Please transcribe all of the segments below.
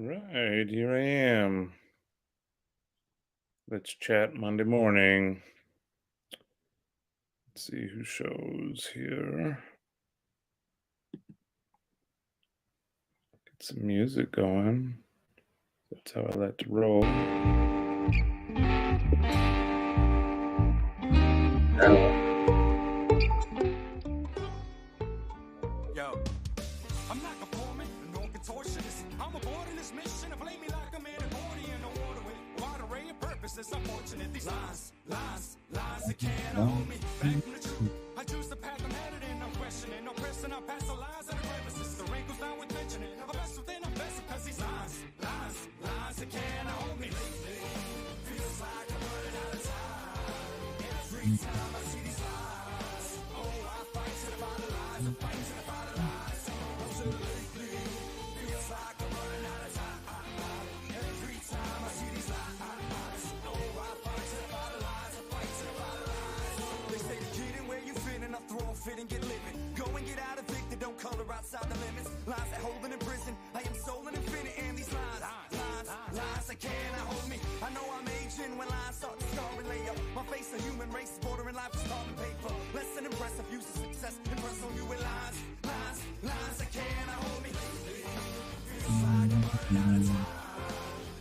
Right, here I am. Let's chat Monday morning. Let's see who shows here. Get some music going. That's how I like to roll. Yo, I'm not conforming, no contortionist. I'm aboard in this mission. Play me like I'm in an accordion, no water with wide array of purposes. Unfortunate, these lies that can't hold me back from the truth. I choose the path I'm headed in. I'm questioning, no pressing. I pass the lies and the crevices. The wrinkles down with mentioning. I'm best within, I'm best because these lies that can't hold me. Feels like I'm running out of time. Every time I see these lies, oh, I fight to the bottom lies. I fight to the bottom lies. So lately, feels like I'm running out of time. Every time I see these lies, oh, I fight to the bottom lies. I fight to the bottom lies. They say to get in where you fit and I throw a fit and get living. Go and get out evicted, don't color outside the limits. Lies that hold in prison. I am soul and infinite and these lies that cannot hold me. I know I'm aging when lies start to scar and lay up. My face a human race, bordering life is carbon paper. Less than impressive, use of success, impress on you with lies that cannot hold me. Feels like I'm running out of time.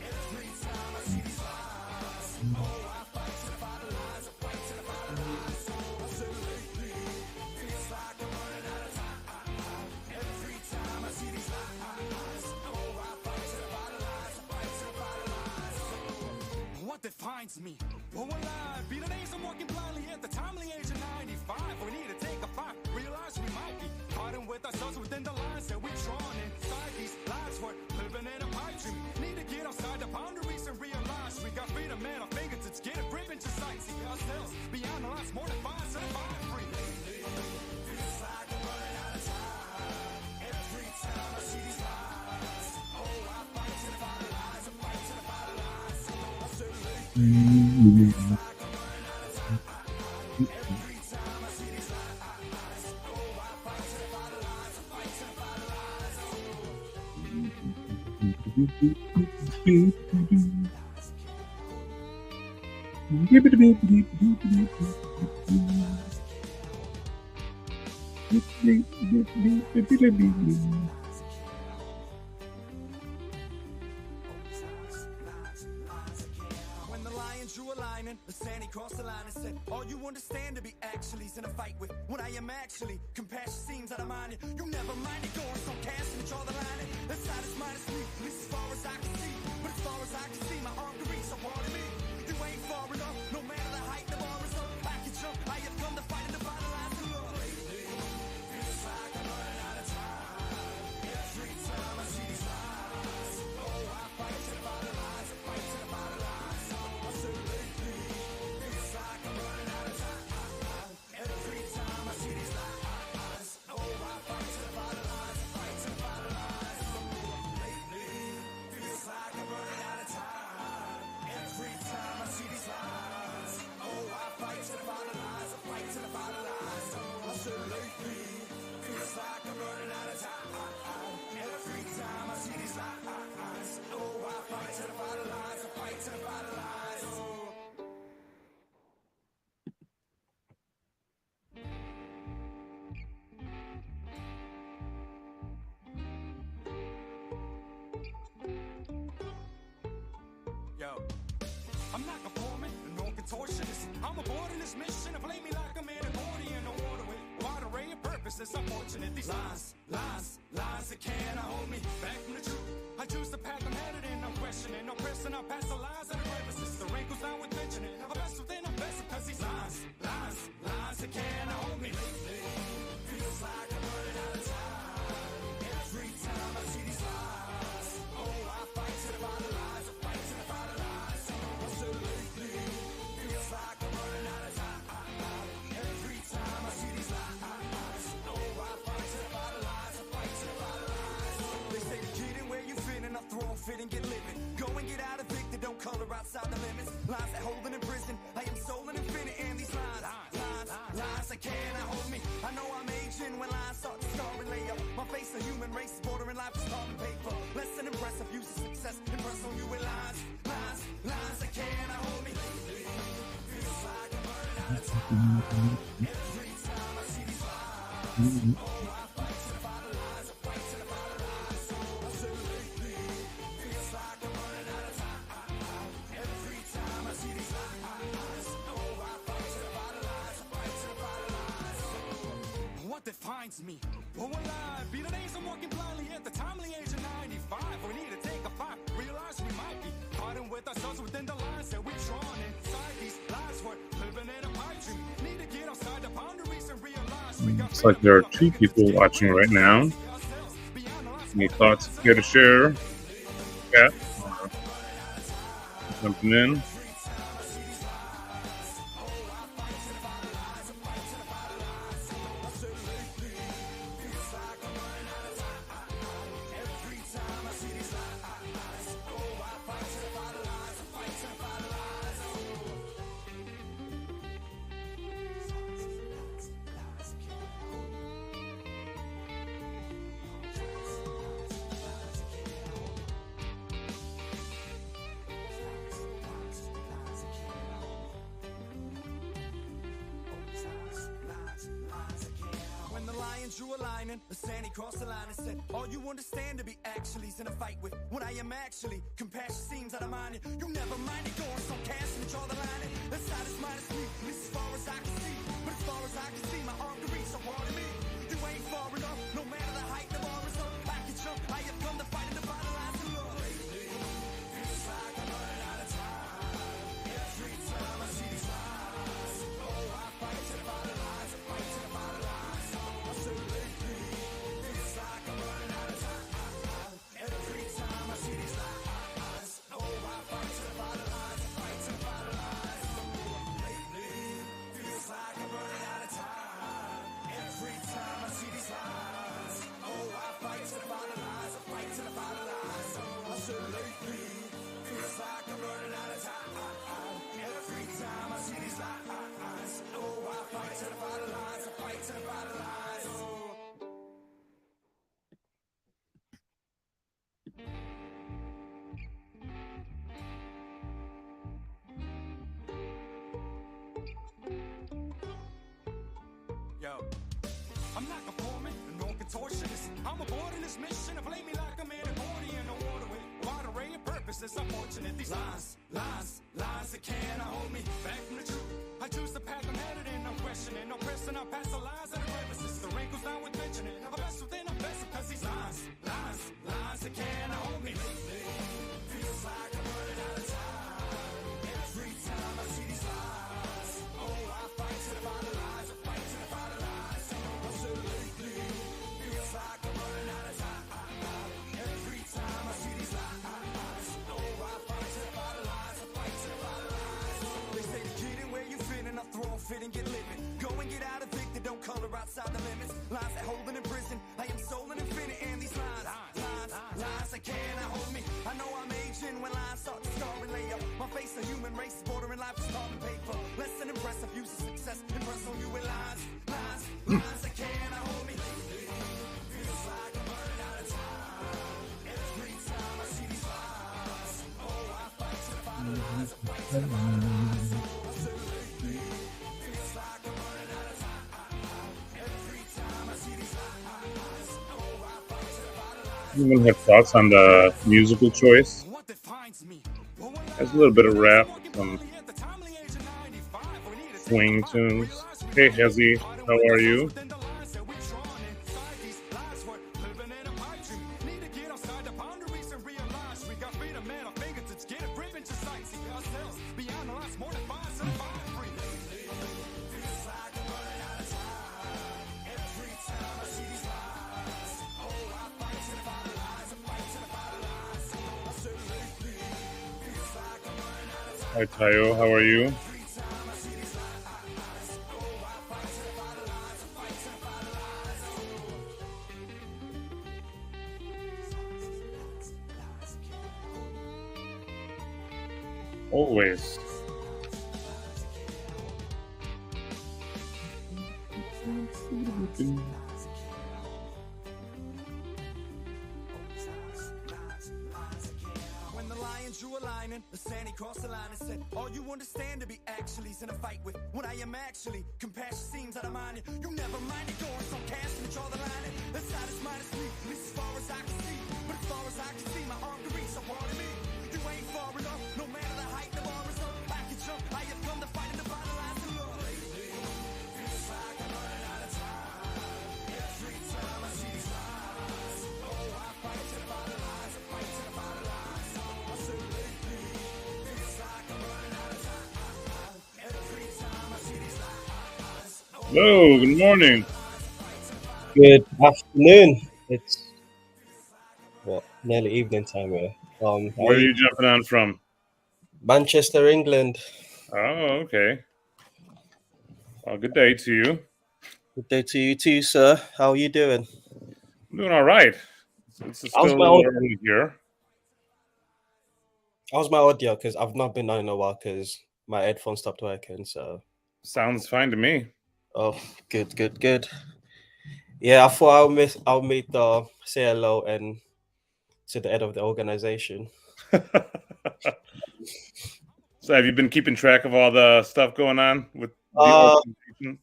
Every time I see these lies, oh, I fight to the bottom lies. I fight to the bottom lies. I said lately, feels like I'm running out of time. Every time I see these lies, oh, I fight to the bottom lies. I fight to the bottom lies. What defines me? Oh, alive. Be the days I'm walking blindly at the timely age of 95. We need to take a fight. Realize we might be fighting with ourselves within the lines that we've drawn inside these lives. We're living in a pipe dream. Need to get outside the boundaries and realize we got freedom at our fingertips. Get a grip into sight. See ourselves beyond the lines. More than fine. Certified free. Feels like I'm running out of time. Every time I see these lies, oh, I fight to the bottom lies. I fight to the bottom lies. I said lately, feels like I'm running out of time. Every time I see these lies, oh, I fight to the bottom lies. I fight to the bottom lies. When the lion drew a line and the sandy crossed the line and said, all you understand to be actually's in a fight with what I am actually. Compassion seems out of mind. You never minded going so cast and draw the line. And that side is minus me, at least as far as I can see. But as far as I can see, my arm can reach so far to me. You ain't far enough, no matter the height, the bar is up. I can jump, I have come to fight and to final lines of love. Feels like I'm running out of time. Every time I see these lies, oh, I fight to the bottom lies. I fight to the bottom lies. I said lately, feels like I'm running out of time. Every time I see these lies, oh, I fight to the bottom lies. I fight to the bottom lies. Lately, feels like I'm running out of time. Every time I see these lies, oh, I fight to the bottom lies. I fight to the bottom lies. I said lately, feels like I'm running out of time. Every time I see these lies, oh, I fight to the bottom lies. I fight to the bottom lies. Yo, I'm not conforming, no contortionist. I'm aboard in this mission. Play me like I'm in an accordion, no water with wide array of purposes. Unfortunate, these lies that can't hold me back from the truth. I choose the path I'm headed in. I'm questioning, no pressing. I pass the lies and the crevices. The wrinkles down with mentioning. I'm best within, I'm best because these lies that can't hold me. Feels like I'm running out of time. Every time I see these lies, oh, I fight to the bottom lies. I fight to the bottom lies. I said lately, feels like I'm running out of time. Every time I see these lies, oh, I fight to the bottom lies. I fight to the bottom lies. They say to get in where you fit and I throw a fit and get living. Go and get out evicted, don't color What defines me? Oh, alive. Be the days I'm walking blindly at the timely age of 95. We need to take a fight. Realize we might be fighting with ourselves within the lines that we've drawn inside these lives. We're living in a pipe dream. Need to get outside the boundaries and realize we got. Looks like there are 2 people watching right now. Any thoughts here to share? Chat? Jumping in. Drew a line and the sandy crossed the line and said, all you understand to be actually's in a fight with what I am actually. Compassion seems out of mind. You never mind it going so cash and draw the line. And the side is minus me, at least as far as I can see. But as far as I can see, my arm can reach so hard to me. You ain't far enough, no matter the height the bar is up. I can jump, I have come to fight in the final lines of love. Feels like I'm running out of time. Every time I see these lies, oh, I fight to the final lines, I fight to the final lines. Yo, I'm not conforming, no contortionist. I'm aboard in this mission to play me like I'm in a accordion, no water with a wide array of purposes. Unfortunate, these lines that can't hold me back from the truth. I choose the path I'm headed in, I'm questioning, no pressing, I pass the lines of the crevices. The wrinkles down with mentioning, I'm best within, I'm best because these lines that can't hold me. Feels like I'm running out of time. Every time I see these lies, oh, I fight to the bottom lines, I fight to the bottom lines. I said lately, feels like I'm running out of time. Every time I see these lies, oh, I fight to the bottom lines, I fight to the bottom lines. They say to get in where you fit and I throw a fit and get living. Go and get out evicted, don't color outside the limits. Lines that hold in prison, I am soul and infinite, and these lines that cannot hold me. I know I'm aging when lines start to scar and lay up. My face, a human race, bordering life is carbon paper. Less than impressive, use of success, impress on you with lines that cannot hold me. Feels like I'm running out of time. Every time I see these lies, oh, I fight to the bottom lines, I fight to the bottom lines. I said lately, feels like I'm running out of time. Every time I see these lies, oh, I fight to the bottom lines. Anyone have thoughts on the musical choice? There's a little bit of rap, some swing tunes. Hey Hezzy, how are you? Hi Tayo, how are you? Always. When the lion drew a line and the sandy crossed the line and said, all you understand to be actually's in a fight with what I am actually. Compassion seems out of mind. You never mind it going some cash and draw the line. The side is minus me, at least as far as I can see. But as far as I can see, my arm can reach so far to me. You ain't far enough, no matter the height, the bar is up. I can jump, I have come to fight and to find the lines of love. It's like I'm running out of time. Every time I see these lies, oh, I fight to find the lies, I fight to find the lies. I said lately, it's like I'm running out of time. Every time I see these lies. Hello, good morning. Good afternoon. It's nearly evening time here. Where are you jumping on from? Manchester, England. Oh, okay. Well, good day to you. Good day to you too, sir. How are you doing? I'm doing all right. It's still How's a my little audio? early here. How's my audio? Because I've not been on in a while because my headphones stopped working. So, Sounds fine to me. oh, good. Yeah, I thought I'll meet say hello and to the head of the organization. So, have you been keeping track of all the stuff going on with the organization?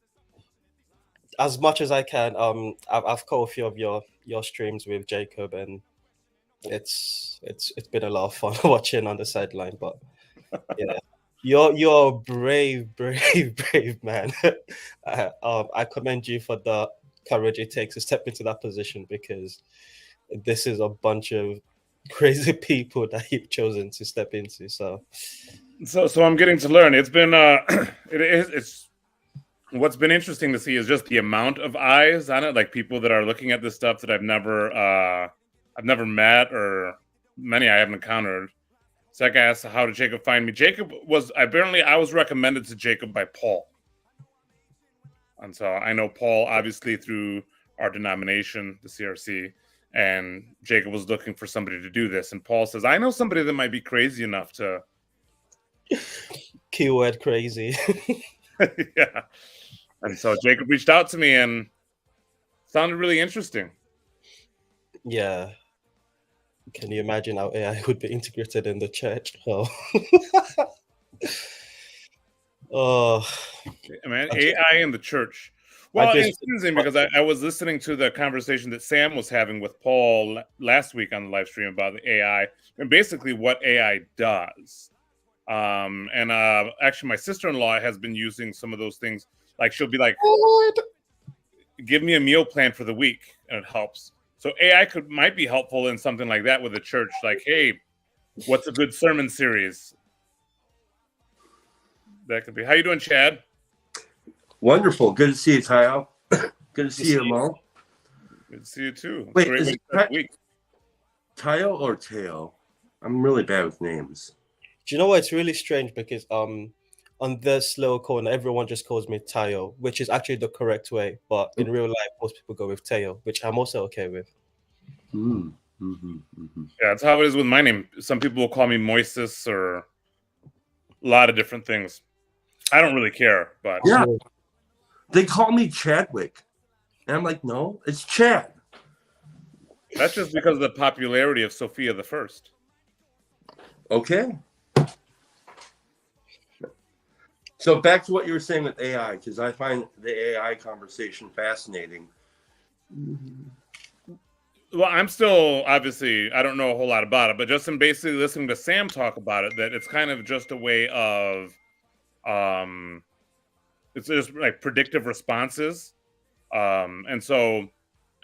As much as I can. I've caught a few of your streams with Jacob, and it's been a lot of fun watching on the sideline. But yeah, you're a brave man. I commend you for the courage it takes to step into that position, because this is a bunch of crazy people that you've chosen to step into. So I'm getting to learn. It's been it's what's been interesting to see is just the amount of eyes on it, like people that are looking at this stuff that I've never met, or many I haven't encountered. Zach asked, how did Jacob find me? Jacob I was recommended to Jacob by Paul. And so I know Paul obviously through our denomination, the CRC, and Jacob was looking for somebody to do this. And Paul says, I know somebody that might be crazy enough to. Keyword crazy. Yeah. And so Jacob reached out to me and sounded really interesting. Yeah. Can you imagine how AI would be integrated in the church? Oh, oh. Man, AI in the church. Well, it's interesting because I was listening to the conversation that Sam was having with Paul last week on the live stream about the AI and basically what AI does. And actually, my sister-in-law has been using some of those things. Like, she'll be like, give me a meal plan for the week, and it helps. So AI might be helpful in something like that with a church. Like, hey, what's a good sermon series? That could be. How you doing, Chad? Wonderful. Good to see you, Tayo. Good to see you, Mo. Good to see you too. Wait, great is way it week. Tayo or Teo? I'm really bad with names. Do you know what? It's really strange because on this little corner, everyone just calls me Tayo, which is actually the correct way. But in real life, most people go with Teo, which I'm also okay with. Mm. Mm-hmm, mm-hmm. Yeah, that's how it is with my name. Some people will call me Moises or a lot of different things. I don't really care, but Yeah. They call me Chadwick. And I'm like, no, it's Chad. That's just because of the popularity of Sophia the First. Okay. So back to what you were saying with AI, because I find the AI conversation fascinating. Well, I'm still, obviously, I don't know a whole lot about it, but just in basically listening to Sam talk about it, that it's kind of just a way of, it's just like predictive responses. And so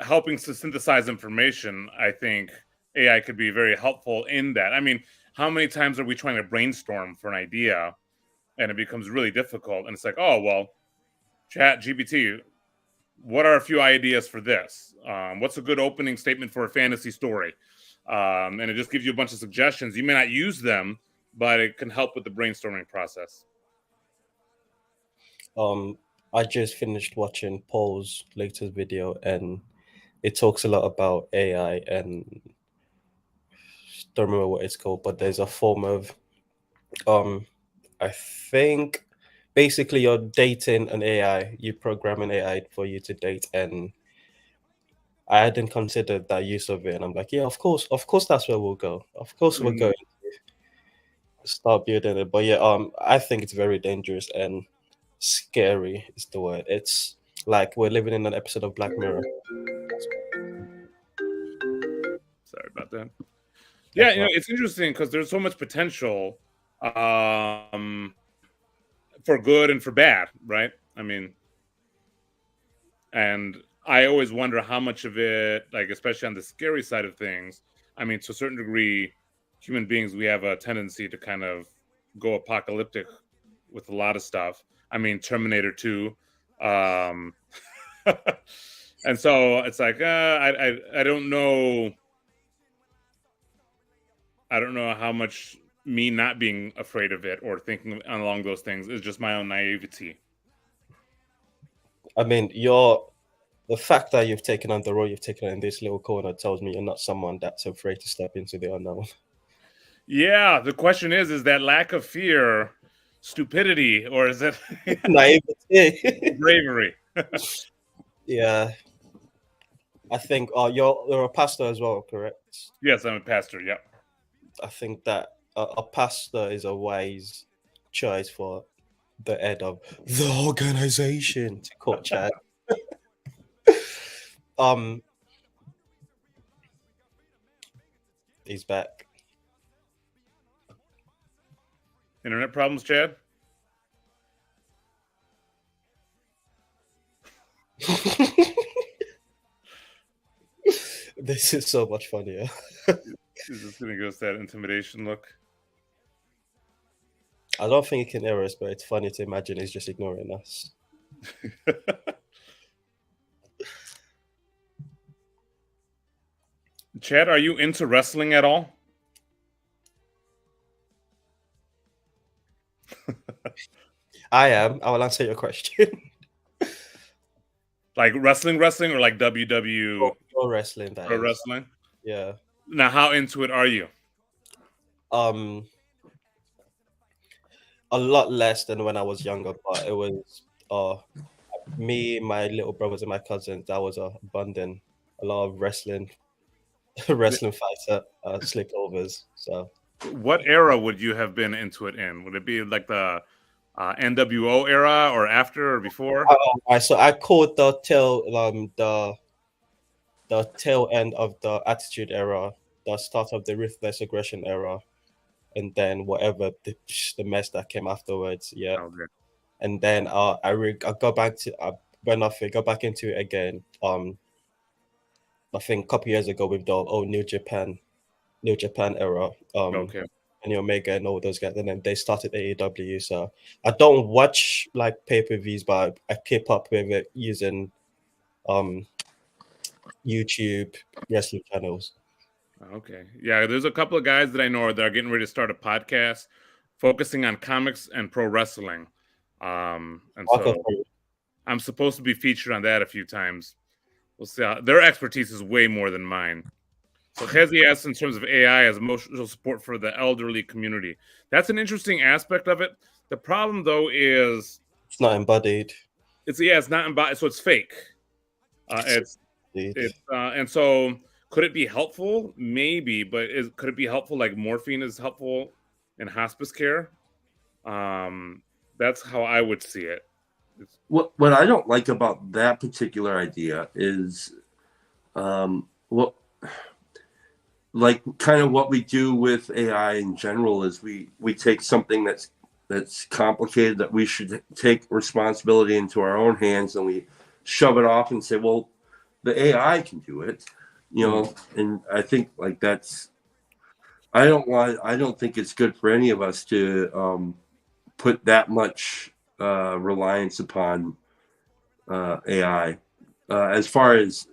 helping to synthesize information, I think AI could be very helpful in that. I mean, how many times are we trying to brainstorm for an idea and it becomes really difficult? And it's like, oh, well, ChatGPT, what are a few ideas for this? What's a good opening statement for a fantasy story? And it just gives you a bunch of suggestions. You may not use them, but it can help with the brainstorming process. I just finished watching Paul's latest video, and it talks a lot about AI, and don't remember what it's called, but there's a form of, I think, basically you're dating an AI, you program an AI for you to date, and I hadn't considered that use of it, and I'm like, yeah, of course, that's where we'll go. Of course, we're going. start building it. But yeah, I think it's very dangerous and scary is the word. It's like we're living in an episode of Black Mirror. Sorry about that. Yeah, it's interesting because there's so much potential for good and for bad, right? I mean, and I always wonder how much of it, like especially on the scary side of things, I mean, to a certain degree, human beings, we have a tendency to kind of go apocalyptic with a lot of stuff. I mean, Terminator 2. And so it's like, I don't know. I don't know how much me not being afraid of it or thinking along those things is just my own naivety. I mean, the fact that you've taken on the role you've taken in this little corner tells me you're not someone that's afraid to step into the unknown. Yeah, the question is that lack of fear stupidity or is it naivety? bravery? Yeah. I think you're a pastor as well, correct? Yes, I'm a pastor. Yeah. I think that a pastor is a wise choice for the head of the organization, to quote Chad. He's back. Internet problems, Chad? This is so much funnier. Is this going to give us that intimidation look? I don't think he can hear us, but it's funny to imagine he's just ignoring us. Chad, are you into wrestling at all? I am. I will answer your question. Like wrestling or like WW? Pro wrestling. Pro wrestling? Yeah. Now, how into it are you? A lot less than when I was younger, but it was me, my little brothers, and my cousins. That was abundant. A lot of wrestling fights at sleepovers. So, what era would you have been into it in? Would it be like the NWO era, or after, or before? So I caught the tail end of the Attitude Era, the start of the Ruthless Aggression Era, and then whatever the mess that came afterwards. Yeah. Okay. And then I got back into it again. I think a couple years ago with the New Japan era. Okay. And Omega and all those guys, and then they started AEW. So I don't watch like pay-per-views, but I keep up with it using YouTube wrestling channels. Okay. Yeah, there's a couple of guys that I know that are getting ready to start a podcast focusing on comics and pro wrestling. And so I'm supposed to be featured on that a few times. We'll see. Their expertise is way more than mine. So Hezi asks in terms of AI as emotional support for the elderly community. That's an interesting aspect of it. The problem, though, is it's not embodied. It's not embodied, so it's fake. And so could it be helpful? Maybe, but could it be helpful like morphine is helpful in hospice care? That's how I would see it. What I don't like about that particular idea is like kind of what we do with AI in general is we take something that's complicated that we should take responsibility into our own hands, and we shove it off and say, well, the AI can do it, and I think like I don't think it's good for any of us to put that much reliance upon AI as far as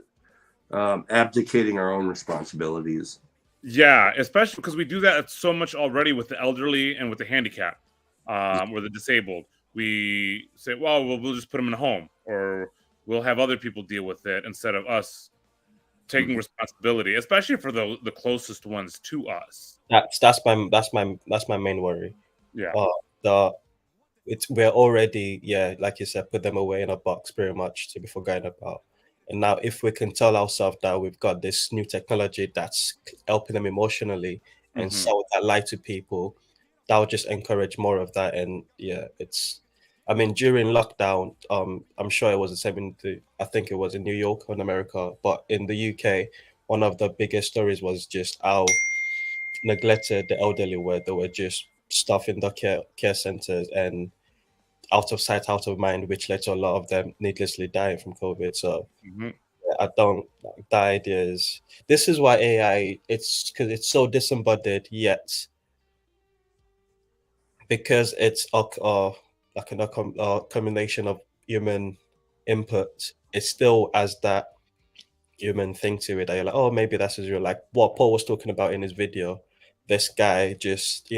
abdicating our own responsibilities. Yeah, especially because we do that so much already with the elderly and with the handicapped or the disabled. We say, well, we'll just put them in a home, or we'll have other people deal with it instead of us taking responsibility, especially for the closest ones to us. That's my main worry. Yeah. We're already, like you said, put them away in a box pretty much to be forgotten about. And now if we can tell ourselves that we've got this new technology that's helping them emotionally and sell that light to people, that would just encourage more of that. And yeah, it's, I mean, during lockdown, I'm sure it was the same I think it was in New York or in America, but in the UK, one of the biggest stories was just how neglected the elderly were. They were just stuff in the care centers and out of sight, out of mind, which led to a lot of them needlessly dying from COVID. So Mhm. I don't like the idea is, this is why AI, it's because it's so disembodied, yet because it's like a combination of human input, it still has that human thing to it that you're like, oh, maybe that's as real. Like what Paul was talking about in his video, this guy just,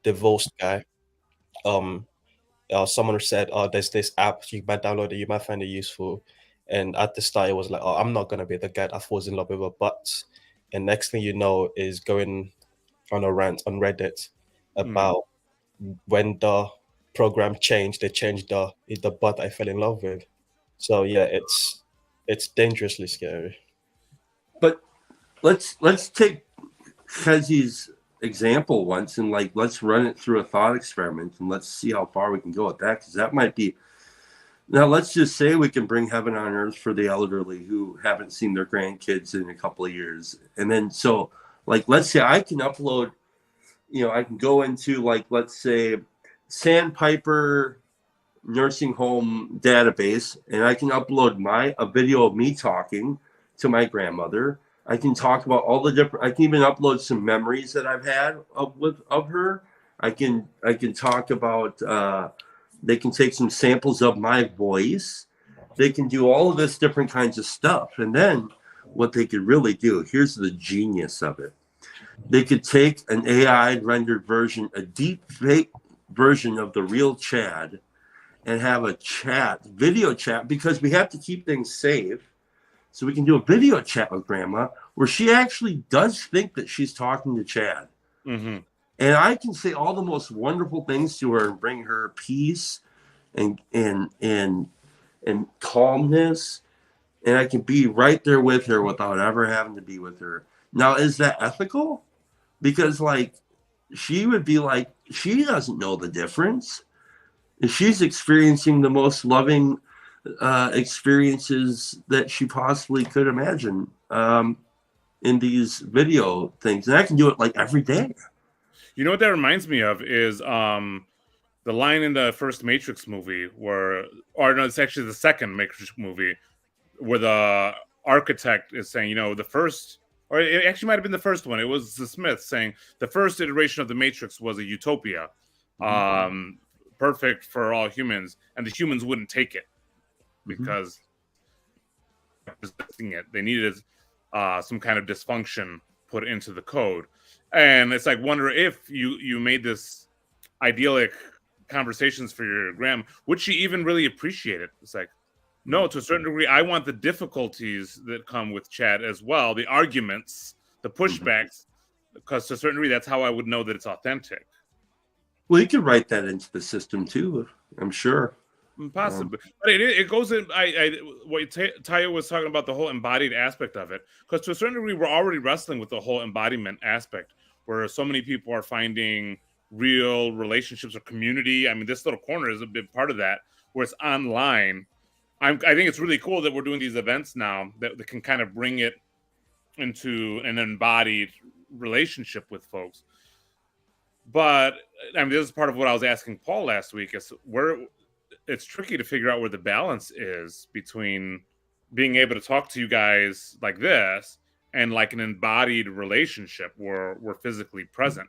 divorced guy. Someone said, oh, there's this app, you might download it, you might find it useful. And at the start, it was like, oh, I'm not gonna be the guy that falls in love with a butt. And next thing you know is going on a rant on Reddit about when the program changed, they changed the butt I fell in love with. So yeah, it's dangerously scary. But let's take Kezi's example once and like let's run it through a thought experiment and let's see how far we can go with that, because that might be. Now let's just say we can bring heaven on earth for the elderly who haven't seen their grandkids in a couple of years, and then so like let's say I can upload, I can go into like let's say Sandpiper nursing home database, and I can upload a video of me talking to my grandmother. I can talk about all the different. I can even upload some memories that I've had of her. I can talk about. They can take some samples of my voice. They can do all of this different kinds of stuff, and then what they could really do. Here's the genius of it. They could take an AI rendered version, a deep fake version of the real Chad, and have a video chat, because we have to keep things safe. So we can do a video chat with Grandma where she actually does think that she's talking to Chad. Mm-hmm. And I can say all the most wonderful things to her and bring her peace and calmness. And I can be right there with her without ever having to be with her. Now, is that ethical? Because like she would be like, she doesn't know the difference. And she's experiencing the most loving experiences that she possibly could imagine in these video things. And I can do it like every day. You know what that reminds me of is the line in the first Matrix movie it's actually the second Matrix movie where the architect is saying, the first, or it actually might have been the first one. It was the Smith saying the first iteration of the Matrix was a utopia, perfect for all humans, and the humans wouldn't take it because they needed some kind of dysfunction put into the code. And it's like, wonder if you made this idyllic conversations for your grandma, would she even really appreciate it? It's like, no, to a certain degree, I want the difficulties that come with chat as well, the arguments, the pushbacks, because to a certain degree, that's how I would know that it's authentic. Well, you could write that into the system too, I'm sure. Possibly, but it goes in. What Tayo was talking about, the whole embodied aspect of it, because to a certain degree, we're already wrestling with the whole embodiment aspect, where so many people are finding real relationships or community. I mean, this little corner is a big part of that, where it's online. I think it's really cool that we're doing these events now that can kind of bring it into an embodied relationship with folks. But I mean, this is part of what I was asking Paul last week: is where it's tricky to figure out where the balance is between being able to talk to you guys like this and like an embodied relationship where we're physically present.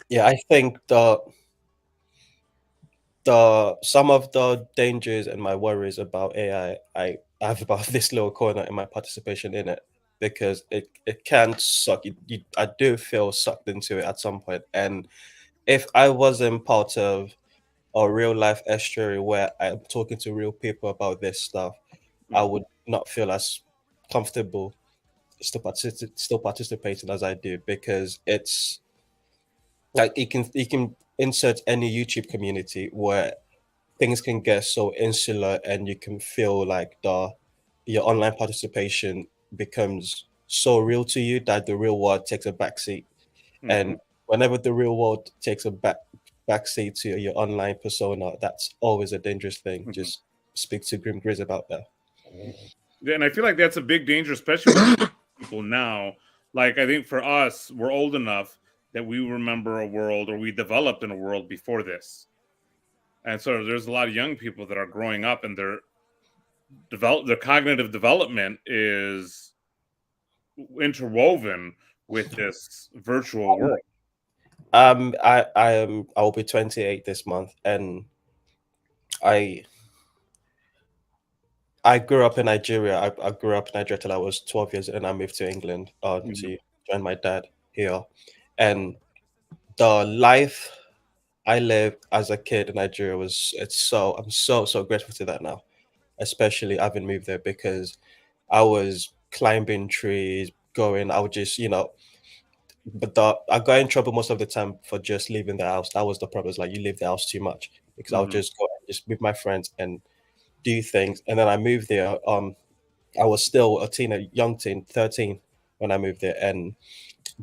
Yeah, I think the some of the dangers and my worries about AI, I have about this little corner in my participation in it, because it can suck. I do feel sucked into it at some point. And if I wasn't part of a real life estuary where I'm talking to real people about this stuff, I would not feel as comfortable still participating as I do, because it's like you can insert any YouTube community where things can get so insular and you can feel like your online participation becomes so real to you that the real world takes a backseat. And whenever the real world takes a backseat to your online persona, that's always a dangerous thing. Just speak to Grim Grizz about that. Yeah, and I feel like that's a big danger, especially with people now. Like, I think for us, we're old enough that we remember a world, or we developed in a world before this. And so there's a lot of young people that are growing up, and their cognitive development is interwoven with this virtual world. I will be 28 this month, and I grew up in Nigeria. I grew up in Nigeria till I was 12 years, and I moved to England to join my dad here. And the life I lived as a kid in Nigeria I'm so grateful to that now, especially having moved there, because I was climbing trees, I would just, but I got in trouble most of the time for just leaving the house. That was the problem. It's like, you leave the house too much, because I would just go and just with my friends and do things. And then I moved there. I was still a young teen, 13 when I moved there, and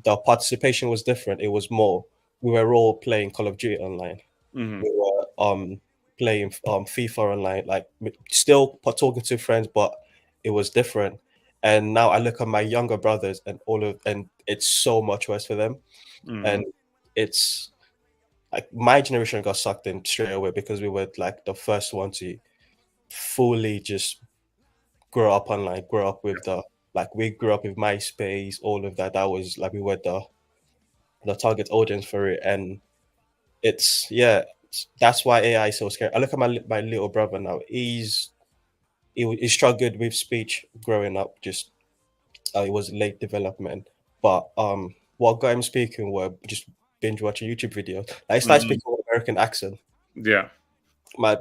the participation was different. It was more, we were all playing Call of Duty online. We were playing FIFA online, like still talking to friends, but it was different. And now I look at my younger brothers and it's so much worse for them. And it's like my generation got sucked in straight away, because we were like the first one to fully just grow up online, we grew up with MySpace, all of that. That was like, we were the target audience for it. And that's why AI is so scary. I look at my little brother now. He struggled with speech growing up. Just it was late development. But what got him speaking were just binge watching YouTube videos. I started speaking with American accent. Yeah. My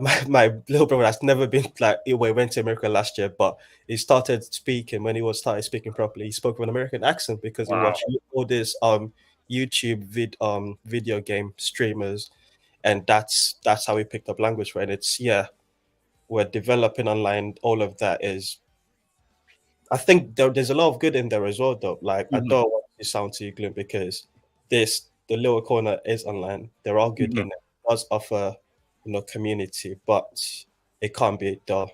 little brother has never been like, he went to America last year, but he started speaking when he started speaking properly. He spoke with an American accent because he watched all this YouTube video game streamers, and that's how he picked up language for it. And it's we're developing online. All of that is, I think there's a lot of good in there as well, though. Like, I don't want to sound too gloomy, because the little corner is online. There are good in it. It does offer community, but it can't be the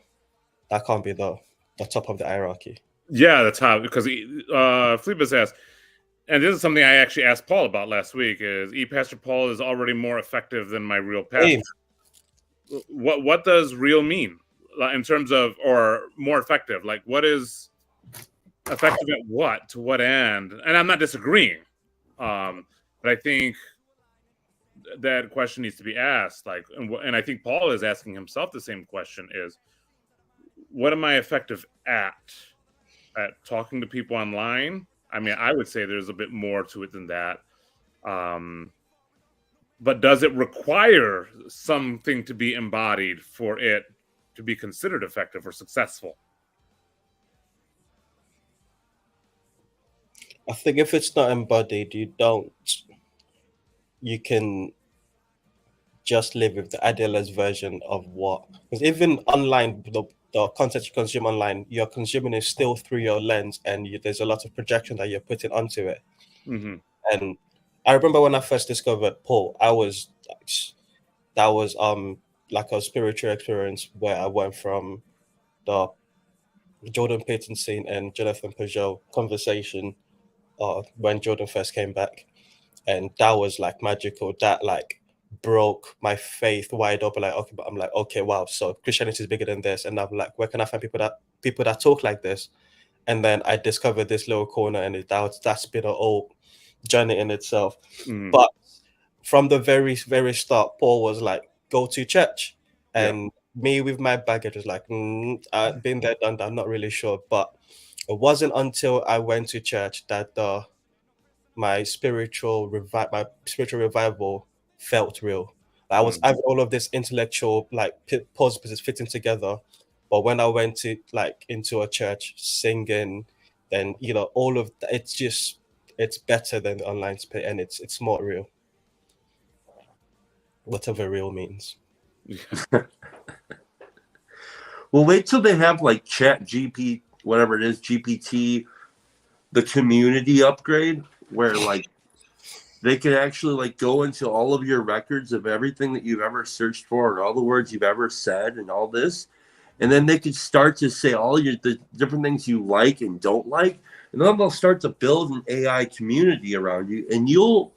top of the hierarchy. Yeah, the top, because Phlebas asked, and this is something I actually asked Paul about last week, is ePastor Paul is already more effective than my real pastor. What does real mean in terms of, or more effective? Like, what is effective at what? To what end? And I'm not disagreeing, but I think that question needs to be asked. Like, and I think Paul is asking himself the same question: is what am I effective at talking to people online? I mean, I would say there's a bit more to it than that. But does it require something to be embodied for it to be considered effective or successful? I think if it's not embodied, you can just live with the idealized version of what, because even online, the content you consume online, you're consuming it still through your lens, and there's a lot of projection that you're putting onto it. And I remember when I first discovered Paul, that was like a spiritual experience where I went from the Jordan Peterson scene and Jonathan Peugeot conversation when Jordan first came back, and that was like magical. That like broke my faith wide open. Like, okay, but I'm like, okay, wow, so Christianity is bigger than this. And I'm like, where can I find people that talk like this? And then I discovered this little corner, and that's been a whole journey in itself. But from the very, very start, Paul was like, go to church. And me with my baggage was like, I've been there, done that, I'm not really sure. But it wasn't until I went to church that my spiritual revival felt real. I was having all of this intellectual like puzzles fitting together, but when I went to into a church singing, then all of that, it's better than the online space, and it's more real, whatever real means. Well, wait till they have like Chat GP, whatever it is, GPT, the community upgrade, where like they could actually like go into all of your records of everything that you've ever searched for and all the words you've ever said and all this. And then they could start to say all the different things you like and don't like. And then they'll start to build an AI community around you, and you'll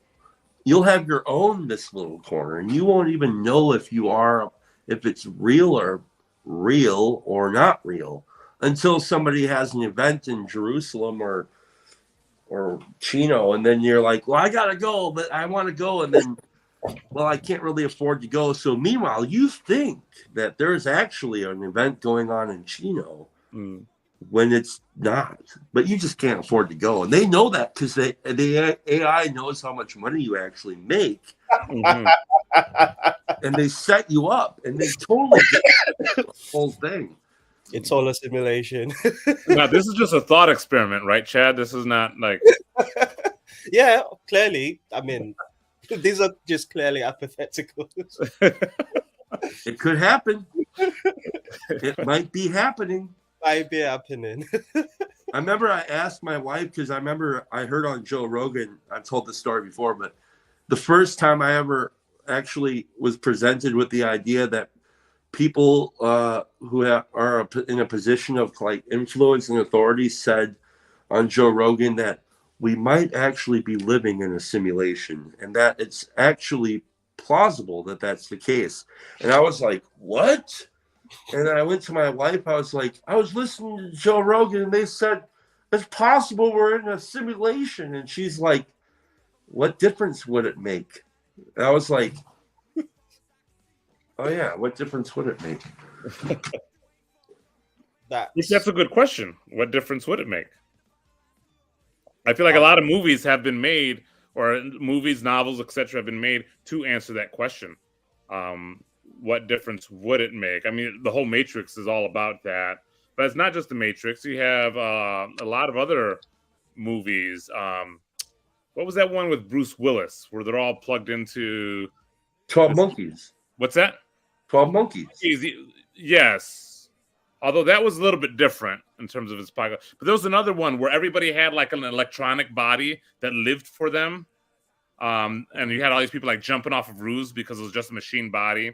have your own this little corner, and you won't even know if it's real or not real until somebody has an event in Jerusalem or Chino, and then you're like, well, I gotta go, but I want to go, and then, well, I can't really afford to go. So meanwhile, you think that there's actually an event going on in Chino when it's not, but you just can't afford to go, and they know that because the AI knows how much money you actually make, and they set you up, and they totally get the whole thing. It's all a simulation. Now, this is just a thought experiment, right, Chad? This is not like. Yeah, clearly. I mean, these are just clearly hypotheticals. It could happen. It might be happening. Might be happening. I remember I asked my wife, because I remember I heard on Joe Rogan, I've told this story before, but the first time I ever actually was presented with the idea that people who are in a position of like influence and authority said on Joe Rogan that we might actually be living in a simulation, and that it's actually plausible that that's the case. And I was like, what? And I went to my wife. I was like, I was listening to Joe Rogan, and they said it's possible we're in a simulation. And she's like, what difference would it make? And I was like, oh yeah, what difference would it make? That's a good question. What difference would it make? I feel like a lot of movies have been made, or movies, novels, etc., have been made to answer that question. What difference would it make? I mean, the whole Matrix is all about that, but it's not just the Matrix. You have a lot of other movies. What was that one with Bruce Willis, where they're all plugged into 12 Monkeys? What's that? 12 Monkeys. Yes. Although that was a little bit different in terms of its pocket. But there was another one where everybody had like an electronic body that lived for them. And you had all these people like jumping off of roofs because it was just a machine body.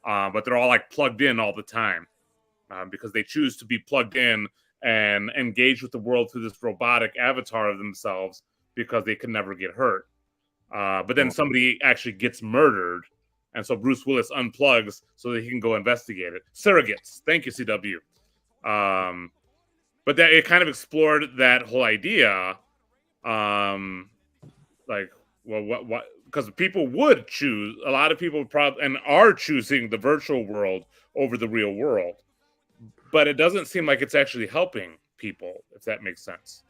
But they're all like plugged in all the time because they choose to be plugged in and engage with the world through this robotic avatar of themselves because they could never get hurt. But then somebody actually gets murdered. And so Bruce Willis unplugs so that he can go investigate it. Surrogates. Thank you, CW. But that it kind of explored that whole idea. Like, well, what? Because people would choose. A lot of people probably and are choosing the virtual world over the real world. But it doesn't seem like it's actually helping people, if that makes sense.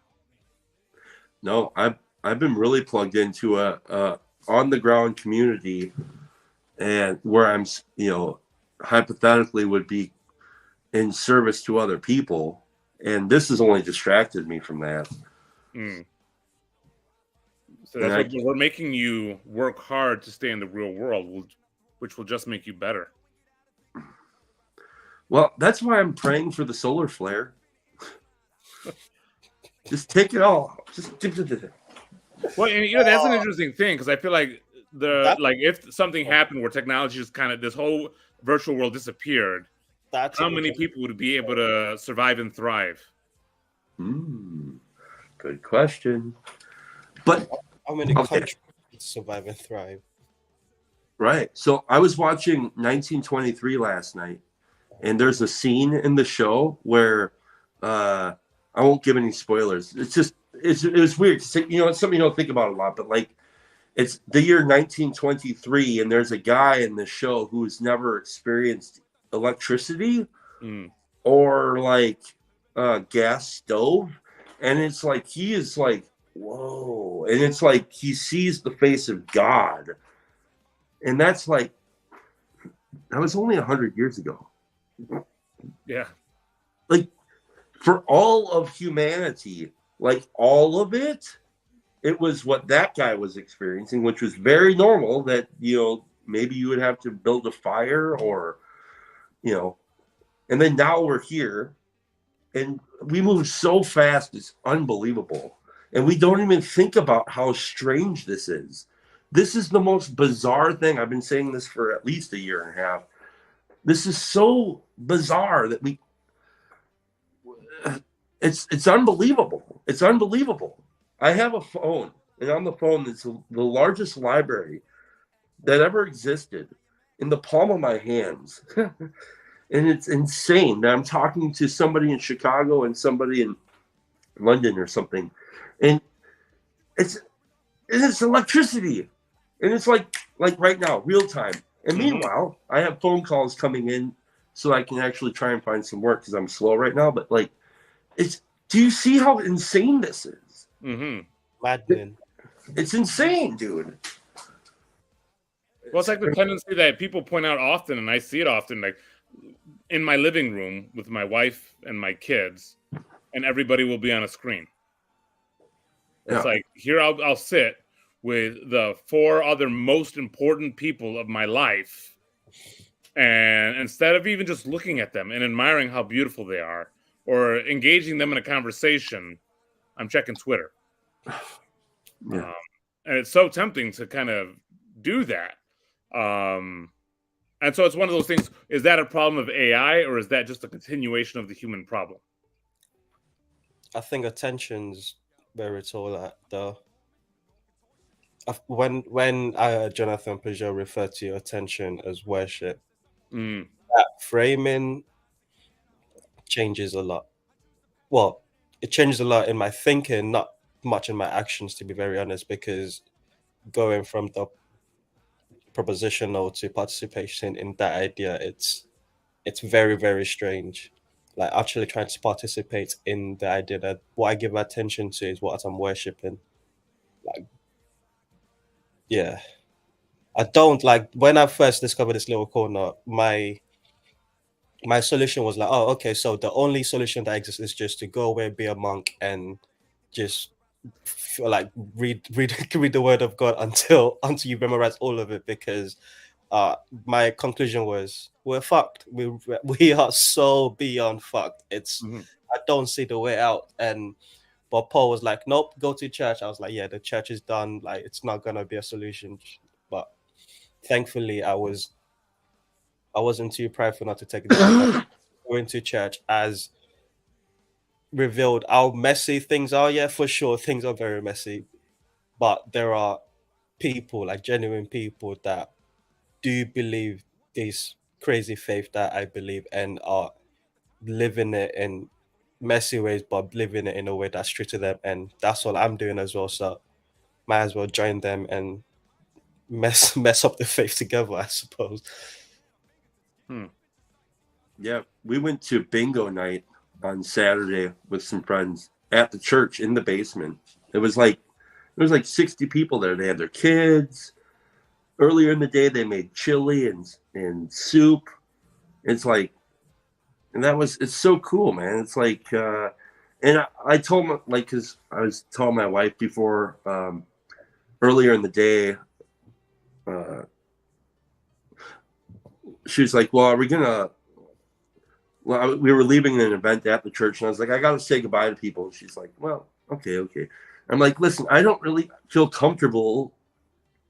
No, I've been really plugged into a on the ground community. And where I'm, hypothetically would be in service to other people. And this has only distracted me from that. So that's we're making you work hard to stay in the real world, which will just make you better. Well, that's why I'm praying for the solar flare. Just take it all. Well, and, that's an interesting thing, because I feel like if something happened where technology just kind of this whole virtual world disappeared, how many people would be able to survive and thrive? Good question. But how many countries survive and thrive? Right. So I was watching 1923 last night, and there's a scene in the show where I won't give any spoilers. It was weird. It's something you don't think about a lot, but like, it's the year 1923, and there's a guy in the show who's never experienced electricity or like gas stove, and it's like he is like, whoa, and it's like he sees the face of God, and that's like that was only 100 years ago. Yeah, like for all of humanity, like all of it. It was what that guy was experiencing, which was very normal, that, maybe you would have to build a fire or, and then now we're here and we move so fast. It's unbelievable. And we don't even think about how strange this is. This is the most bizarre thing. I've been saying this for at least a year and a half. This is so bizarre that it's unbelievable. It's unbelievable. I have a phone, and on the phone it's the largest library that ever existed in the palm of my hands. And it's insane that I'm talking to somebody in Chicago and somebody in London or something. And it's electricity. And it's like right now, real time. And meanwhile, I have phone calls coming in so I can actually try and find some work because I'm slow right now. But like, do you see how insane this is? Mm-hmm. Maddening. It's insane, dude. Well, it's like the tendency that people point out often, and I see it often, like in my living room with my wife and my kids, and everybody will be on a screen. It's like, here I'll sit with the 4 other most important people of my life, and instead of even just looking at them and admiring how beautiful they are or engaging them in a conversation, I'm checking Twitter. Yeah. And it's so tempting to kind of do that. And so it's one of those things. Is that a problem of AI, or is that just a continuation of the human problem? I think attention's where it's all at, though. When Jonathan Peugeot referred to attention as worship, that framing changes a lot. Well, it changes a lot in my thinking, not much in my actions, to be very honest, because going from the propositional to participation in that idea, it's very, very strange. Like actually trying to participate in the idea that what I give attention to is what I'm worshipping. Like, yeah. I don't like when I first discovered this little corner, my solution was like, oh, okay, so the only solution that exists is just to go away, be a monk, and just like read the word of God until you memorize all of it, because my conclusion was we're fucked. We are so beyond fucked. It's I don't see the way out. But Paul was like, nope, go to church. I was like, yeah, the church is done. Like, it's not gonna be a solution. But thankfully, I wasn't too prideful not to take it. Going to church as revealed how messy things are. Yeah, for sure, things are very messy. But there are people, like genuine people, that do believe this crazy faith that I believe and are living it in messy ways, but living it in a way that's true to them. And that's all I'm doing as well. So might as well join them and mess up the faith together, I suppose. Yeah, we went to bingo night on Saturday with some friends at the church in the basement. There was like 60 people there. They had their kids. Earlier in the day, they made chili and soup. It's like, and it's so cool, man. It's like, and I told my, like, because I was telling my wife before, earlier in the day, she was like, well, we were leaving an event at the church, and I was like, I got to say goodbye to people. And she's like, well, okay. I'm like, listen, I don't really feel comfortable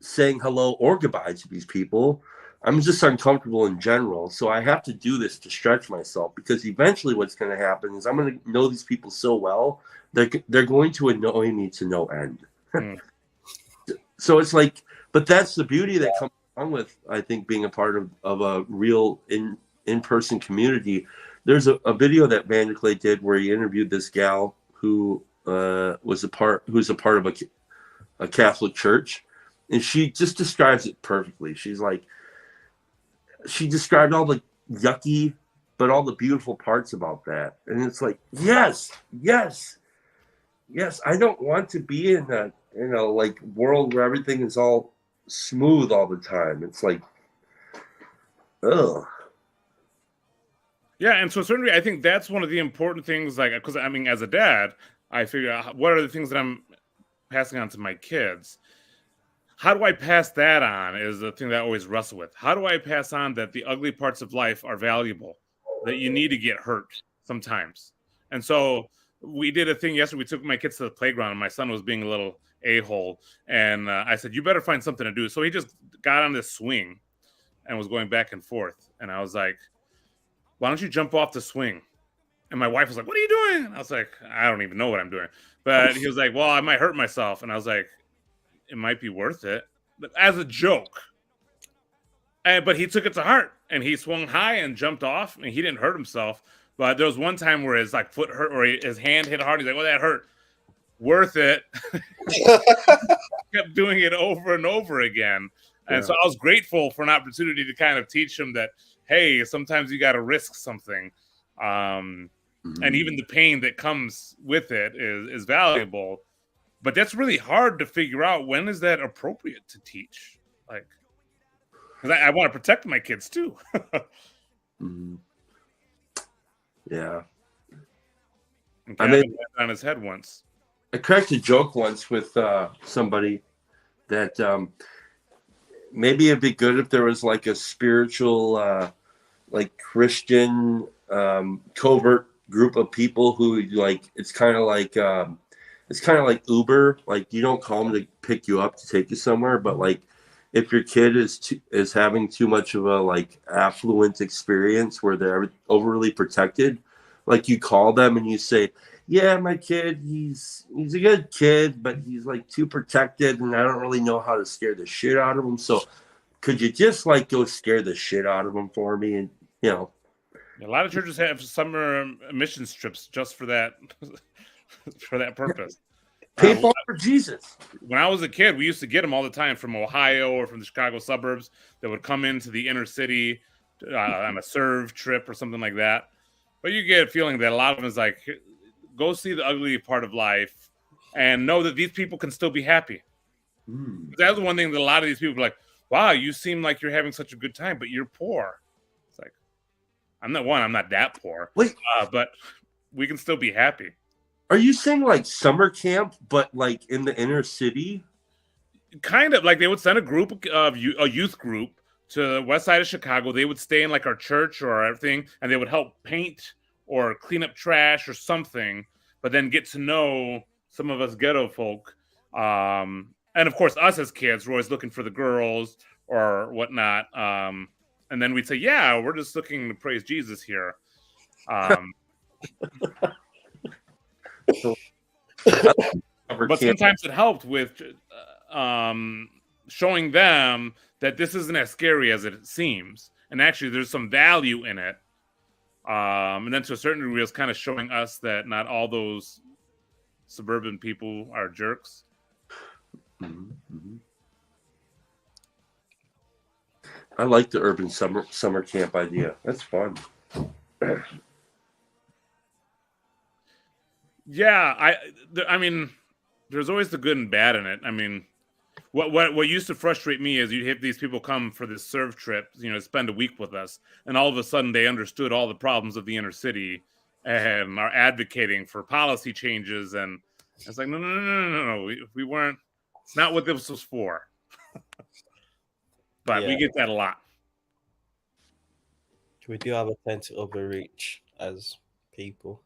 saying hello or goodbye to these people. I'm just uncomfortable in general. So I have to do this to stretch myself, because eventually what's going to happen is I'm going to know these people so well, they're going to annoy me to no end. So it's like, but that's the beauty that comes along with, I think, being a part of a real in-person community. There's a video that Vanderklay did where he interviewed this gal who's a part of a Catholic church, and she just describes it perfectly. She's like, she described all the yucky, but all the beautiful parts about that. And it's like, yes. I don't want to be in a like world where everything is all smooth all the time. It's like, ugh. Yeah, and so certainly I think that's one of the important things, like, because I mean, as a dad, I figure out what are the things that I'm passing on to my kids. How do I pass that on is the thing that I always wrestle with. How do I pass on that the ugly parts of life are valuable, that you need to get hurt sometimes? And so we did a thing yesterday. We took my kids to the playground, and my son was being a little a-hole. And I said, you better find something to do. So he just got on this swing and was going back and forth. And I was like, why don't you jump off the swing? And my wife was like, what are you doing? And I was like, I don't even know what I'm doing. But he was like, well, I might hurt myself. And I was like, it might be worth it. But as a joke. But he took it to heart. And he swung high and jumped off. And he didn't hurt himself. But there was one time where his like foot hurt or his hand hit hard. He's like, well, that hurt. Worth it. Kept doing it over and over again. And so I was grateful for an opportunity to kind of teach him that, hey, sometimes you got to risk something. And even the pain that comes with it is valuable. But that's really hard to figure out. When is that appropriate to teach? Like, because I want to protect my kids too. Yeah. I mean, on his head once. I cracked a joke once with somebody that maybe it'd be good if there was like a spiritual, like Christian covert group of people who like it's kind of like Uber. Like you don't call them to pick you up to take you somewhere, but like if your kid is having too much of a like affluent experience where they're overly protected, like you call them and you say, yeah, my kid, he's a good kid, but he's like too protected and I don't really know how to scare the shit out of him. So could you just like go scare the shit out of him for me? And you know, a lot of churches have summer missions trips just for that for that purpose. Paintball for Jesus. When I was a kid, we used to get them all the time from Ohio or from the Chicago suburbs that would come into the inner city on a serve trip or something like that. But you get a feeling that a lot of them is like, go see the ugly part of life and know that these people can still be happy. That's the one thing that a lot of these people are like, wow, you seem like you're having such a good time, but you're poor. It's like, I'm not that poor. Wait. But we can still be happy. Are you saying like summer camp, but like in the inner city? Kind of like they would send a youth group to the west side of Chicago. They would stay in like our church or everything, and they would help paint or clean up trash or something, but then get to know some of us ghetto folk. And of course, us as kids were always looking for the girls or whatnot. And then we'd say, yeah, we're just looking to praise Jesus here. But sometimes it helped with showing them that this isn't as scary as it seems. And actually, there's some value in it. And then to a certain degree, it's kind of showing us that not all those suburban people are jerks. I like the urban summer camp idea. That's fun. Yeah, I mean, there's always the good and bad in it. I mean, what used to frustrate me is you'd have these people come for this serve trip, spend a week with us, and all of a sudden they understood all the problems of the inner city and are advocating for policy changes. And it's like, no. We weren't. It's not what this was for. But we get that a lot. We do have a tendency to overreach as people.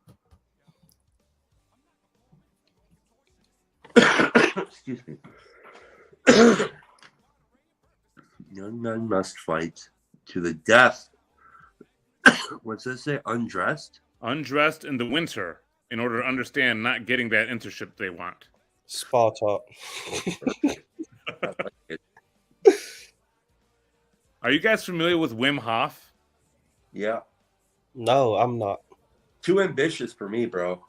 Excuse me. Young men must fight to the death. What's that say? Undressed? Undressed in the winter in order to understand not getting that internship they want. Sparta. Are you guys familiar with Wim Hof? Yeah. No, I'm not. Too ambitious for me, bro.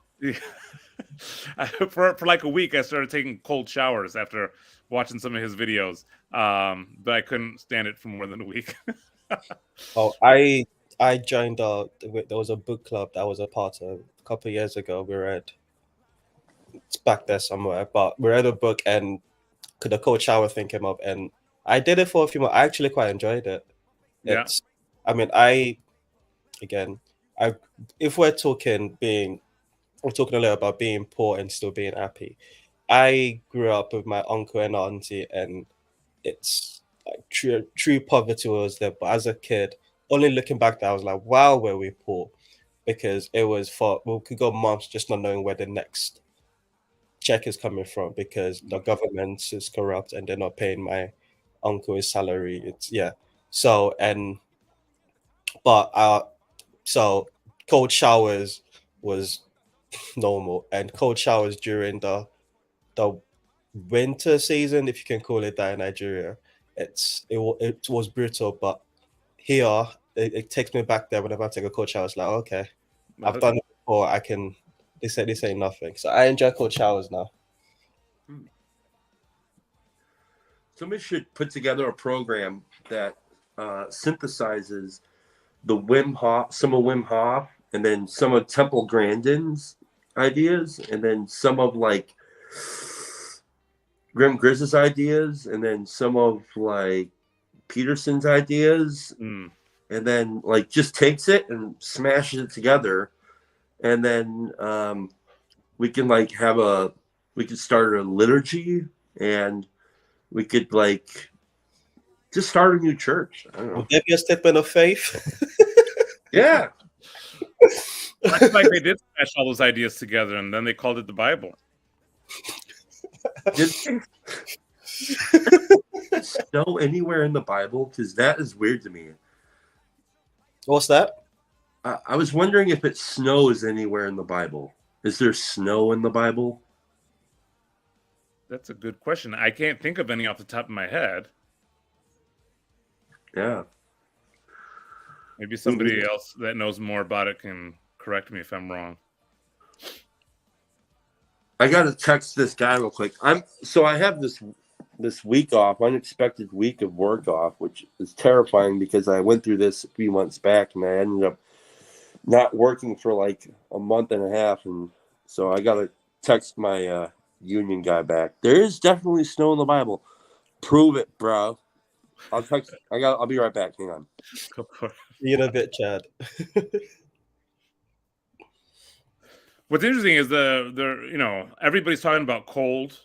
For like a week, I started taking cold showers after watching some of his videos, but I couldn't stand it for more than a week. I joined. There was a book club that I was a part of a couple of years ago. We read. It's back there somewhere, but we read a book, and the cold shower thing came up, and I did it for a few months. I actually quite enjoyed it. If we're talking a little about being poor and still being happy. I grew up with my uncle and auntie, and it's like true poverty was there. But as a kid, only looking back there, I was like, wow, were we poor? because it was for we could go months just not knowing where the next check is coming from because the government is corrupt and they're not paying my uncle his salary. It's So so cold showers was normal, and cold showers during the winter season, if you can call it that in Nigeria, it was brutal. But here it takes me back there whenever I take a cold shower. It's like, okay, I've done it before. They say this ain't nothing. So I enjoy cold showers now. Somebody should put together a program that synthesizes the some of Wim Hof, and then some of Temple Grandin's ideas, and then some of like Grim Grizz's ideas, and then some of like Peterson's ideas, and then like just takes it and smashes it together, and then we can start a liturgy, and we could like just start a new church. I don't know. Would there be a statement of faith? Yeah. It's like they did smash all those ideas together, and then they called it the Bible. Did snow anywhere in the Bible? Because that is weird to me. What's that? I was wondering if it snows anywhere in the Bible. Is there snow in the Bible? That's a good question. I can't think of any off the top of my head. Yeah. Maybe somebody else that knows more about it can correct me if I'm wrong. I got to text this guy real quick. I have this week off, unexpected week of work off, which is terrifying because I went through this a few months back and I ended up not working for like a month and a half, and so I got to text my union guy back. There is definitely snow in the Bible. Prove it, bro. I'll text. I'll be right back. Hang on. Go for it. See you in a bit, Chad. What's interesting is everybody's talking about cold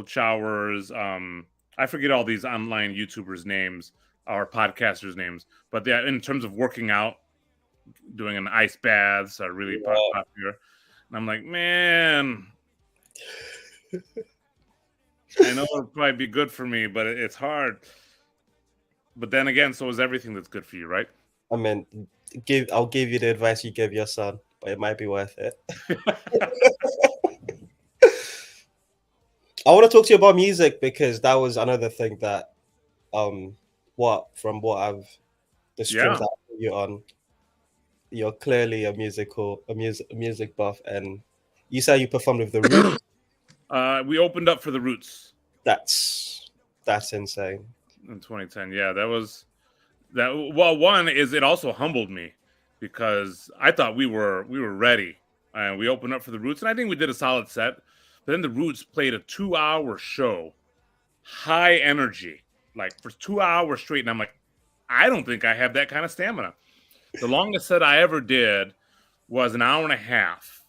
showers. I forget all these online YouTubers' names or podcasters' names, but in terms of working out, doing an ice baths are really popular. And I'm like, man, I know it'll probably be good for me, but it's hard. But then again, so is everything that's good for you, right? I mean, I'll give you the advice you gave your son, but it might be worth it. I want to talk to you about music because that was another thing that, the streams that you're on, you're clearly a music buff, and you said you performed with the Roots. We opened up for the Roots. That's insane. In 2010, yeah, that was that. Well, one is it also humbled me because I thought we were ready, and we opened up for the Roots, and I think we did a solid set. But then the Roots played a 2-hour show, high energy, like for 2 hours straight, and I'm like, I don't think I have that kind of stamina. The longest set I ever did was an hour and a half.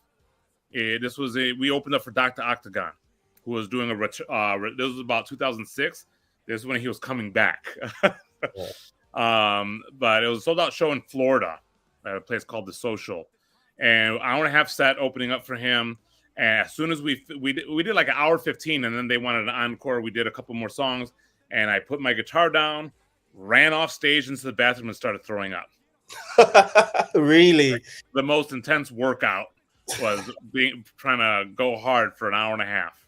We opened up for Dr. Octagon, who was doing this was about 2006. This is when he was coming back. But it was a sold out show in Florida at a place called The Social. And an hour and a half set opening up for him. And as soon as we did like an hour 15, and then they wanted an encore. We did a couple more songs, and I put my guitar down, ran off stage into the bathroom, and started throwing up. Really? Like, the most intense workout was trying to go hard for an hour and a half.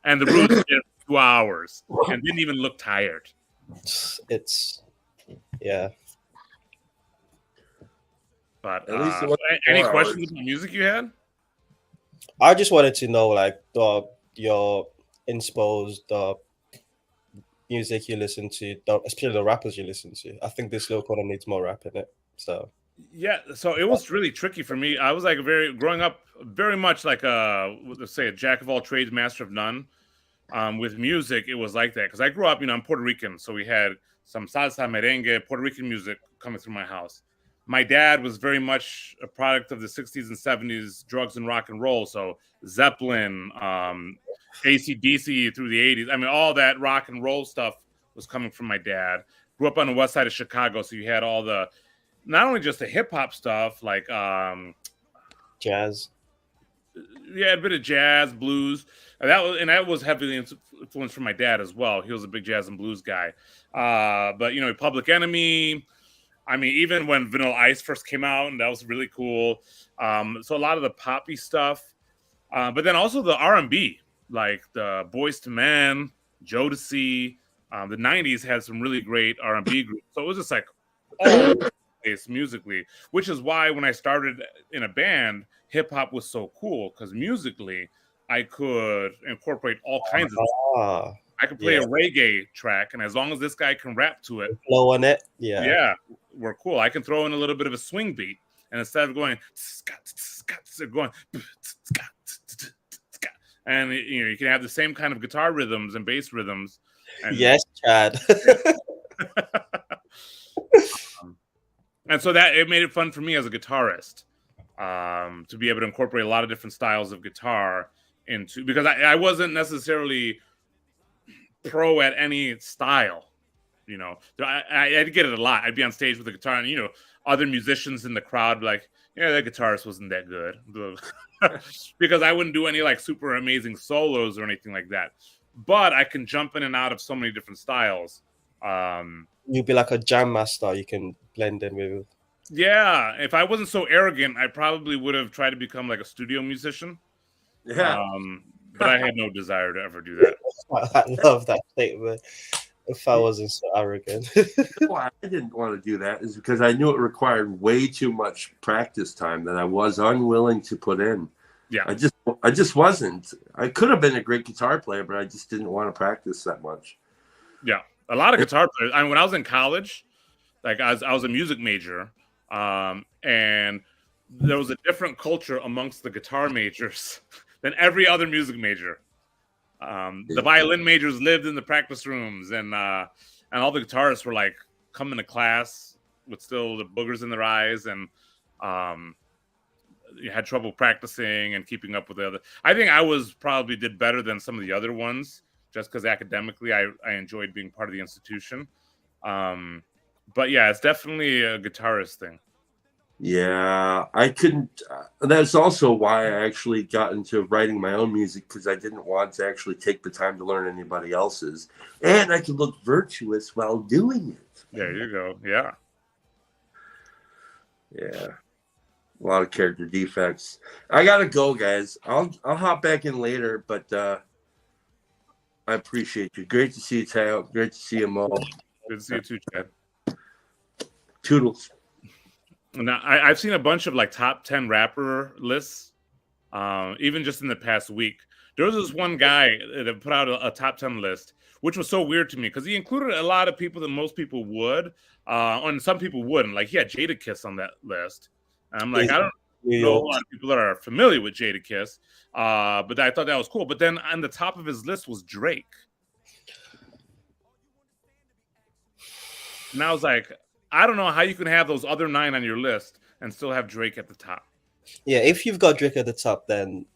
And the Roots did 2 hours and didn't even look tired. Yeah. But At least any questions about music you had? I just wanted to know, like, your inspos, the music you listen to, especially the rappers you listen to. I think this little corner needs more rap in it. So yeah, so it was really tricky for me. I was like growing up very much like let's say a jack of all trades, master of none. With music, it was like that because I grew up, I'm Puerto Rican, so we had some salsa, merengue, Puerto Rican music coming through my house. My dad was very much a product of the 60s and 70s drugs and rock and roll. So Zeppelin, AC/DC through the 80s. I mean, all that rock and roll stuff was coming from my dad. Grew up on the west side of Chicago, so you had all the not only just the hip hop stuff, like Jazz. yeah, a bit of jazz, blues, and that was heavily influenced from my dad as well. He was a big jazz and blues guy. But you know, Public Enemy. I mean, even when Vanilla Ice first came out, and that was really cool. So a lot of the poppy stuff, but then also the R&B, like the Boyz II Men, Jodeci. The '90s had some really great R&B groups. So it was just like all over the place musically, which is why when I started in a band, hip hop was so cool because musically I could incorporate all kinds of. Ah, I could play yeah. a reggae track, and as long as this guy can rap to it, Flow on it. Yeah. yeah, we're cool. I can throw in a little bit of a swing beat, and instead of going, going, and you know, you can have the same kind of guitar rhythms and bass rhythms. And, Yes, Chad. and so that it made it fun for me as a guitarist to be able to incorporate a lot of different styles of guitar into, because I wasn't necessarily pro at any style. You know, I'd get it a lot. I'd be on stage with a guitar, and you know, other musicians in the crowd like, yeah, that guitarist wasn't that good, because I wouldn't do any like super amazing solos or anything like that. But I can jump in and out of so many different styles. You'd be like a jam master. You can blend in with. Yeah, if I wasn't so arrogant, I probably would have tried to become like a studio musician. Yeah. But I had no desire to ever do that. I love that statement. If I wasn't so arrogant. Why I didn't want to do that is because I knew it required way too much practice time that I was unwilling to put in. Yeah, I just wasn't. I could have been a great guitar player, but I just didn't want to practice that much. yeah. A lot of guitar players. I mean, when I was in college, like I was a music major, and there was a different culture amongst the guitar majors than every other music major. The violin majors lived in the practice rooms, and all the guitarists were like coming to class with still the boogers in their eyes, and you had trouble practicing and keeping up with the other. I think I probably did better than some of the other ones, just because academically I enjoyed being part of the institution. But yeah, it's definitely a guitarist thing. Yeah, I couldn't. That's also why I actually got into writing my own music, because I didn't want to actually take the time to learn anybody else's, and I could look virtuous while doing it. There you go. Yeah. Yeah, a lot of character defects. I gotta go, guys. I'll hop back in later, but I appreciate you. Great to see you, Tao. Great to see you, Mo. Good to see you too, Chad. Toodles. Now, I've seen a bunch of like top 10 rapper lists, even just in the past week. There was this one guy that put out a top 10 list, which was so weird to me because he included a lot of people that most people would, and some people wouldn't. Like he had Jadakiss on that list. And I'm like, I don't know a lot of people that are familiar with Jadakiss, but I thought that was cool. But then on the top of his list was Drake. And I was like, I don't know how you can have those other 9 on your list and still have Drake at the top. Yeah, if you've got Drake at the top, then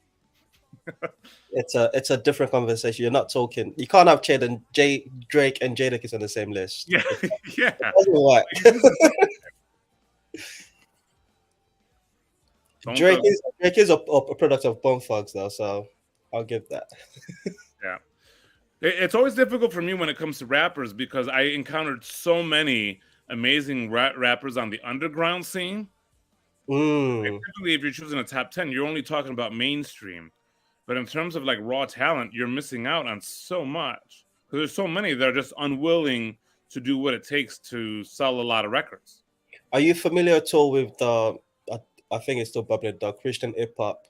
it's a different conversation. You're not talking. You can't have Drake and Jadakiss on the same list. Yeah, yeah. It doesn't work. Drake is a product of Bone Thugs, though, so I'll give that. Yeah. It's always difficult for me when it comes to rappers because I encountered so many amazing rappers on the underground scene. Typically, if you're choosing a top 10, you're only talking about mainstream. But in terms of like raw talent, you're missing out on so much because there's so many that are just unwilling to do what it takes to sell a lot of records. Are you familiar at all with the? I think it's still bubbling, the Christian hip hop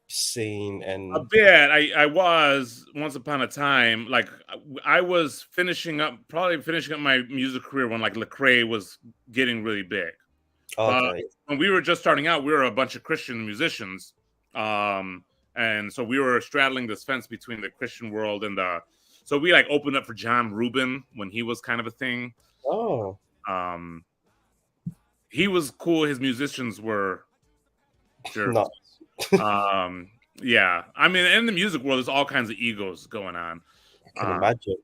scene and a bit. I was once upon a time, like I was finishing up my music career when like Lecrae was getting really big. Okay. When we were just starting out, we were a bunch of Christian musicians, and so we were straddling this fence between the Christian world and so we like opened up for John Rubin when he was kind of a thing. Oh. He was cool. His musicians were jerks. No. Yeah, I mean, in the music world, there's all kinds of egos going on. I can imagine.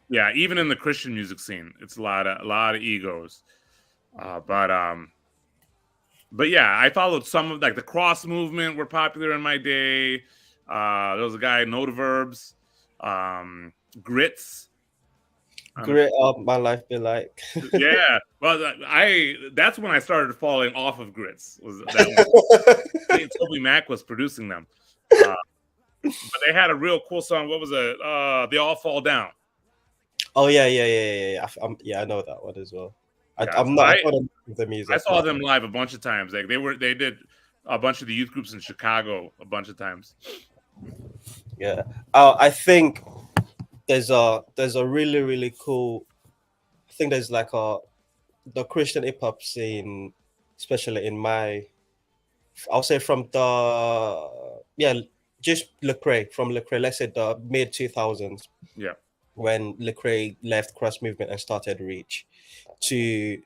Yeah, even in the Christian music scene, it's a lot of egos. But yeah, I followed some of like the cross movement were popular in my day. There was a guy, Notaverbs, Grits. Great up my life be like. Yeah, well, that's when I started falling off of Grits. Was that one? I think Toby Mac was producing them, but they had a real cool song. What was it? They All Fall Down. Oh yeah. Yeah, I know that one as well. Yeah, I'm not. I thought of the music. I saw them live a bunch of times. Like they did a bunch of the youth groups in Chicago a bunch of times. Yeah, I think there's a really cool. I think there's like the Christian hip hop scene, especially in I'll say from just Lecrae, from Lecrae. Let's say the mid 2000s. Yeah. When Lecrae left Cross Movement and started Reach, to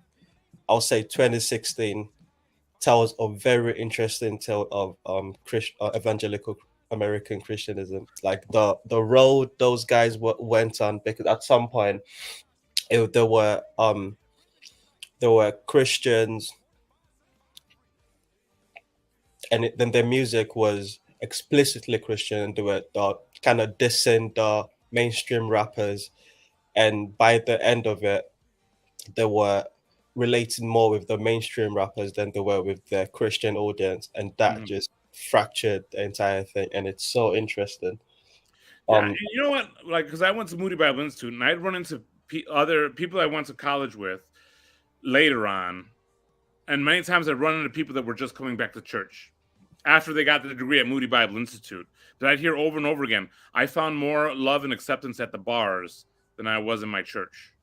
I'll say 2016 tells a very interesting tale of evangelical American Christianism, like the road those guys went on, because at some point there were Christians, and then their music was explicitly Christian. They were kind of dissing the mainstream rappers, and by the end of it, they were relating more with the mainstream rappers than they were with the Christian audience, and that just fractured the entire thing. And it's so interesting. Yeah, and you know what? Like, because I went to Moody Bible Institute, and I'd run into other people I went to college with later on, and many times I'd run into people that were just coming back to church after they got the degree at Moody Bible Institute. That I'd hear over and over again. I found more love and acceptance at the bars than I was in my church.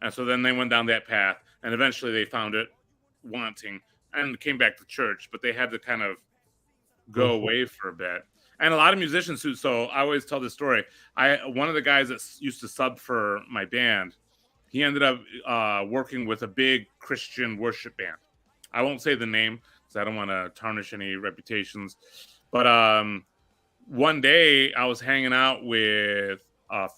And so then they went down that path, and eventually they found it wanting and came back to church, but they had to kind of go away for a bit. And a lot of musicians who, so I always tell this story. One of the guys that used to sub for my band, he ended up working with a big Christian worship band. I won't say the name because I don't want to tarnish any reputations. But one day I was hanging out with a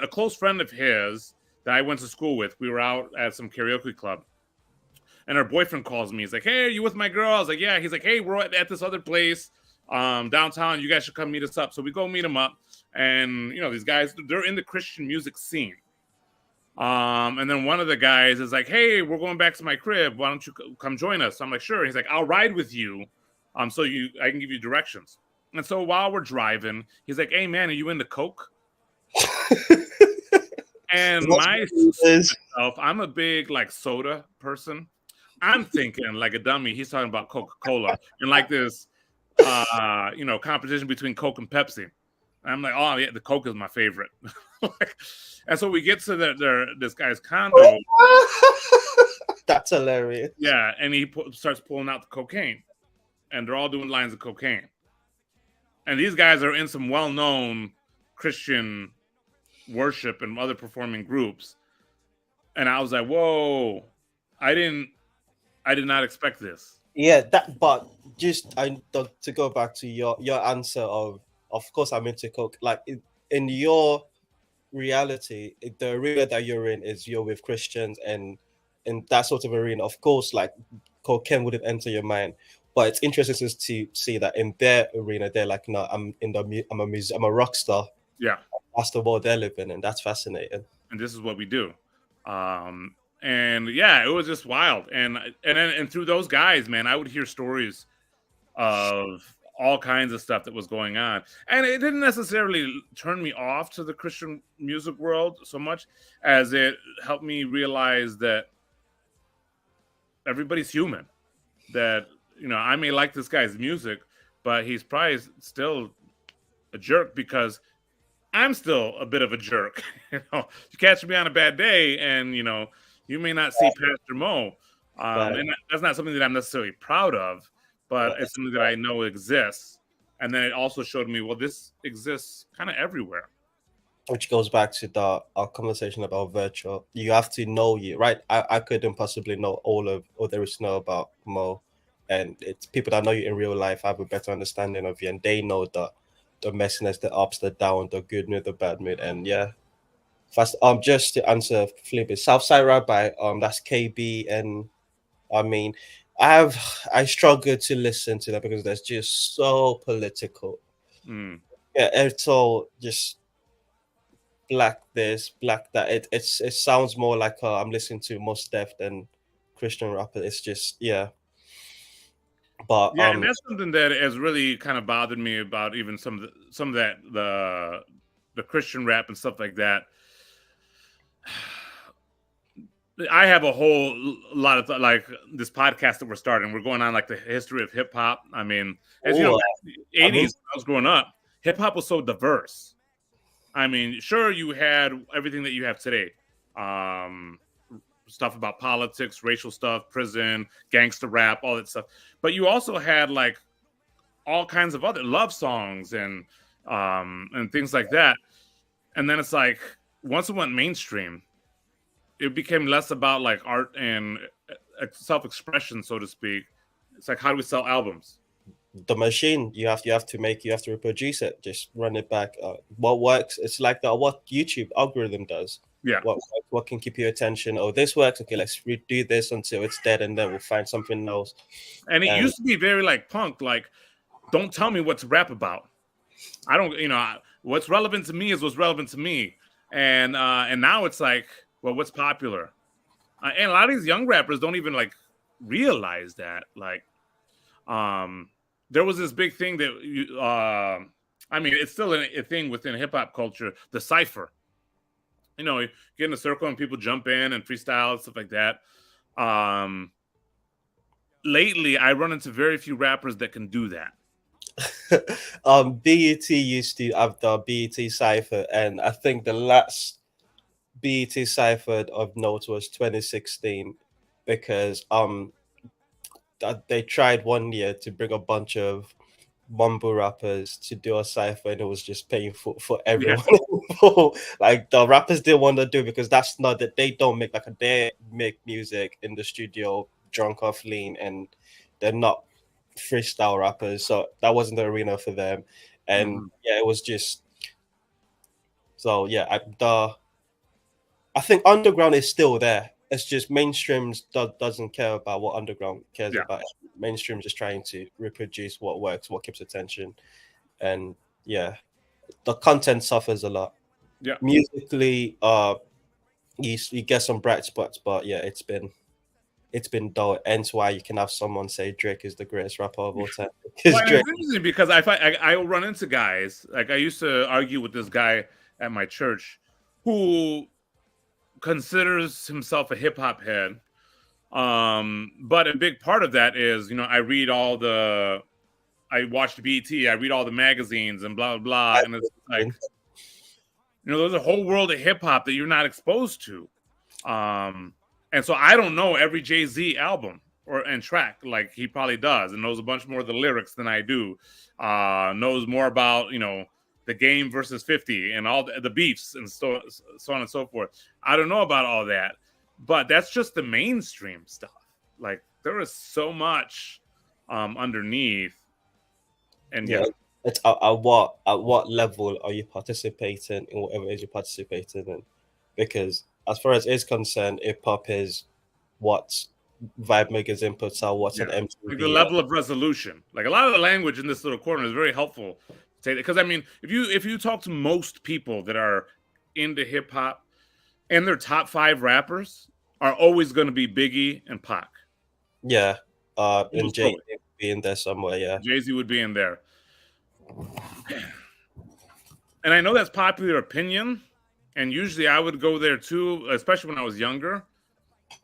close friend of his that I went to school with. We were out at some karaoke club, and her boyfriend calls me. He's like, "Hey, are you with my girl?" I was like, "Yeah." He's like, "Hey, we're at this other place downtown. You guys should come meet us up." So we go meet him up, and these guys, they're in the Christian music scene. And then one of the guys is like, "Hey, we're going back to my crib. Why don't you come join us?" So I'm like, "Sure." He's like, "I'll ride with you, so I can give you directions." And so while we're driving, he's like, "Hey, man, are you into Coke?" And myself, I'm a big like soda person. I'm thinking like a dummy. He's talking about Coca-Cola and like this, competition between Coke and Pepsi. And I'm like, oh yeah, the Coke is my favorite. And so we get to this guy's condo. That's hilarious. Yeah, and he starts pulling out the cocaine, and they're all doing lines of cocaine. And these guys are in some well-known Christian worship and other performing groups. And I was like, whoa, I did not expect this. Yeah, but just to go back to your answer of course I'm into Coke. Like in your reality, the arena that you're in is you're with Christians, and in that sort of arena, of course, like cocaine wouldn't enter your mind. But it's interesting to see that in their arena, they're like, no, I'm a rock star. Yeah, that's the world they're living in. That's fascinating. And this is what we do. And yeah, it was just wild. And through those guys, man, I would hear stories of all kinds of stuff that was going on. And it didn't necessarily turn me off to the Christian music world so much as it helped me realize that everybody's human. That, I may like this guy's music, but he's probably still a jerk because I'm still a bit of a jerk. You catch me on a bad day and, you may not see Pastor Mo. And that's not something that I'm necessarily proud of, but it's something that I know exists. And then it also showed me, well, this exists kind of everywhere. Which goes back to our conversation about virtual. You have to know you, right? I couldn't possibly know all there is to know about Mo. And it's people that know you in real life have a better understanding of you, and they know the the messiness, the ups, the down, the good mood, the bad mood, and yeah. First, just to answer Flippy, Southside Rabbi, that's KB, and I mean, I struggle to listen to that because that's just so political. Mm. Yeah, it's all just black this, black that. It sounds more like I'm listening to Mos Def than Christian rapper. It's just but Yeah, and that's something that has really kind of bothered me about even some of that the Christian rap and stuff like that. I have a whole lot of like this podcast that we're starting. We're going on like the history of hip hop. I mean, as you know, the 80s when I was growing up, hip hop was so diverse. I mean, sure, you had everything that you have today. Stuff about politics, racial stuff, prison, gangster rap, all that stuff. But you also had like all kinds of other love songs and things like that. And then it's like once it went mainstream, it became less about like art and self-expression, so to speak. It's like, how do we sell albums? The machine, you have to reproduce it, just run it back. What works, it's like what YouTube algorithm does. Yeah. What can keep your attention? Oh, this works. Okay, let's redo this until it's dead, and then we'll find something else. And it used to be very like punk, like, don't tell me what to rap about. I don't, what's relevant to me is what's relevant to me. And now it's like, well, what's popular? And a lot of these young rappers don't even like realize that. Like, there was this big thing that I mean, it's still a thing within hip hop culture, the cipher. You get in a circle and people jump in and freestyle and stuff like that. Lately, I run into very few rappers that can do that. BET used to have the BET cipher, and I think the last BET cipher of note was 2016 because they tried one year to bring a bunch of mumble rappers to do a cipher, and it was just painful for everyone. Yeah. Like the rappers didn't want to do it because that's not that they don't make they make music in the studio drunk off lean, and they're not freestyle rappers, so that wasn't the arena for them. And yeah, it was just so yeah. I think underground is still there. It's just mainstream doesn't care about what underground cares about. Mainstream just trying to reproduce what works, what keeps attention, and yeah, the content suffers a lot. Yeah, musically, you get some bright spots, but yeah, it's been dull. Hence why you can have someone say Drake is the greatest rapper of all time. Well, it's interesting because I will run into guys like I used to argue with this guy at my church who considers himself a hip hop head. But a big part of that is, I watched BET, I read all the magazines and blah, blah, blah. And it's like, there's a whole world of hip hop that you're not exposed to. And so I don't know every Jay-Z album and track like he probably does, and knows a bunch more of the lyrics than I do. Knows more about, the Game versus 50 and all the beefs and so on and so forth. I don't know about all that. But that's just the mainstream stuff. Like there is so much underneath, and yeah. It's at what level are you participating in whatever it is you're participating in? Because as far as is concerned, hip hop is what Vibe Magazine puts out, what's an MTV. Like the level of resolution. Like a lot of the language in this little corner is very helpful. Because I mean, if you talk to most people that are into hip hop, and their top 5 rappers are always going to be Biggie and Pac. Yeah. And Jay-Z would be in there somewhere, yeah. Jay-Z would be in there. And I know that's popular opinion, and usually I would go there too, especially when I was younger.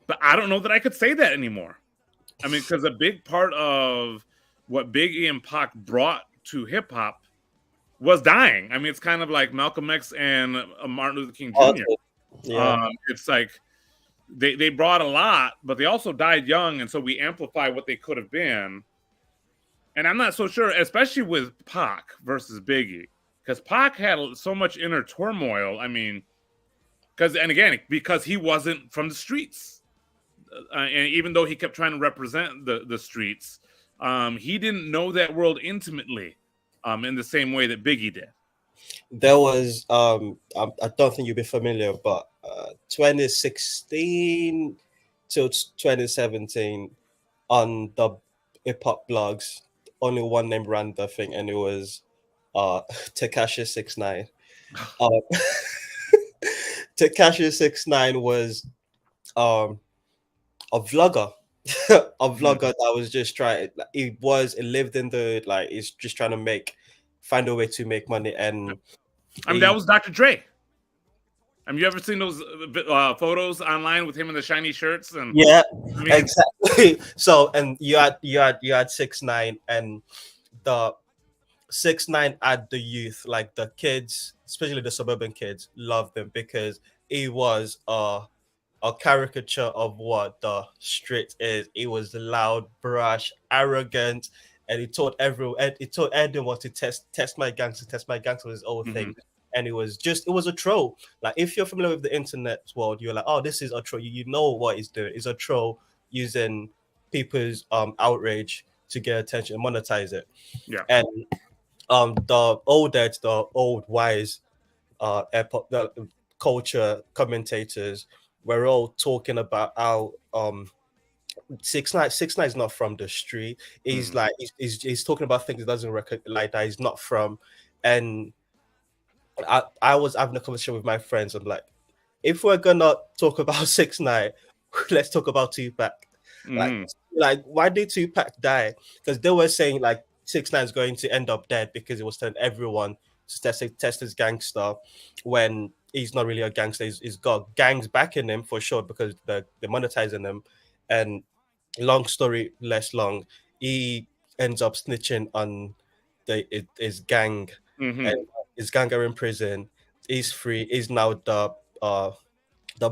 But I don't know that I could say that anymore. I mean, because a big part of what Biggie and Pac brought to hip-hop was dying. I mean, it's kind of like Malcolm X and Martin Luther King Jr. Yeah. It's like they brought a lot, but they also died young, and so we amplify what they could have been. And I'm not so sure, especially with Pac versus Biggie, because Pac had so much inner turmoil. I mean, because he wasn't from the streets, and even though he kept trying to represent the streets, he didn't know that world intimately. in the same way that Biggie did. There was I don't think you'll be familiar, but 2016 till 2017 on the hip hop blogs, only one name ran the thing, and it was Tekashi 69. Um, Tekashi 69 was um a vlogger. A vlogger that was just trying. It lived in the like. He's just trying to find a way to make money, and I mean, that was Dr. Dre. I mean, you ever seen those photos online with him in the shiny shirts? And yeah, I mean, exactly. So, and you had 6ix9ine, and the 6ix9ine had the youth, like the kids, especially the suburban kids, loved him because he was a caricature of what the street is. He was loud, brash, arrogant, and he told anyone to test my gangster, was his old thing. And it was a troll. Like, if you're familiar with the internet world, you're like, oh, this is a troll. You know what he's doing. He's a troll using people's outrage to get attention and monetize it. Yeah. And the old wise the culture commentators were all talking about how 6ix9ine is not from the street. He's like he's talking about things he doesn't like that he's not from. And I was having a conversation with my friends. I'm like, if we're gonna talk about 6ix9ine, let's talk about Tupac. Like why did Tupac die? Because they were saying like 6ix9ine is going to end up dead because it was telling everyone to test his gangster when he's not really a gangster. He's got gangs backing him for sure because they're monetizing him. And long story less long, he ends up snitching on his gang, and his gang are in prison. He's free. He's now the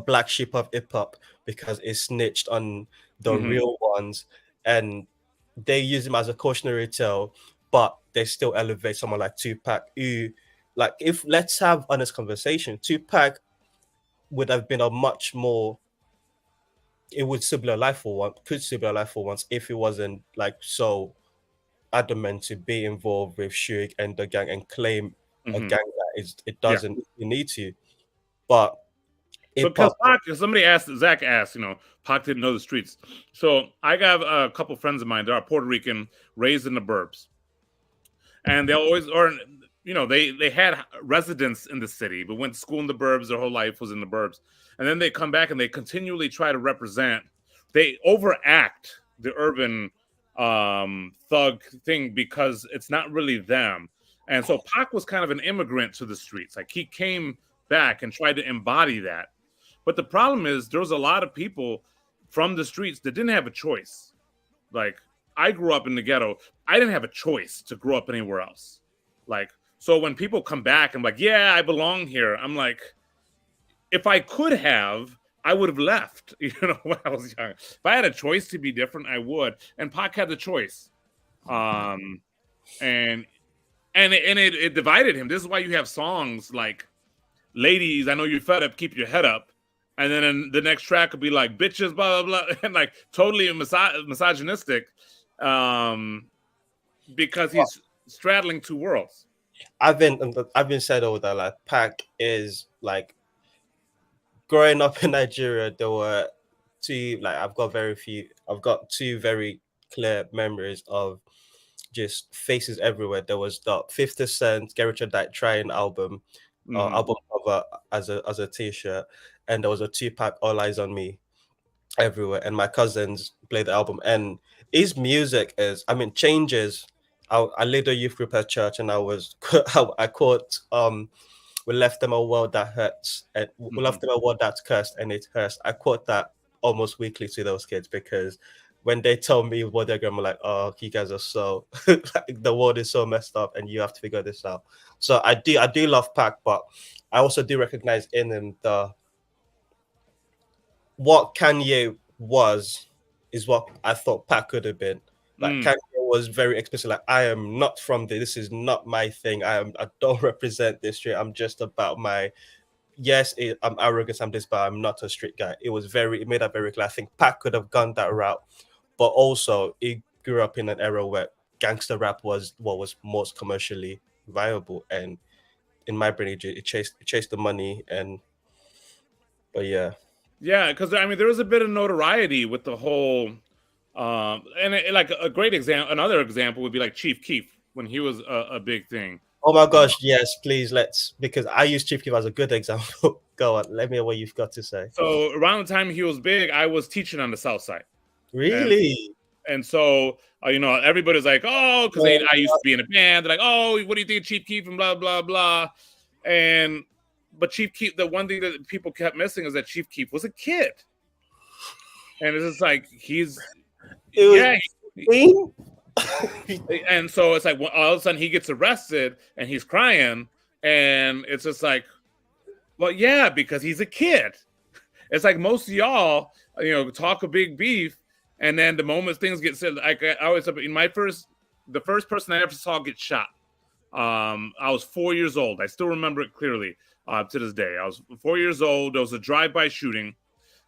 black sheep of hip hop because he snitched on the real ones, and they use him as a cautionary tale. But they still elevate someone like Tupac, who, like, if let's have honest conversation, Tupac would have been a much more. It would could save their life for once if it wasn't like so adamant to be involved with Suge and the gang and claim a gang that it doesn't need to. But because somebody asked, Zach asked, Pac didn't know the streets. So I got a couple friends of mine that are Puerto Rican, raised in the burbs, and they always, they had residence in the city, but went to school in the burbs. Their whole life was in the burbs. And then they come back and they continually try to represent. They overact the urban thug thing because it's not really them. And so Pac was kind of an immigrant to the streets. Like, he came back and tried to embody that. But the problem is there was a lot of people from the streets that didn't have a choice. Like, I grew up in the ghetto. I didn't have a choice to grow up anywhere else. Like, so when people come back and like, yeah, I belong here, I'm like, if I could have, I would have left, when I was young. If I had a choice to be different, I would. And Pac had the choice. And it divided him. This is why you have songs like Ladies, I Know You're Fed Up, Keep Your Head Up. And then the next track would be like Bitches, blah, blah, blah. And like totally misogynistic because he's straddling two worlds. I've been said all that, like, Pac is like, growing up in Nigeria, there were I've got two very clear memories of just faces everywhere. There was the 50 Cent Get Rich or Die Trying album cover as a t-shirt, and there was a Tupac All Eyes on Me everywhere. And my cousins played the album, and his music changes. I led a youth group at church, and I quote, we left them a world that hurts, and we left them a world that's cursed, and it hurts. I quote that almost weekly to those kids because when they tell me what they're going, I'm like, oh, you guys are so like, the world is so messed up, and you have to figure this out. So I do love Pac, but I also do recognize in him what Kanye is what I thought Pac could have been. Like, Kanye was very explicit. Like, I am not from there. This is not my thing. I don't represent this street. I'm just about my. Yes, I'm arrogant. I'm this, but I'm not a street guy. It made that very clear. I think Pac could have gone that route, but also he grew up in an era where gangster rap was what was most commercially viable, and in my brain, it chased the money, but yeah. Yeah, because I mean, there was a bit of notoriety with the whole, and like a great example, another example would be like Chief Keef when he was a big thing. Oh my gosh, yes, please because I use Chief Keef as a good example. Go on, let me hear what you've got to say. So around the time he was big, I was teaching on the South Side. Really? And so, everybody's like, oh, because I used to be in a band. They're like, oh, what do you think of Chief Keef and blah, blah, blah. But Chief Keef, the one thing that people kept missing is that Chief Keef was a kid. And it's just like, and so it's like all of a sudden he gets arrested and he's crying. And it's just like, well, yeah, because he's a kid. It's like most of y'all, talk a big beef. And then the moment things get said, like I always said, the first person I ever saw get shot, I was 4 years old. I still remember it clearly to this day. I was 4 years old. There was a drive-by shooting.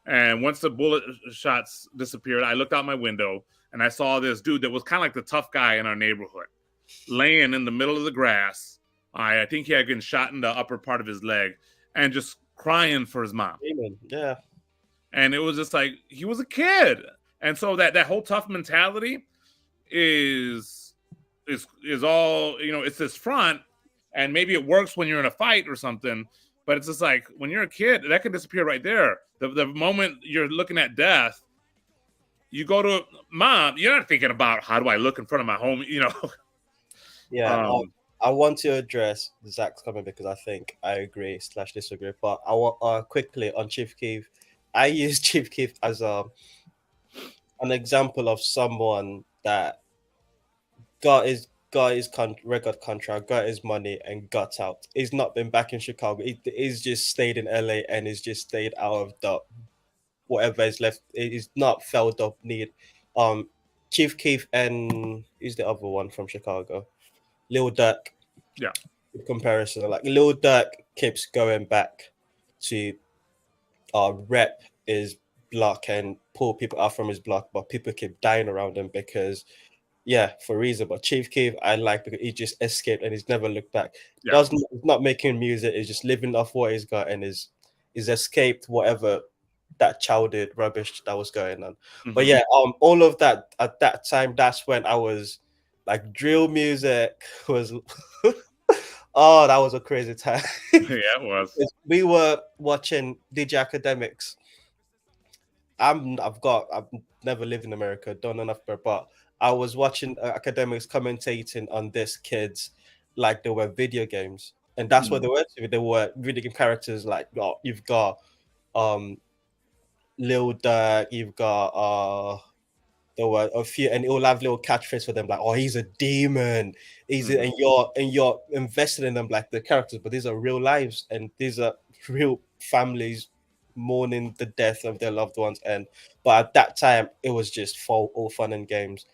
And once the bullet shots disappeared, I looked out my window and I saw this dude that was kind of like the tough guy in our neighborhood laying in the middle of the grass. I think he had been shot in the upper part of his leg and just crying for his mom. Yeah. And it was just like, he was a kid. And so that whole tough mentality is all, it's this front, and maybe it works when you're in a fight or something, but it's just like when you're a kid, that can disappear right there. The moment you're looking at death, you go to mom, you're not thinking about how do I look in front of my home, Yeah. I want to address Zach's comment because I think I agree / disagree, but I want quickly on Chief Keef. I use Chief Keef as an example of someone that got his record contract, got his money, and got out. He's not been back in Chicago. He's just stayed in LA and he's just stayed out of the whatever is left. He's not felt up need. Chief Keef and who's the other one from Chicago? Lil Durk. Yeah. In comparison, like Lil Durk keeps going back to rep his block and pull people out from his block, but people keep dying around him because, for reason. But Chief Keef, I like because he just escaped and he's never looked back. Yeah. He's not making music. He's just living off what he's got and he's escaped whatever that childhood rubbish that was going on. Mm-hmm. But all of that at that time, that's when I was like drill music was. Oh, that was a crazy time. Yeah, it was. We were watching DJ Academics. I've never lived in America, don't know enough, but I was watching Academics commentating on this kids like they were video games, and that's what they were. They were video game characters. Like you've got Lil Durk, you've got there were a few, and it will have little catchphrases for them, like, "Oh, he's a demon." And you're invested in them like the characters, but these are real lives, and these are real families mourning the death of their loved ones. But at that time, it was just all fun and games.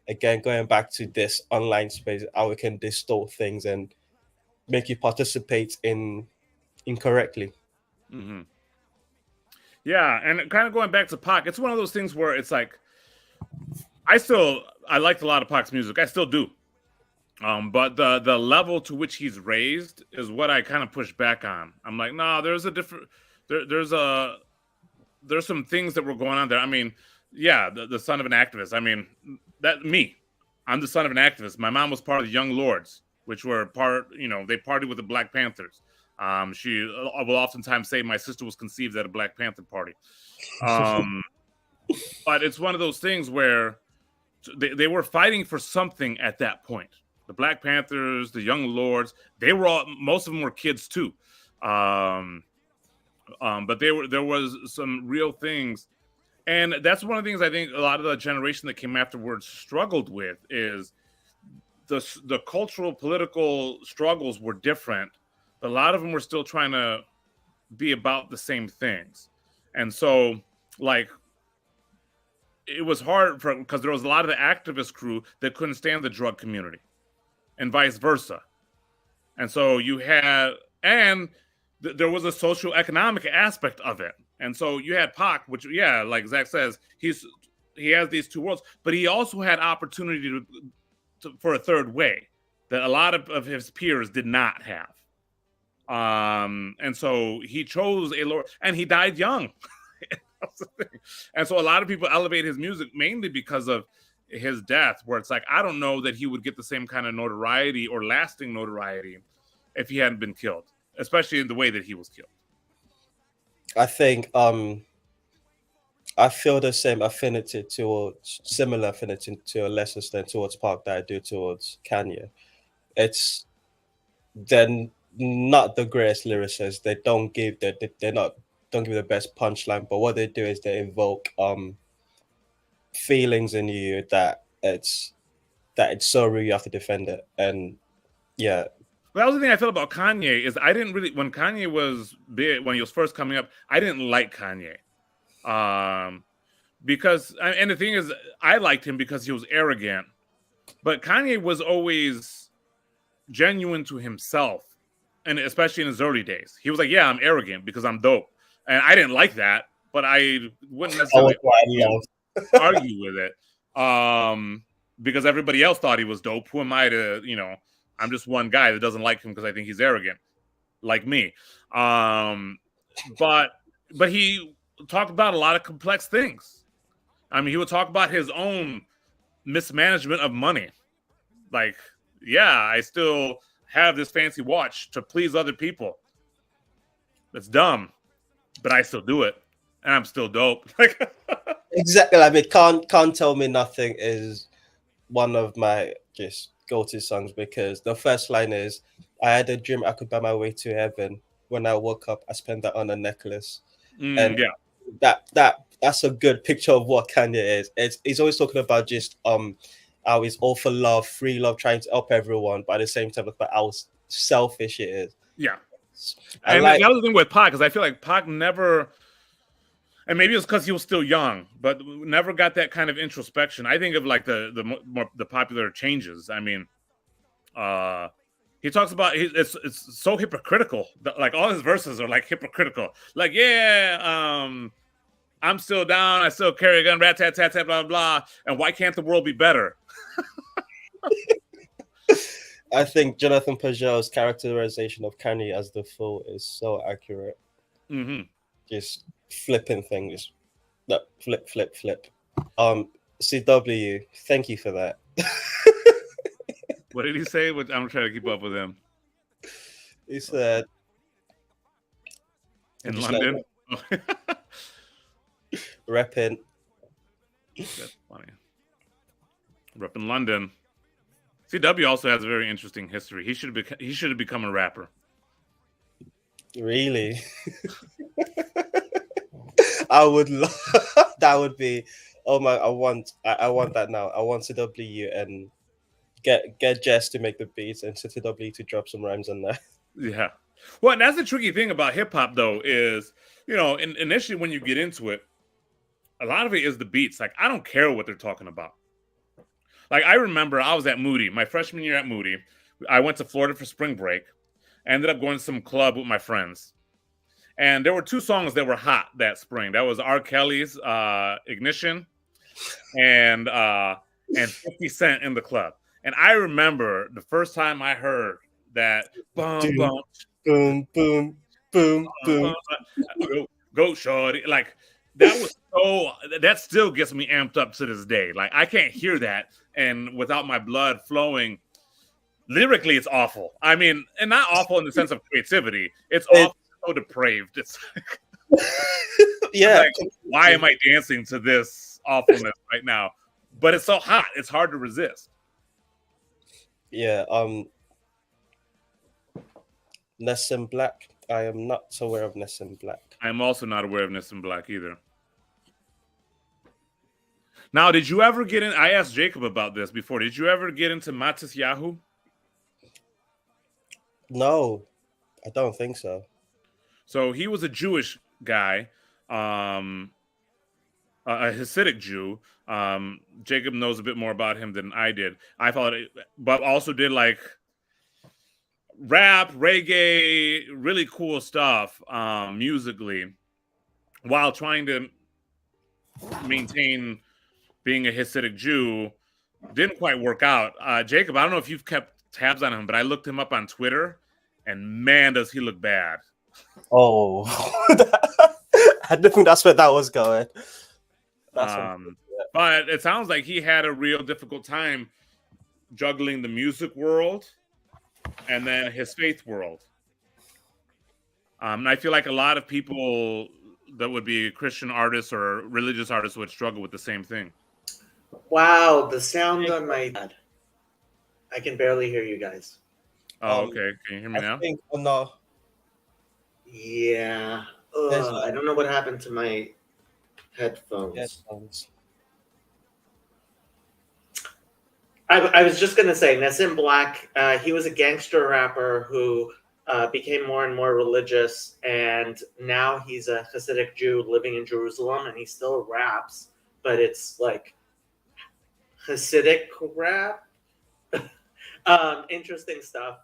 Again, going back to this online space, how we can distort things and make you participate incorrectly. Mm-hmm. Yeah, and kind of going back to Pac, it's one of those things where it's like, I liked a lot of Pac's music. I still do. But the level to which he's raised is what I kind of push back on. I'm like, no, there's a different, there's some things that were going on there. I mean, yeah, the son of an activist. I mean, I'm the son of an activist. My mom was part of the Young Lords, which were they partied with the Black Panthers. She will oftentimes say my sister was conceived at a Black Panther party. But it's one of those things where they were fighting for something at that point. The Black Panthers, the Young Lords, most of them were kids too. But there was some real things. And that's one of the things I think a lot of the generation that came afterwards struggled with is the cultural, political struggles were different. But a lot of them were still trying to be about the same things. And so, like, it was hard because there was a lot of the activist crew that couldn't stand the drug community and vice versa. And so there was a social economic aspect of it. And so you had Pac, which, like Zach says, he has these two worlds, but he also had opportunity for a third way that a lot of his peers did not have. And so he chose a lower, and he died young. That's the thing. And so a lot of people elevate his music mainly because of his death, where it's like, I don't know that he would get the same kind of notoriety or lasting notoriety if he hadn't been killed, especially in the way that he was killed. I think I feel the same affinity towards, similar affinity to a lesser extent towards Park that I do towards Kanye. It's then not the greatest lyricists. They don't give don't give the best punchline, but what they do is they invoke feelings in you that it's so real you have to defend it. And yeah. Well, that was the thing I felt about Kanye is I didn't really, when Kanye was big, when he was first coming up, I didn't like Kanye. Because, and the thing is, I liked him because he was arrogant, but Kanye was always genuine to himself, and especially in his early days. He was like, yeah, I'm arrogant because I'm dope. And I didn't like that, but I wouldn't necessarily argue with it. Because everybody else thought he was dope. Who am I to, I'm just one guy that doesn't like him because I think he's arrogant, like me. But he talked about a lot of complex things. I mean, he would talk about his own mismanagement of money. Like, yeah, I still have this fancy watch to please other people. That's dumb, but I still do it, and I'm still dope. Exactly. I mean, Can't Tell Me Nothing is one of my just go-to songs because the first line is, I had a dream I could buy my way to heaven. When I woke up, I spent that on a necklace. And yeah, that's a good picture of what Kanye is. He's always talking about just how he's all for love, free love, trying to help everyone, but at the same time, look at how selfish it is. Yeah. And that was the thing with Pac, because I feel like Pac never, and maybe it's because he was still young, but never got that kind of introspection. I think of like the popular changes. I mean, he talks about it's so hypocritical. Like all his verses are like hypocritical. Like, yeah, I'm still down. I still carry a gun. Rat tat tat tat blah blah. And why can't the world be better? I think Jonathan Pageau's characterization of Kanye as the fool is so accurate. Mm-hmm. Just flipping things. No, flip. CW, thank you for that. What did he say? I'm trying to keep up with him. He said in London. Repping. That's funny. Rep in London. CW also has a very interesting history. He should have become a rapper. Really? I would love that. Would be, oh my! I want that now. I want CW and get Jess to make the beats and CW to drop some rhymes on there. Yeah. Well, and that's the tricky thing about hip hop, though, is initially when you get into it, a lot of it is the beats. Like, I don't care what they're talking about. Like, I remember I was at Moody, my freshman year at Moody. I went to Florida for spring break. I ended up going to some club with my friends. And there were two songs that were hot that spring. That was R. Kelly's Ignition and 50 Cent in the Club. And I remember the first time I heard that boom, boom, boom, boom, boom, boom. Go shorty. Like, that still gets me amped up to this day. Like, I can't hear that and without my blood flowing. Lyrically, it's awful. I mean, and not awful in the sense of creativity. It's awful, so depraved. It's like, yeah. Like, why am I dancing to this awfulness right now? But it's so hot. It's hard to resist. Yeah. Nessun Black. I am not aware of Nessun Black. I'm also not aware of Nessun Black either. Now, did you ever get in? I asked Jacob about this before. Did you ever get into Matisyahu? No, I don't think so. So he was a Jewish guy, a Hasidic Jew. Jacob knows a bit more about him than I did. I thought, but also did like rap, reggae, really cool stuff musically, while trying to maintain being a Hasidic Jew didn't quite work out. Jacob, I don't know if you've kept tabs on him, but I looked him up on Twitter, and man, does he look bad. Oh, I didn't think that's where that was going. But it sounds like he had a real difficult time juggling the music world and then his faith world. And I feel like a lot of people that would be Christian artists or religious artists would struggle with the same thing. Wow, the sound on my head. I can barely hear you guys. Oh, okay. Can you hear me now? I think no. Yeah. I don't know what happened to my headphones. I was just gonna say, Nassim Black. He was a gangster rapper who became more and more religious, and now he's a Hasidic Jew living in Jerusalem, and he still raps, but it's like Hasidic rap. Interesting stuff.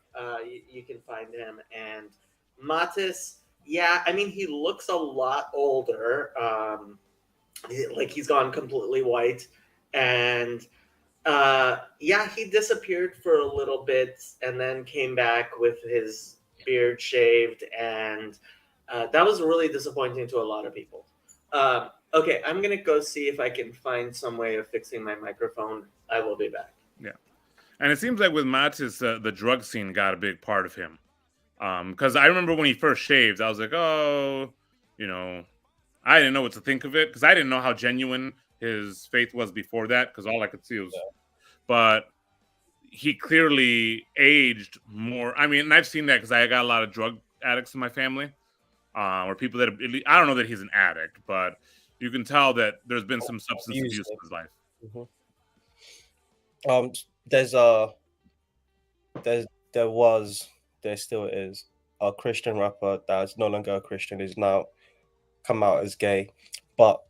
You can find him. And Matis, yeah, I mean, he looks a lot older. Like he's gone completely white. And yeah, he disappeared for a little bit and then came back with his beard shaved. And that was really disappointing to a lot of people. Okay, I'm going to go see if I can find some way of fixing my microphone. I will be back. Yeah. And it seems like with Matis, the drug scene got a big part of him. Because I remember when he first shaved, I was like, oh, you know, I didn't know what to think of it because I didn't know how genuine his faith was before that because all I could see was. Yeah. But he clearly aged more. I mean, and I've seen that because I got a lot of drug addicts in my family, or people that I don't know that he's an addict, but you can tell that there's been some substance abuse in his life. Mm-hmm. There still is a Christian rapper that's no longer a Christian, is now come out as gay. But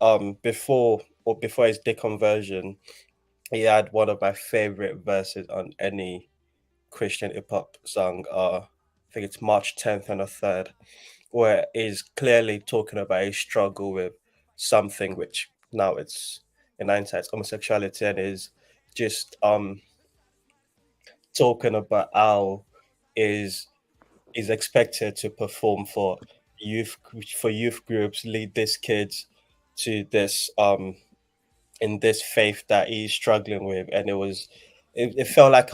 before his deconversion, he had one of my favorite verses on any Christian hip hop song. I think it's March 10th and the 3rd, where he's clearly talking about a struggle with something which now it's in hindsight it's homosexuality, and is just talking about how is expected to perform for youth groups, lead these kids to this in this faith that he's struggling with, and it felt like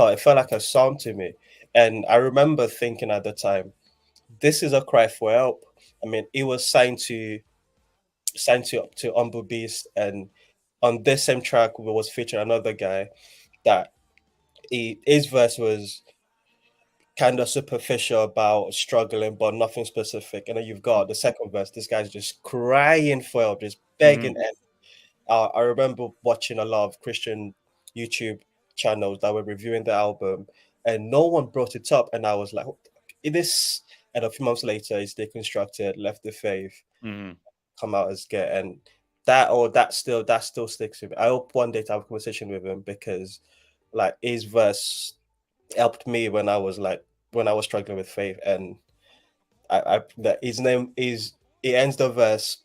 a psalm to me. And I remember thinking at the time, this is a cry for help. I mean, he was signed to Humble Beast, and on this same track was featured another guy that his verse was kind of superficial about struggling, but nothing specific. And then you've got the second verse. This guy's just crying for help, just begging. And I remember watching a lot of Christian YouTube channels that were reviewing the album, and no one brought it up. And I was like, it is. And a few months later, he's deconstructed, left the faith, come out as gay, and that still sticks with me. I hope one day to have a conversation with him, because like his verse helped me when I was struggling with faith. And his name is, he ends the verse,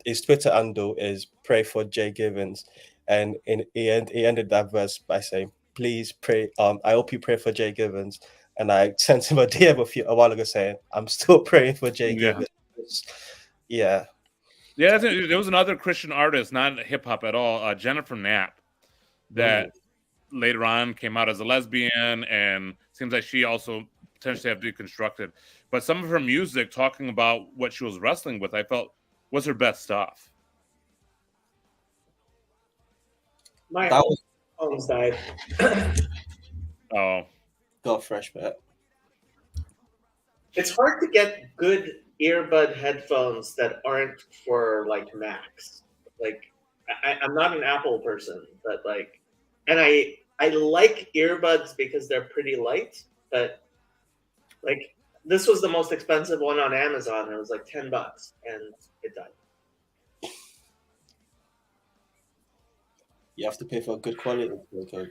his Twitter handle is Pray for Jay Givens, and he ended that verse by saying, please pray, I hope you pray for Jay Givens. And I sent him a DM a while ago saying, I'm still praying for Jay Givens. Yeah. There was another Christian artist, not hip hop at all, Jennifer Knapp, that later on came out as a lesbian, and seems like she also potentially have deconstructed. But some of her music, talking about what she was wrestling with, I felt was her best stuff. My phone's died. Oh. Got fresh back. It's hard to get good earbud headphones that aren't for like Macs. Like I'm not an Apple person, but like, and I like earbuds because they're pretty light, but like this was the most expensive one on Amazon. It was like $10 and it died. You have to pay for good quality. Okay.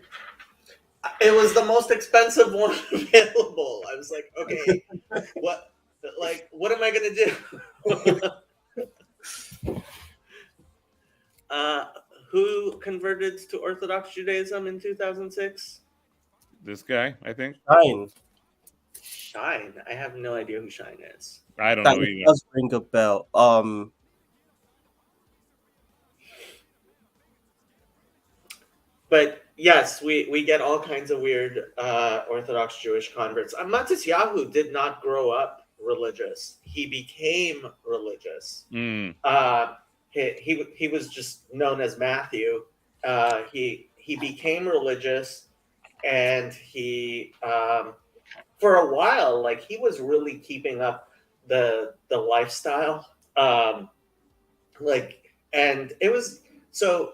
It was the most expensive one available. I was like, okay, what am I gonna do? who converted to Orthodox Judaism in 2006? This guy, I think. Fine. Shine. I have no idea who Shine is. I don't That know either. does ring a bell. But yes, we get all kinds of weird Orthodox Jewish converts. Matisyahu did not grow up religious. He became religious. Mm. He was just known as Matthew. He became religious, and he for a while, like, he was really keeping up the lifestyle. And it was so.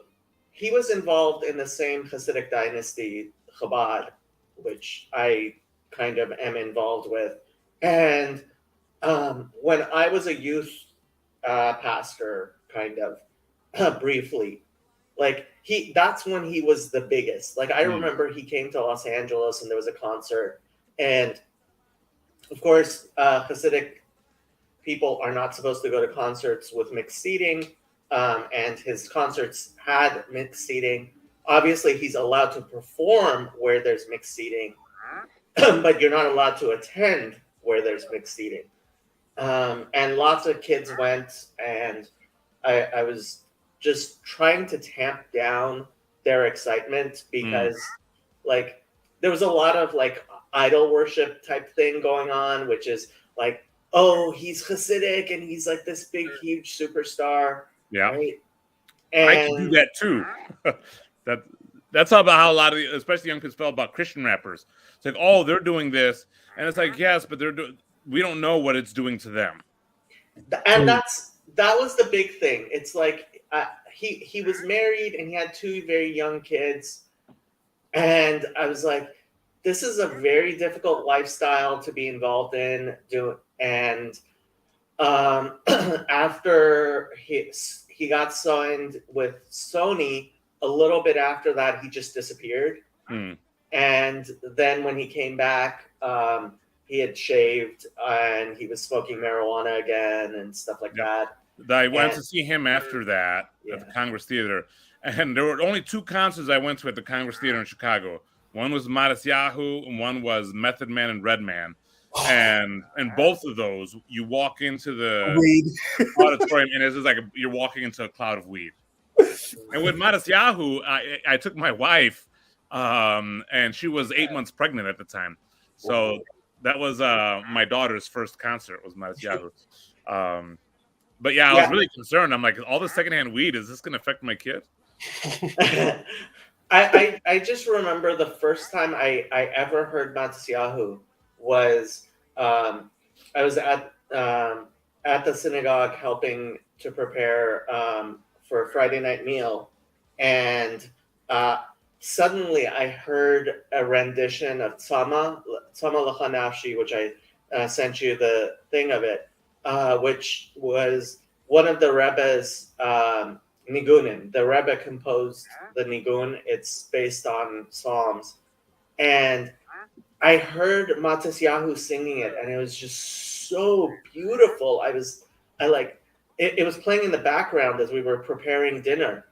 He was involved in the same Hasidic dynasty, Chabad, which I kind of am involved with. And when I was a youth pastor, kind of briefly, like, that's when he was the biggest. Like, I remember he came to Los Angeles and there was a concert. And of course, Hasidic people are not supposed to go to concerts with mixed seating. And his concerts had mixed seating. Obviously, he's allowed to perform where there's mixed seating, but you're not allowed to attend where there's mixed seating. And lots of kids went, and I was just trying to tamp down their excitement because, like, there was a lot of, like, idol worship type thing going on, which is like, oh, he's Hasidic and he's like this big, huge superstar. Yeah, right? I can do that too. That's about how a lot of, especially young kids, felt about Christian rappers. It's like, oh, they're doing this, and it's like, yes, but we don't know what it's doing to them. And that was the big thing. It's like he was married and he had two very young kids, and I was like, this is a very difficult lifestyle to be involved in. And after he got signed with Sony, a little bit after that, he just disappeared. And then when he came back, he had shaved and he was smoking marijuana again and stuff like that. I went to see him after that at the Congress Theater. And there were only two concerts I went to at the Congress Theater in Chicago. One was Matisyahu and one was Method Man and Redman. And both of those, you walk into the auditorium and it's just like you're walking into a cloud of weed. And with Matisyahu, I took my wife, and she was 8 months pregnant at the time. So that was my daughter's first concert was Matisyahu. But yeah, I was really concerned. I'm like, all the secondhand weed, is this going to affect my kid? I just remember the first time I ever heard Matisyahu was I was at the synagogue helping to prepare for a Friday night meal, and suddenly I heard a rendition of Tzama Lecha Nafshi, which I sent you the thing of it, which was one of the Rebbe's nigunim. The Rebbe composed the nigun. It's based on Psalms, and I heard Matisyahu singing it, and it was just so beautiful. It was playing in the background as we were preparing dinner,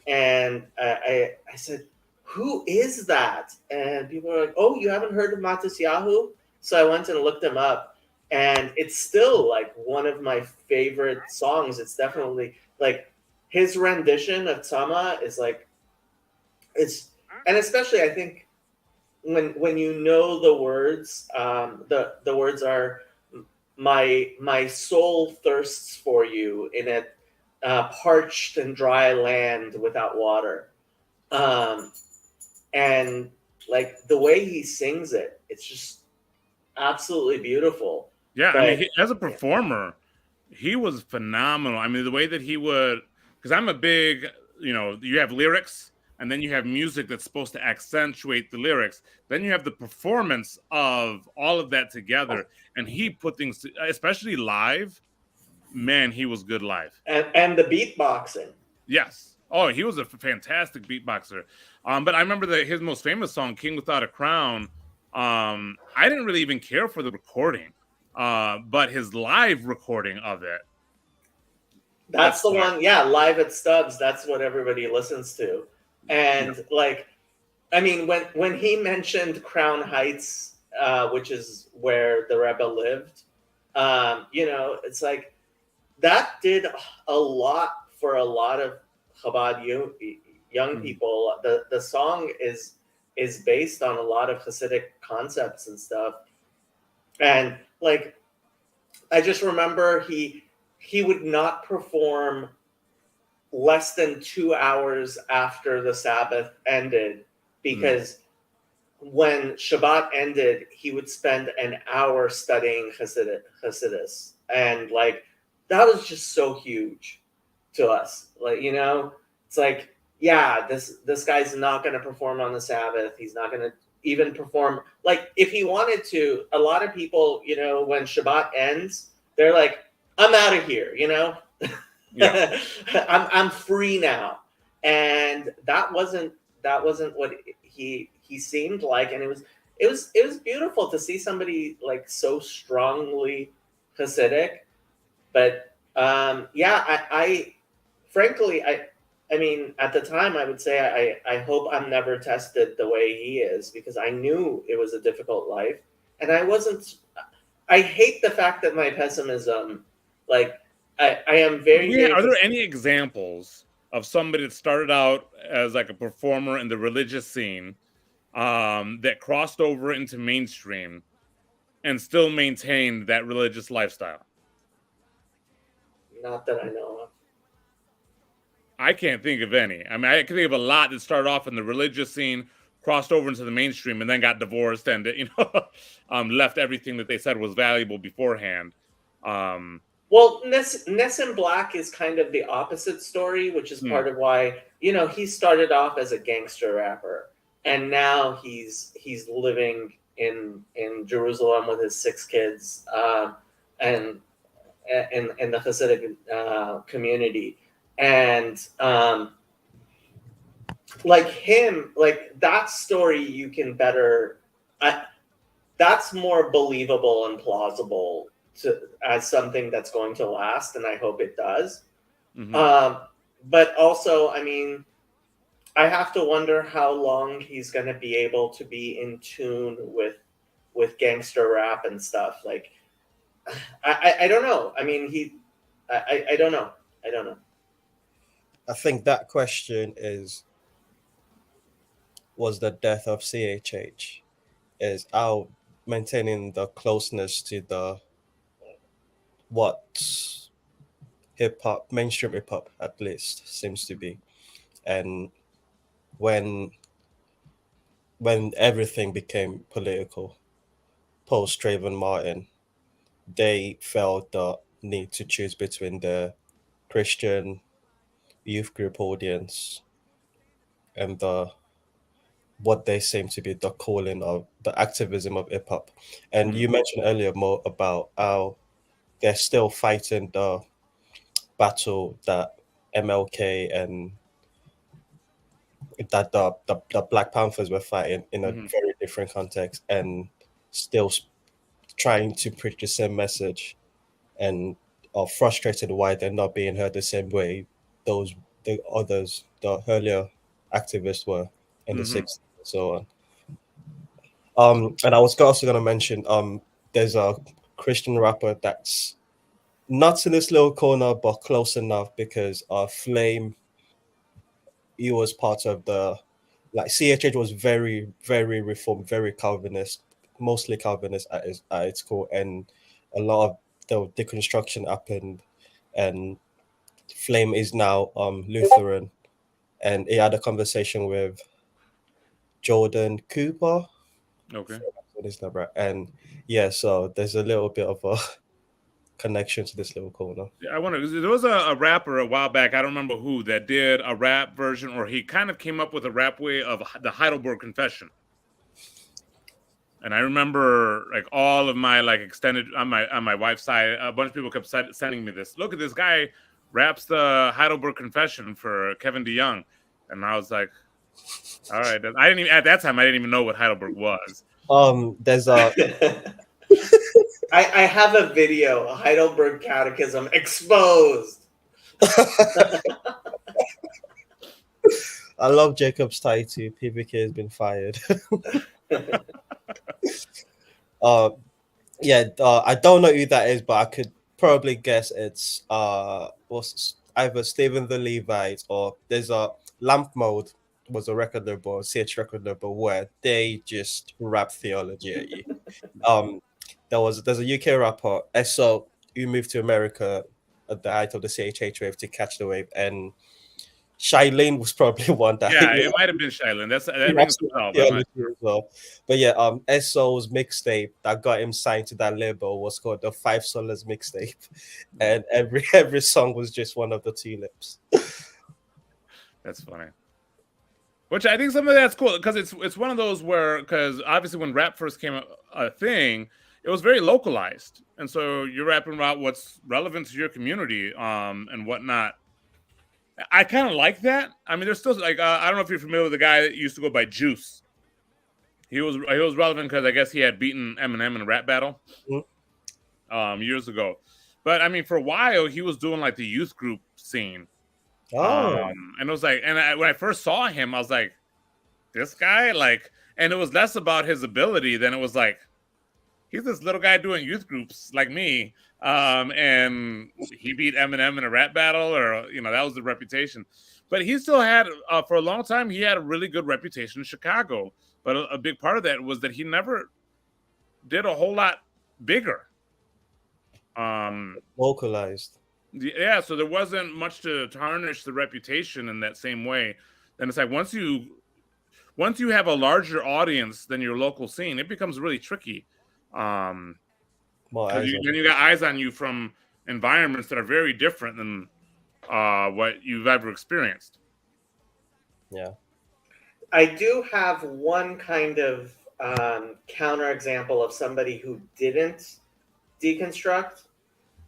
and I said, "Who is that?" And people were like, "Oh, you haven't heard of Matisyahu?" So I went and looked him up, and it's still like one of my favorite songs. It's definitely like his rendition of Tzama is like and especially I think. When you know the words, the words are, my soul thirsts for you in a parched and dry land without water, and like the way he sings it, it's just absolutely beautiful. Yeah, I mean, as a performer, he was phenomenal. I mean, the way that he would, because I'm a big, you have lyrics. And then you have music that's supposed to accentuate the lyrics. Then you have the performance of all of that together. And he put things, especially live, man, he was good live. And the beatboxing. Yes. Oh, he was a fantastic beatboxer. But I remember his most famous song, King Without a Crown, I didn't really even care for the recording. But his live recording of it, That's the correct. one, yeah, Live at Stubbs. That's what everybody listens to. And like, I mean, when he mentioned Crown Heights, which is where the Rebbe lived, you know, it's like that did a lot for a lot of Chabad young Mhm. people. The song is based on a lot of Hasidic concepts and stuff. And like, I just remember he would not perform less than 2 hours after the Sabbath ended, because when Shabbat ended, he would spend an hour studying Hasidus, and like that was just so huge to us. Like, you know, it's like, yeah, this guy's not going to perform on the Sabbath. He's not going to even perform. Like, if he wanted to, a lot of people, you know, when Shabbat ends, they're like, I'm out of here, you know. Yeah. I'm free now, and that wasn't what he seemed like, and it was beautiful to see somebody like so strongly Hasidic. But yeah, I frankly, I mean, at the time, I would say I hope I'm never tested the way he is, because I knew it was a difficult life, and I wasn't. I hate the fact that my pessimism, like, I am very, Yeah, very. are there any examples of somebody that started out as like a performer in the religious scene, that crossed over into mainstream and still maintained that religious lifestyle? Not that I know of. I can't think of any. I mean, I can think of a lot that started off in the religious scene, crossed over into the mainstream, and then got divorced, and left everything that they said was valuable beforehand. Well, Nessun Black is kind of the opposite story, which is part of why, you know, he started off as a gangster rapper, and now he's living in Jerusalem with his 6 kids, and in the Hasidic community, and like him, like that story, you can better. That's more believable and plausible as something that's going to last, and I hope it does. But also, I mean, I have to wonder how long he's going to be able to be in tune with gangster rap and stuff. Like, I don't know. I mean, I don't know. I don't know. I think that question was the death of CHH, is how maintaining the closeness to the what hip hop, mainstream hip hop at least, seems to be. And when everything became political post Trayvon Martin, they felt the need to choose between the Christian youth group audience and the what they seem to be the calling of the activism of hip hop. And you mentioned earlier more about how they're still fighting the battle that MLK and that the Black Panthers were fighting in a very different context, and still trying to preach the same message, and are frustrated why they're not being heard the same way the earlier activists were in the 60s and so on. And I was also going to mention there's a Christian rapper that's not in this little corner but close enough, because Flame, he was part of the, like, CHH was very, very reformed, very Calvinist, mostly Calvinist at its core, and a lot of the deconstruction happened, and Flame is now Lutheran, and he had a conversation with Jordan Cooper. Okay. And yeah, so there's a little bit of a connection to this little corner. I wonder, there was a rapper a while back, I don't remember who, that did a rap version, or he kind of came up with a rap way of the Heidelberg Confession. And I remember, like, all of my like extended on my wife's side, a bunch of people kept sending me this. Look at this guy raps the Heidelberg Confession for Kevin DeYoung, and I was like, all right. I didn't even, at that time, I didn't even know what Heidelberg was. There's a I have a video, a Heidelberg Catechism exposed. I love Jacob's tie too. PBK has been fired. I don't know who that is, but I could probably guess it's was either Stephen the Levite or there's a Lamp Mode was a record label, CH record label where they just rap theology at you. There's a UK rapper, SO, who moved to America at the height of the CHH wave to catch the wave, and Shailene was probably one that Yeah, it might have been Shailene. That rings a bell. But I'm not sure. as well. But yeah, SO's mixtape that got him signed to that label was called the Five Solas mixtape, and every song was just one of the tulips. That's funny. Which I think some of that's cool because it's one of those where, because obviously when rap first came a thing, it was very localized, and so you're rapping about what's relevant to your community, and whatnot. I kind of like that. I mean, there's still like I don't know if you're familiar with the guy that used to go by Juice. He was relevant because I guess he had beaten Eminem in a rap battle years ago. But I mean, for a while he was doing like the youth group scene. And it was like, when I first saw him, I was like, this guy, like, and it was less about his ability than it was like, he's this little guy doing youth groups like me. And he beat Eminem in a rap battle, or, that was the reputation. But he still had, for a long time, he had a really good reputation in Chicago. But a big part of that was that he never did a whole lot bigger. Localized. Yeah, so there wasn't much to tarnish the reputation in that same way. And it's like once you have a larger audience than your local scene, it becomes really tricky. Then you got eyes on you from environments that are very different than what you've ever experienced. Yeah. I do have one kind of counter example of somebody who didn't deconstruct.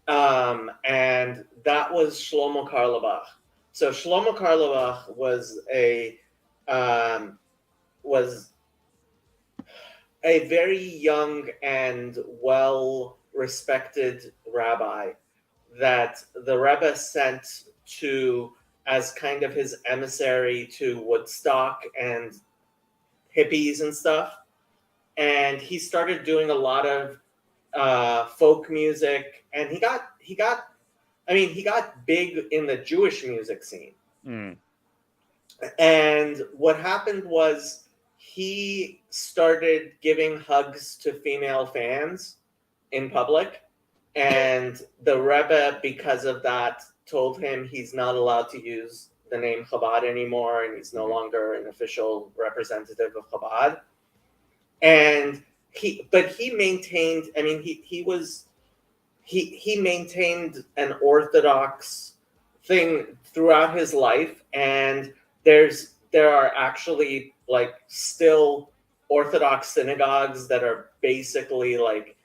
And that was Shlomo Karlebach. So Shlomo Karlebach was a very young and well-respected rabbi that the Rebbe sent to as kind of his emissary to Woodstock and hippies and stuff. And he started doing a lot of folk music, and he got big in the Jewish music scene. And what happened was he started giving hugs to female fans in public, and the Rebbe, because of that, told him he's not allowed to use the name Chabad anymore, and he's no longer an official representative of Chabad. And he maintained, I mean, he maintained an Orthodox thing throughout his life, and there are actually like still Orthodox synagogues that are basically like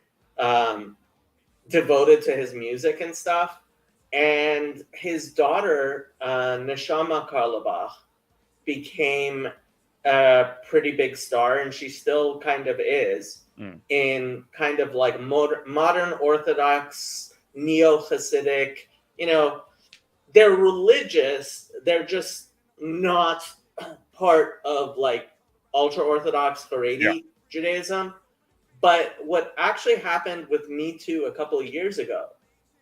devoted to his music and stuff. And his daughter, Neshama Karlebach, became a pretty big star, and she still kind of is in kind of like modern Orthodox, neo-Hasidic. They're religious. They're just not part of like ultra-Orthodox Haredi Judaism. But what actually happened with Me Too a couple of years ago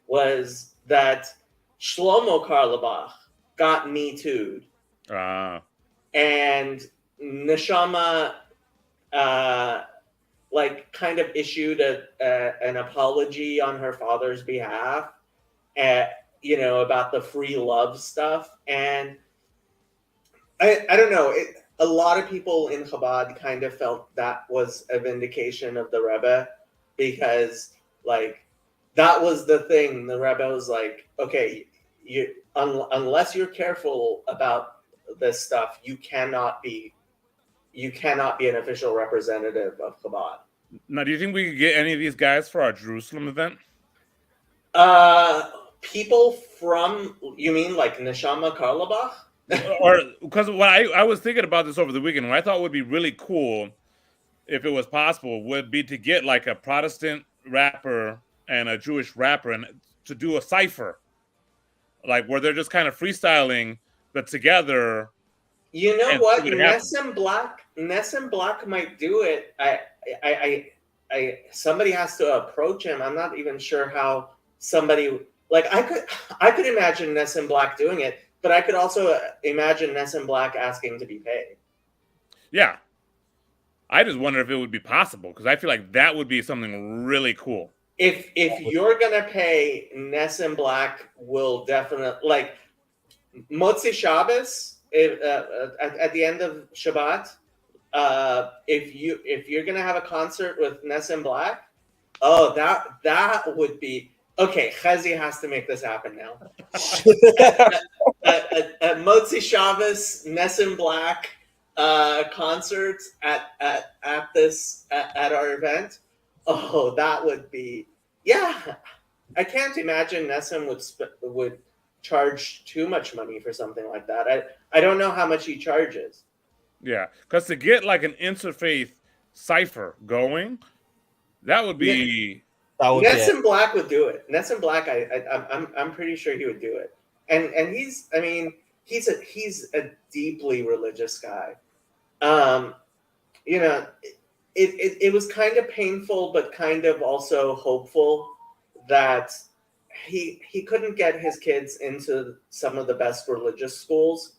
was that Shlomo Karlebach got Me Too'd. And Neshama kind of issued an apology on her father's behalf about the free love stuff. And I don't know, a lot of people in Chabad kind of felt that was a vindication of the Rebbe, because like that was the thing. The Rebbe was like, okay, unless you're careful about this stuff, you cannot be an official representative of Chabad. Now, do you think we could get any of these guys for our Jerusalem event? People from, you mean like Neshama Karlebach? Or because what I was thinking about this over the weekend, what I thought would be really cool, if it was possible, would be to get like a Protestant rapper and a Jewish rapper and to do a cipher. like where they're just kind of freestyling, but together. You know And what? see what happens. Ness and Black might do it. Somebody has to approach him. I'm not even sure how somebody like I could imagine Ness and Black doing it, but I could also imagine Ness and Black asking to be paid. Yeah, I just wonder if it would be possible because I feel like that would be something really cool. If you're gonna pay, Ness and Black will definitely like Motzi Shabbos. At the end of Shabbat, if you're gonna have a concert with Ness and Black, oh that would be okay. Chezi has to make this happen now. At Motzi Shabbos, Ness and Black concert at our event. Oh, that would be I can't imagine Nessim would charge too much money for something like that. I don't know how much he charges. Yeah, because to get like an interfaith cipher going, that would be. Ness and Black would do it. Ness and Black, I'm pretty sure he would do it. And he's a deeply religious guy. You know, it was kind of painful, but kind of also hopeful that he couldn't get his kids into some of the best religious schools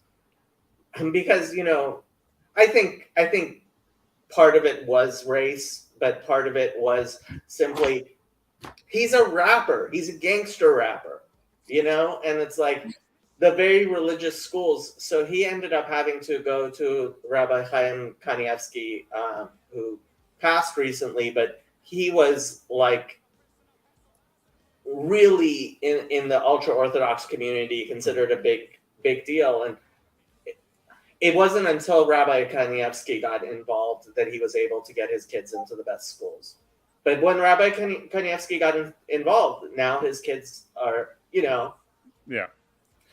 because, you know, I think part of it was race, but part of it was simply he's a rapper. He's a gangster rapper, you know, and it's like the very religious schools. So he ended up having to go to Rabbi Chaim Kanievsky, who passed recently, but he was like really in the ultra Orthodox community considered a big deal. And it wasn't until Rabbi Kanievsky got involved that he was able to get his kids into the best schools. But when Rabbi Kanievsky got involved, now his kids are, you know. Yeah.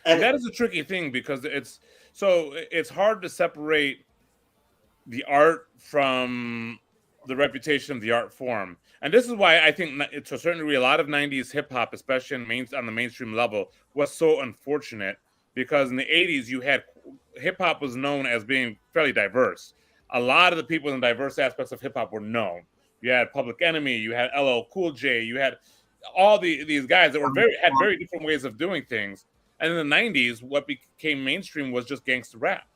And that is a tricky thing because it's hard to separate the art from the reputation of the art form. And this is why I think to a certain degree, a lot of 90s hip hop, especially on the mainstream level, was so unfortunate because in the 80s, you had hip hop was known as being fairly diverse. A lot of the people in diverse aspects of hip hop were known. You had Public Enemy, you had LL Cool J, you had all these guys that had very different ways of doing things. And in the 90s, what became mainstream was just gangster rap.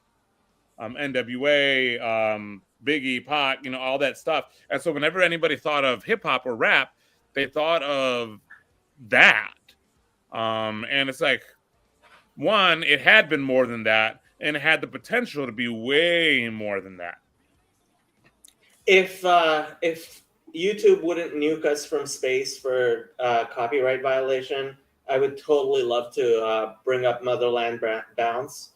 NWA, Biggie, Pac, you know, all that stuff. And so whenever anybody thought of hip hop or rap, they thought of that. And it's like, one, it had been more than that, and it had the potential to be way more than that. If YouTube wouldn't nuke us from space for copyright violation, I would totally love to bring up Motherland Bounce,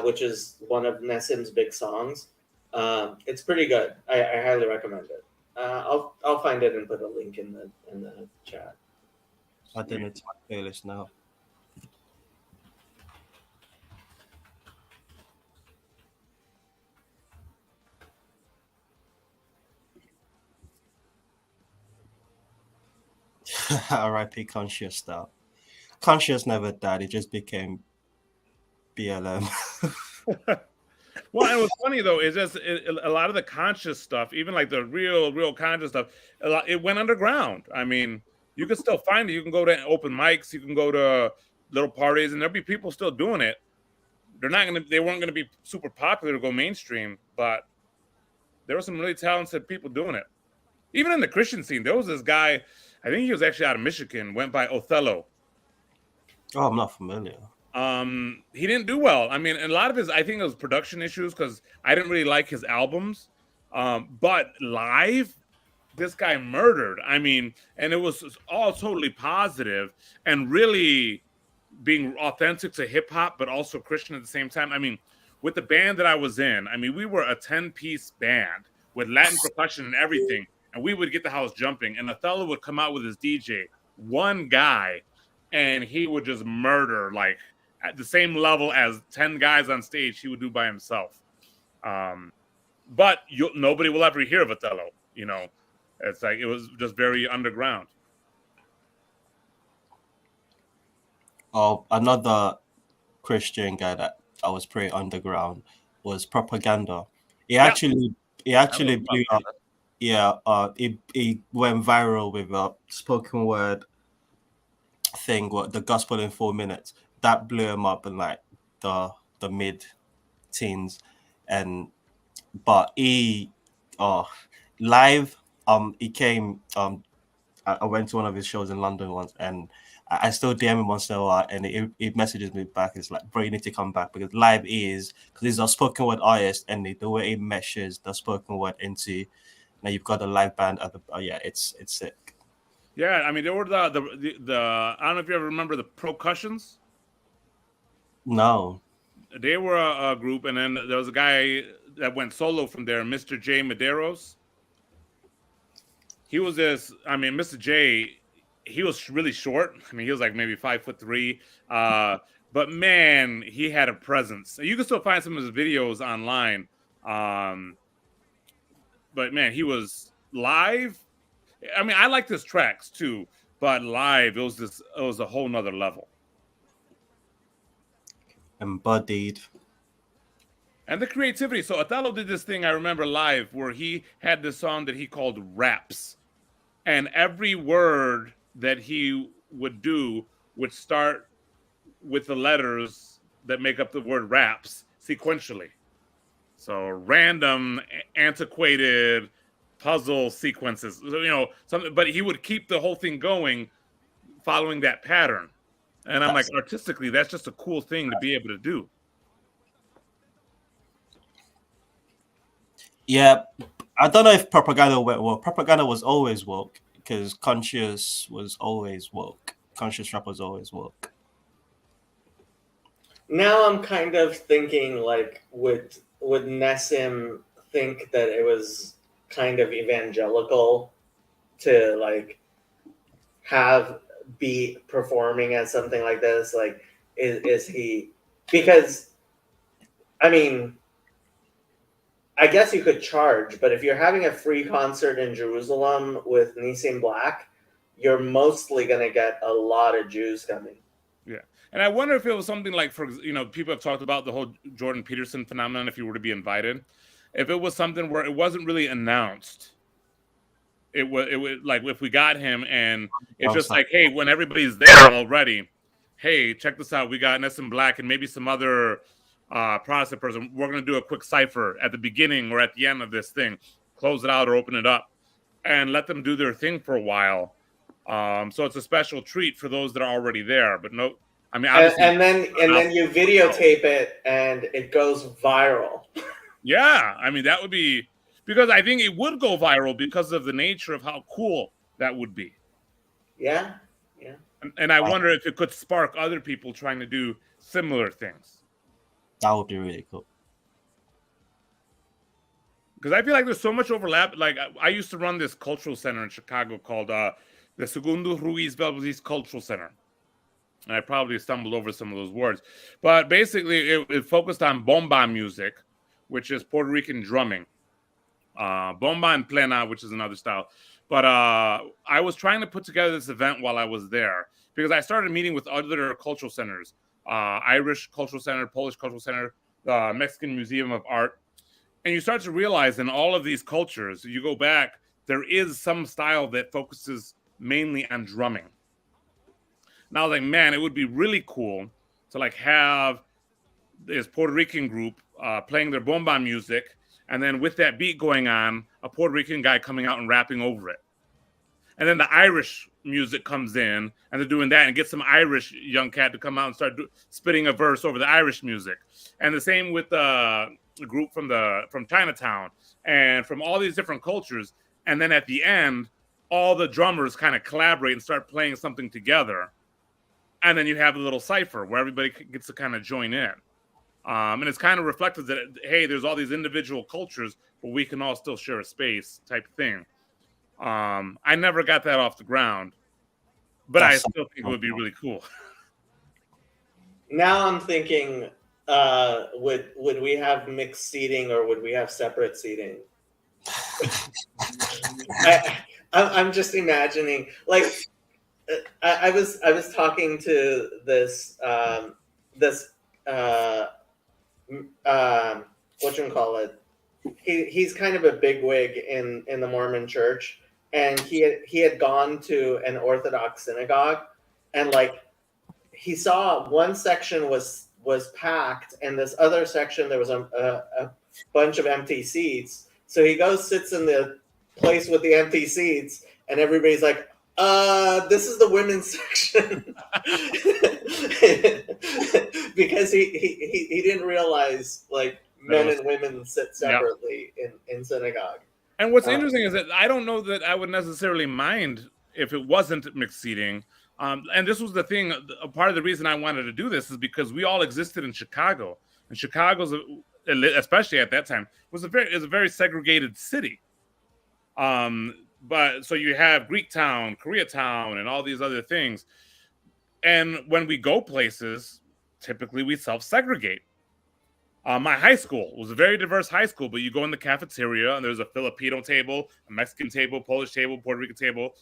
which is one of Nessim's big songs. It's pretty good. I highly recommend it. I'll find it and put a link in the chat. I think it's my playlist now. R.I.P. Conscious style. Conscious never died. It just became BLM. Well, and what's funny though is just a lot of the conscious stuff, even like the real conscious stuff, it went underground. I mean, you can still find it. You can go to open mics, you can go to little parties, and there'll be people still doing it. They weren't gonna be super popular to go mainstream, but there were some really talented people doing it. Even in the Christian scene, there was this guy. I think he was actually out of Michigan. Went by Othello. Oh, I'm not familiar. He didn't do well. I mean, and a lot of I think it was production issues because I didn't really like his albums. But live, this guy murdered. I mean, and it was all totally positive and really being authentic to hip hop, but also Christian at the same time. I mean, with the band that I was in, I mean, we were a 10-piece band with Latin percussion and everything. And we would get the house jumping, and Othello would come out with his DJ, one guy, and he would just murder, like, at the same level as 10 guys on stage he would do by himself. But nobody will ever hear of Othello, you know. It's like, it was just very underground. Another Christian guy that I was pretty underground was Propaganda. He Yeah. actually he I actually love blew up. Propaganda. Yeah, he went viral with a spoken word thing, what the gospel in 4 minutes. That blew him up in like the mid teens, and but live he came I went to one of his shows in London once, and I still DM him once in a while, and he messages me back. It's like, bro, you need to come back because live is because he's a spoken word artist, and the way he meshes the spoken word into now you've got a live band at the yeah, it's sick. Yeah, I mean, there were the I don't know if you ever remember the Percussions. No, They were a group, and then there was a guy that went solo from there, Mr. J Medeiros. He was this. I mean, Mr. J. He was really short. I mean, he was like maybe 5'3". But man, he had a presence. You can still find some of his videos online. But man, he was live. I mean, I like his tracks too, but live, it was a whole nother level. embodied. And the creativity. So Othello did this thing I remember live where he had this song that he called raps. And every word that he would do would start with the letters that make up the word raps sequentially. So random, antiquated puzzle sequences, something, but he would keep the whole thing going following that pattern. And I'm like, artistically, that's just a cool thing to be able to do. Yeah, I don't know if Propaganda went woke. Propaganda was always woke because Conscious was always woke. Conscious rap was always woke. Now I'm kind of thinking like, would Nessim think that it was kind of evangelical to like be performing at something like this? Like, is he? Because I mean, I guess you could charge, but if you're having a free concert in Jerusalem with Nissim Black, you're mostly going to get a lot of Jews coming. Yeah. And I wonder if it was something like, people have talked about the whole Jordan Peterson phenomenon, if you were to be invited. If it was something where it wasn't really announced, it would like if we got him and it's just like, hey, when everybody's there already, hey, check this out. We got Nessim Black and maybe some other Protestant person. We're going to do a quick cipher at the beginning or at the end of this thing. Close it out or open it up and let them do their thing for a while. So it's a special treat for those that are already there. But no, I mean, and then you videotape it and it goes viral. Yeah, I mean, that would be, because I think it would go viral because of the nature of how cool that would be. Yeah. And I wonder if it could spark other people trying to do similar things. That would be really cool. Because I feel like there's so much overlap. Like, I used to run this cultural center in Chicago called the Segundo Ruiz Belvis Cultural Center. And I probably stumbled over some of those words. But basically, it focused on bomba music, which is Puerto Rican drumming. Bomba and plena, which is another style. But I was trying to put together this event while I was there because I started meeting with other cultural centers, Irish Cultural Center, Polish Cultural Center, the Mexican Museum of Art. And you start to realize in all of these cultures, you go back, there is some style that focuses mainly on drumming. Now, like, man, it would be really cool to like have this Puerto Rican group playing their bomba music, and then with that beat going on, a Puerto Rican guy coming out and rapping over it. And then the Irish music comes in, and they're doing that, and get some Irish young cat to come out and start spitting a verse over the Irish music. And the same with the group from Chinatown and from all these different cultures. And then at the end, all the drummers kind of collaborate and start playing something together. And then you have a little cipher where everybody gets to kind of join in. And it's kind of reflected that, hey, there's all these individual cultures, but we can all still share a space type thing. I never got that off the ground, but I still think it would be really cool. Now I'm thinking, would we have mixed seating or would we have separate seating? I'm just imagining, like, I was talking to this whatchamacallit. He's kind of a bigwig in the Mormon church, and he had gone to an Orthodox synagogue, and like he saw one section was packed, and this other section there was a bunch of empty seats. So he goes, sits in the place with the empty seats, and everybody's like, this is the women's section. Because he didn't realize like men and women sit separately in synagogue. And what's interesting is that I don't know that I would necessarily mind if it wasn't mixed seating. And this was the thing. A part of the reason I wanted to do this is because we all existed in Chicago, and Chicago's, especially at that time, was a very segregated city. But so you have Greektown, Koreatown, and all these other things. And when we go places, typically we self-segregate. My high school was a very diverse high school, but you go in the cafeteria and there's a Filipino table, a Mexican table, Polish table, Puerto Rican table.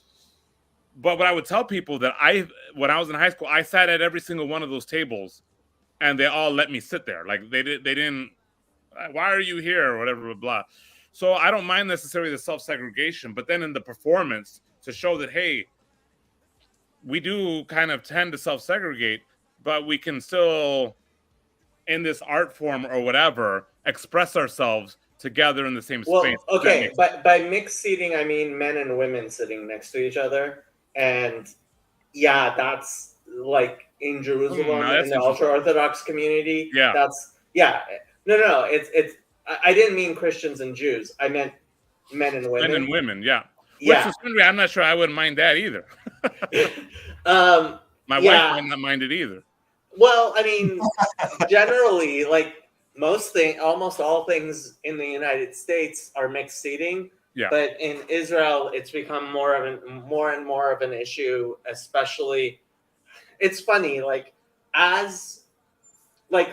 But what I would tell people that when I was in high school, I sat at every single one of those tables, and they all let me sit there. Like they didn't. Why are you here? Or whatever, blah, blah. So I don't mind necessarily the self-segregation, but then in the performance to show that, hey, we do kind of tend to self-segregate, but we can still, in this art form or whatever, express ourselves together in the same space. Okay, but by mixed seating, I mean men and women sitting next to each other. And yeah, that's like in Jerusalem in the ultra-Orthodox community. Yeah. No, it's I didn't mean Christians and Jews. I meant men and women. Men and women, yeah. Yeah. Which is, I'm not sure I wouldn't mind that either. My wife might not mind it either. Well, I mean, generally, like almost all things in the United States are mixed seating. Yeah. But in Israel, it's become more and more of an issue, especially. It's funny, like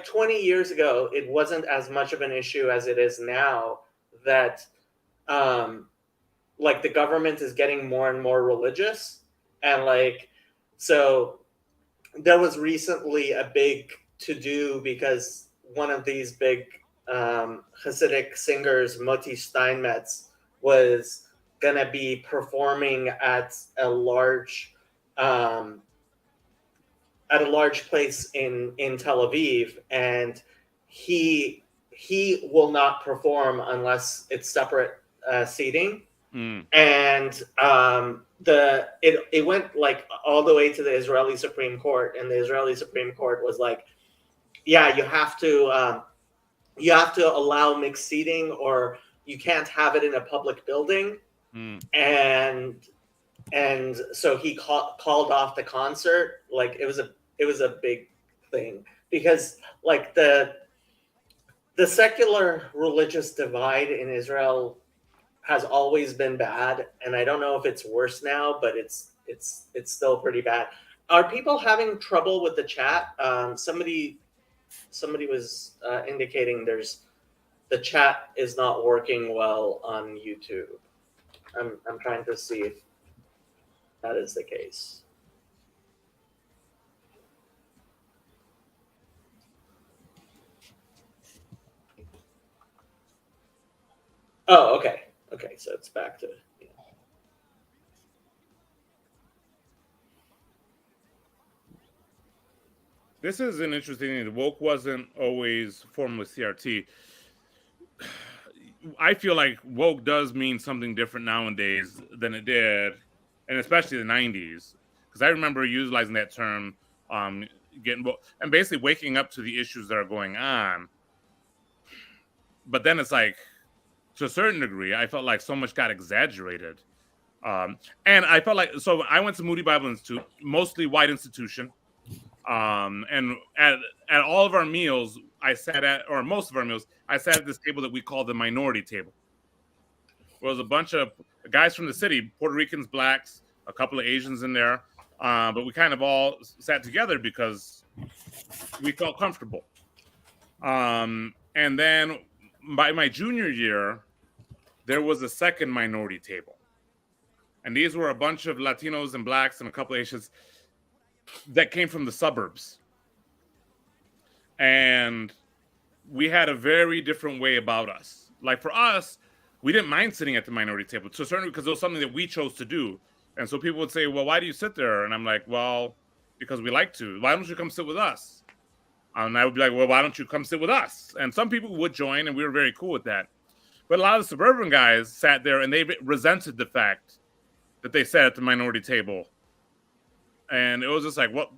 20 years ago, it wasn't as much of an issue as it is now that like the government is getting more and more religious. And like, so there was recently a big to-do because one of these big Hasidic singers, Moti Steinmetz, was going to be performing at a large place in Tel Aviv, and he will not perform unless it's separate seating. And it went like all the way to the Israeli Supreme Court, and the Israeli Supreme Court was like, yeah, you have to allow mixed seating, or you can't have it in a public building. And so he called off the concert. Like it was a big thing because like the secular religious divide in Israel has always been bad, and I don't know if it's worse now, but it's still pretty bad. Are people having trouble with the chat? Somebody was indicating the chat is not working well on YouTube. I'm trying to see if that is the case. Oh, okay. Okay, so it's back to. Yeah. This is an interesting thing. Woke wasn't always formerly CRT. I feel like woke does mean something different nowadays than it did, and especially the 90s. Because I remember utilizing that term, getting woke, and basically waking up to the issues that are going on. But then it's like, to a certain degree, I felt like so much got exaggerated. And I felt like, so I went to Moody Bible Institute, mostly white institution. And at all of our meals, most of our meals, I sat at this table that we call the minority table. It was a bunch of guys from the city, Puerto Ricans, blacks, a couple of Asians in there. But we kind of all sat together because we felt comfortable. And then by my junior year, there was a second minority table. And these were a bunch of Latinos and blacks and a couple of Asians that came from the suburbs. And we had a very different way about us. Like for us, we didn't mind sitting at the minority table, so certainly because it was something that we chose to do. And so people would say, well, why do you sit there? And I'm like, well, because we like to. Why don't you come sit with us? And I would be like, well, why don't you come sit with us? And some people would join, and we were very cool with that. But a lot of the suburban guys sat there, and they resented the fact that they sat at the minority table. And it was just like, what?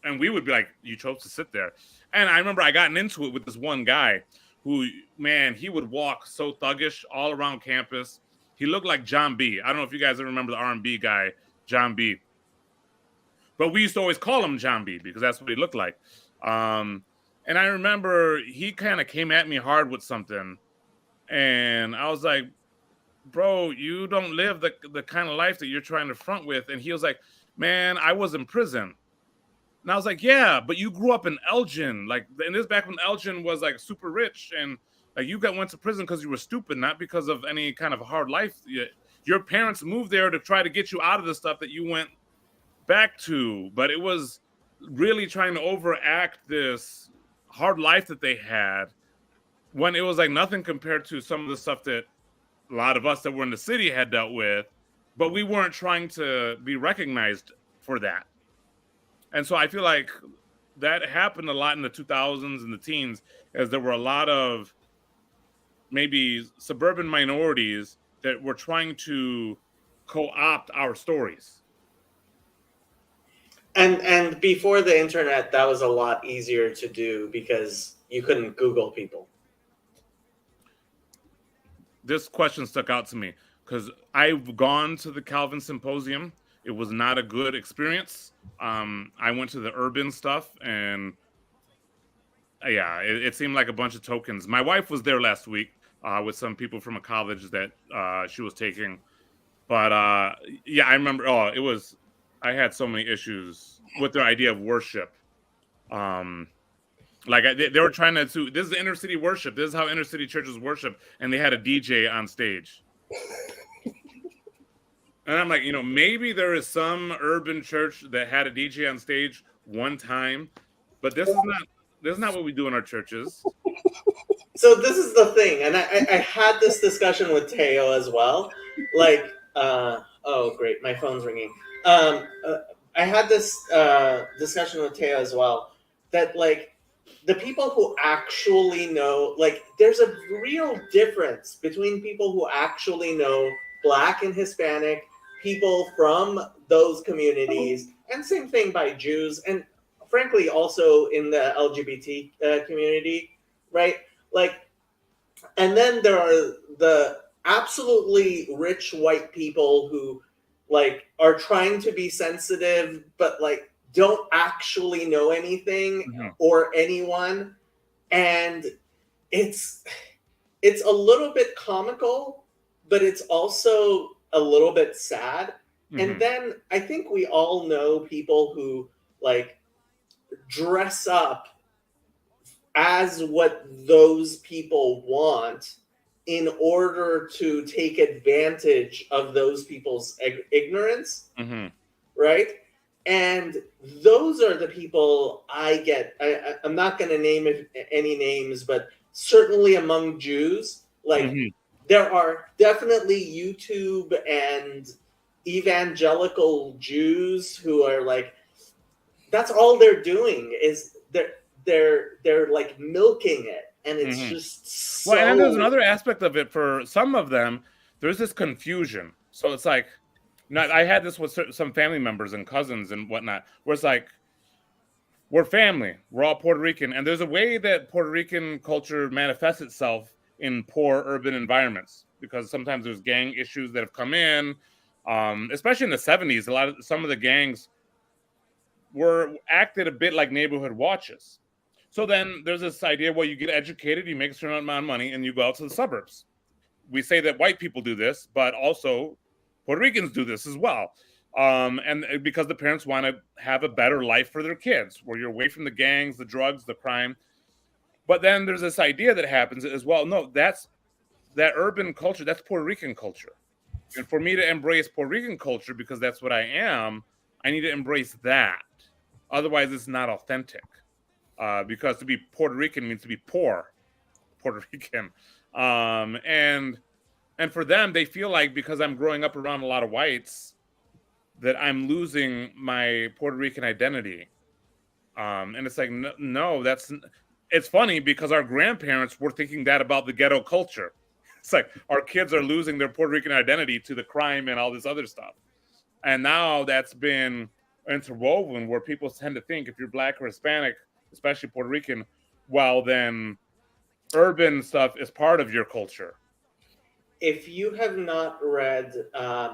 And we would be like, you chose to sit there. And I remember I gotten into it with this one guy who, man, he would walk so thuggish all around campus. He looked like John B. I don't know if you guys ever remember the R&B guy, John B. But we used to always call him John B because that's what he looked like. And I remember he kind of came at me hard with something. And I was like, bro, you don't live the kind of life that you're trying to front with. And he was like, man, I was in prison. And I was like, yeah, but you grew up in Elgin. Like, and this back when Elgin was like super rich. And like you went to prison because you were stupid, not because of any kind of hard life. Your parents moved there to try to get you out of the stuff that you went back to. But it was really trying to overact this hard life that they had when it was like nothing compared to some of the stuff that a lot of us that were in the city had dealt with, but we weren't trying to be recognized for that. And so I feel like that happened a lot in the 2000s and the teens, as there were a lot of maybe suburban minorities that were trying to co-opt our stories. And before the internet, that was a lot easier to do because you couldn't Google people. This question stuck out to me because I've gone to the Calvin Symposium. It was not a good experience. I went to the urban stuff, and yeah, it seemed like a bunch of tokens. My wife was there last week with some people from a college that she was taking. But yeah, I remember. I had so many issues with their idea of worship. Like they were trying to. This is the inner city worship. This is how inner city churches worship, and they had a DJ on stage. And I'm like, maybe there is some urban church that had a DJ on stage one time, but this is not what we do in our churches. So this is the thing, and I had this discussion with Teo as well. Like, oh great, my phone's ringing. I had this discussion with Teo as well, that like the people who actually know, like there's a real difference between people who actually know Black and Hispanic, people from those communities, and same thing by Jews, and frankly also in the LGBT community, right? Like, and then there are the absolutely rich white people who like are trying to be sensitive, but like don't actually know anything or anyone. And it's a little bit comical, but it's also a little bit sad. And then I think we all know people who like dress up as what those people want in order to take advantage of those people's ignorance, right? And those are the people I get. I'm not going to name any names, but certainly among Jews, like there are definitely YouTube and evangelical Jews who are like, that's all they're doing is they're like milking it, and it's just so. Well, and there's another aspect of it for some of them. There's this confusion. So it's like, I had this with some family members and cousins and whatnot, where it's like, we're family, we're all Puerto Rican, and there's a way that Puerto Rican culture manifests itself in poor urban environments, because sometimes there's gang issues that have come in, especially in the 70s. Some of the gangs were acted a bit like neighborhood watches. So then there's this idea, well, you get educated, you make a certain amount of money, and you go out to the suburbs. We say that white people do this, but also Puerto Ricans do this as well. And because the parents want to have a better life for their kids, where you're away from the gangs, the drugs, the crime. But then there's this idea that happens as well. No, that's that urban culture. That's Puerto Rican culture. And for me to embrace Puerto Rican culture, because that's what I am, I need to embrace that. Otherwise, it's not authentic. Because to be Puerto Rican means to be poor Puerto Rican. And for them, they feel like because I'm growing up around a lot of whites, that I'm losing my Puerto Rican identity. And it's like, no, it's funny because our grandparents were thinking that about the ghetto culture. It's like our kids are losing their Puerto Rican identity to the crime and all this other stuff. And now that's been interwoven where people tend to think if you're Black or Hispanic, especially Puerto Rican, well, then urban stuff is part of your culture. If you have not read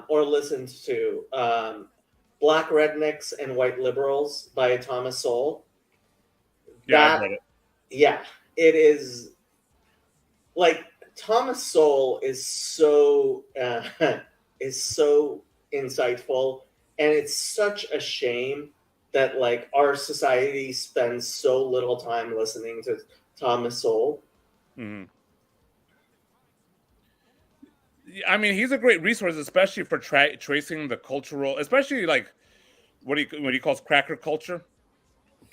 or listened to Black Rednecks and White Liberals by Thomas Sowell, Yeah, I've read it. Yeah, it is like Thomas Sowell is so insightful, and it's such a shame that like our society spends so little time listening to Thomas Sowell. Mm-hmm. I mean, he's a great resource, especially for tracing the cultural, especially like what he calls cracker culture.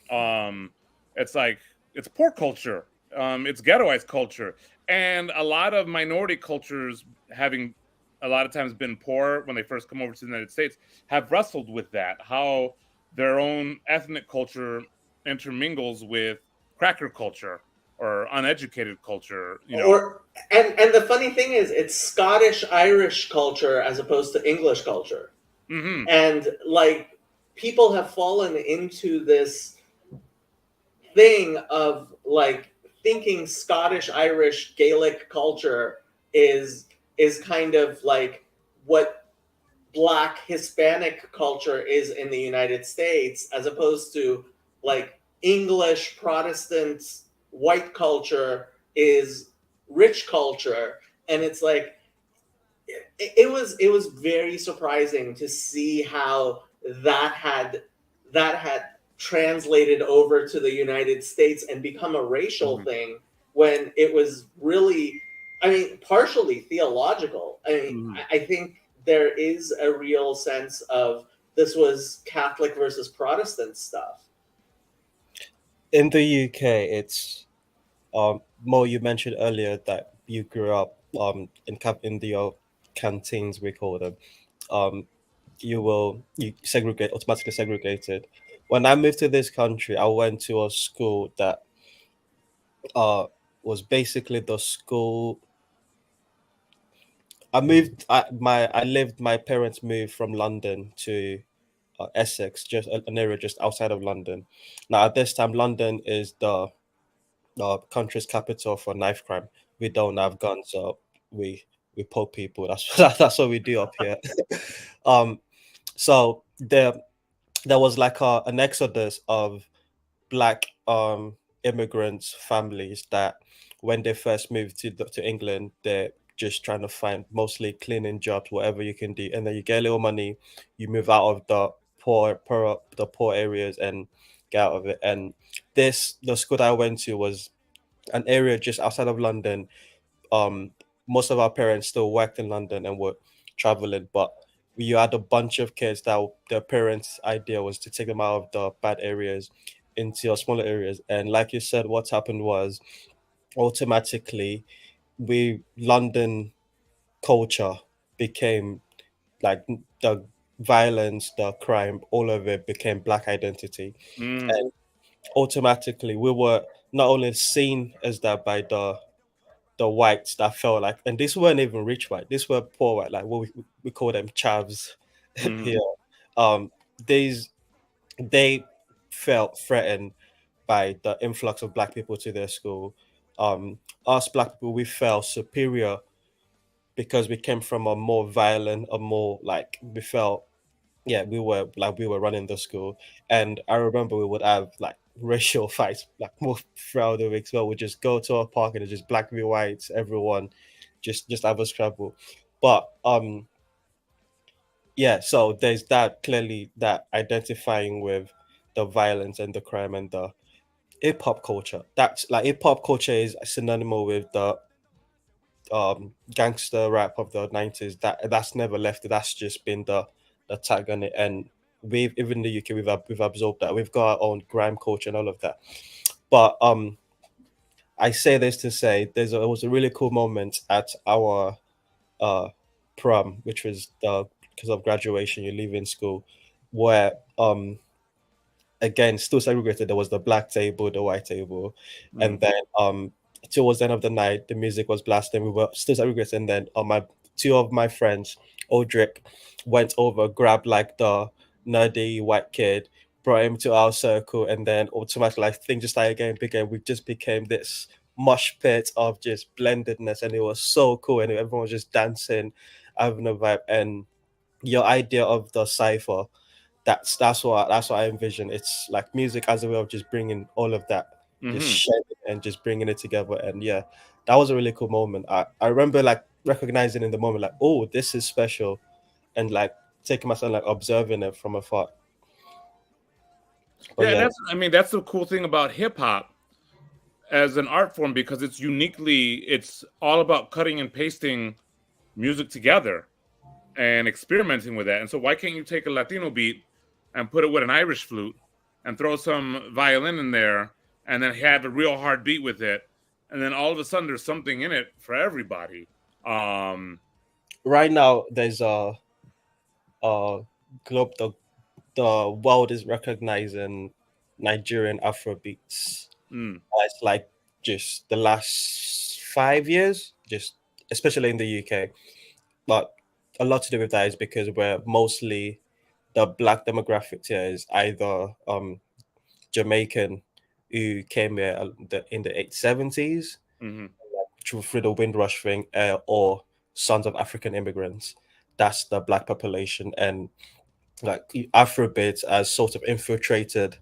It's like it's poor culture, it's ghettoized culture, and a lot of minority cultures, having a lot of times been poor when they first come over to the United States, have wrestled with that, how their own ethnic culture intermingles with cracker culture or uneducated culture, you know. And the funny thing is, it's Scottish Irish culture as opposed to English culture. Mm-hmm. And like people have fallen into this thing of like thinking Scottish Irish Gaelic culture is kind of like what Black Hispanic culture is in the United States, as opposed to like English Protestant white culture is rich culture. And it's like it was very surprising to see how that had translated over to the United States and become a racial thing, when it was really, I mean, partially theological. I mean, I think there is a real sense of this was Catholic versus Protestant stuff. In the UK, it's Mo, you mentioned earlier that you grew up in the canteens, we call them. You automatically segregated. When I moved to this country, I went to a school that was basically the school. My parents moved from London to Essex, just an area just outside of London. Now at this time, London is the country's capital for knife crime. We don't have guns, so we poke people. That's what we do up here. So there was like an exodus of Black immigrants families that when they first moved to England, they're just trying to find mostly cleaning jobs, whatever you can do, and then you get a little money, you move out of the poor areas and get out of it. And the school that I went to was an area just outside of London. Most of our parents still worked in London and were traveling, but you had a bunch of kids that their parents' idea was to take them out of the bad areas into smaller areas. And like you said, what happened was automatically London culture became like the violence, the crime, all of it became Black identity. And automatically we were not only seen as that by the whites that felt like, and these weren't even rich white, these were poor white, like what we call them chavs here. They felt threatened by the influx of Black people to their school. Us Black people, we felt superior because we came from a more violent, a more like we felt, we were running the school. And I remember we would have like racial fights like more throughout the week. So we'd just go to a park and it's just Black v whites, everyone just have a scrabble. But so there's that, clearly that identifying with the violence and the crime and the hip-hop culture. That's like hip-hop culture is synonymous with the gangster rap of the 90s, that's never left. That's just been the tag on it. And we've, even in the UK, we've absorbed that. We've got our own grime culture and all of that. But I say this to say it was a really cool moment at our uh prom, which was the because of graduation, you're leaving school, where again still segregated. There was the black table, the white table, and then towards the end of the night, the music was blasting. We were still segregated, and then my two of my friends, Odrick, went over, grabbed like the nerdy white kid, brought him to our circle, and then automatically like things just started getting bigger. We just became this mosh pit of just blendedness, and it was so cool. And everyone was just dancing, having a vibe. And your idea of the cipher, that's what I envision. It's like music as a way of just bringing all of that, just sharing and just bringing it together. And yeah, that was a really cool moment. I remember like recognizing in the moment, like, oh, this is special, and like taking myself, like observing it from afar. But Yeah, that's the cool thing about hip hop as an art form, because it's all about cutting and pasting music together and experimenting with that. And so why can't you take a Latino beat and put it with an Irish flute and throw some violin in there and then have a real hard beat with it, and then all of a sudden there's something in it for everybody. Right now there's a globe the world is recognizing Nigerian Afrobeats. It's like just the last 5 years, just especially in the UK. But a lot to do with that is because we're mostly the black demographic here is either Jamaican who came here in the 70s through the Windrush thing, or sons of African immigrants. That's the black population, and like Afrobeats has sort of infiltrated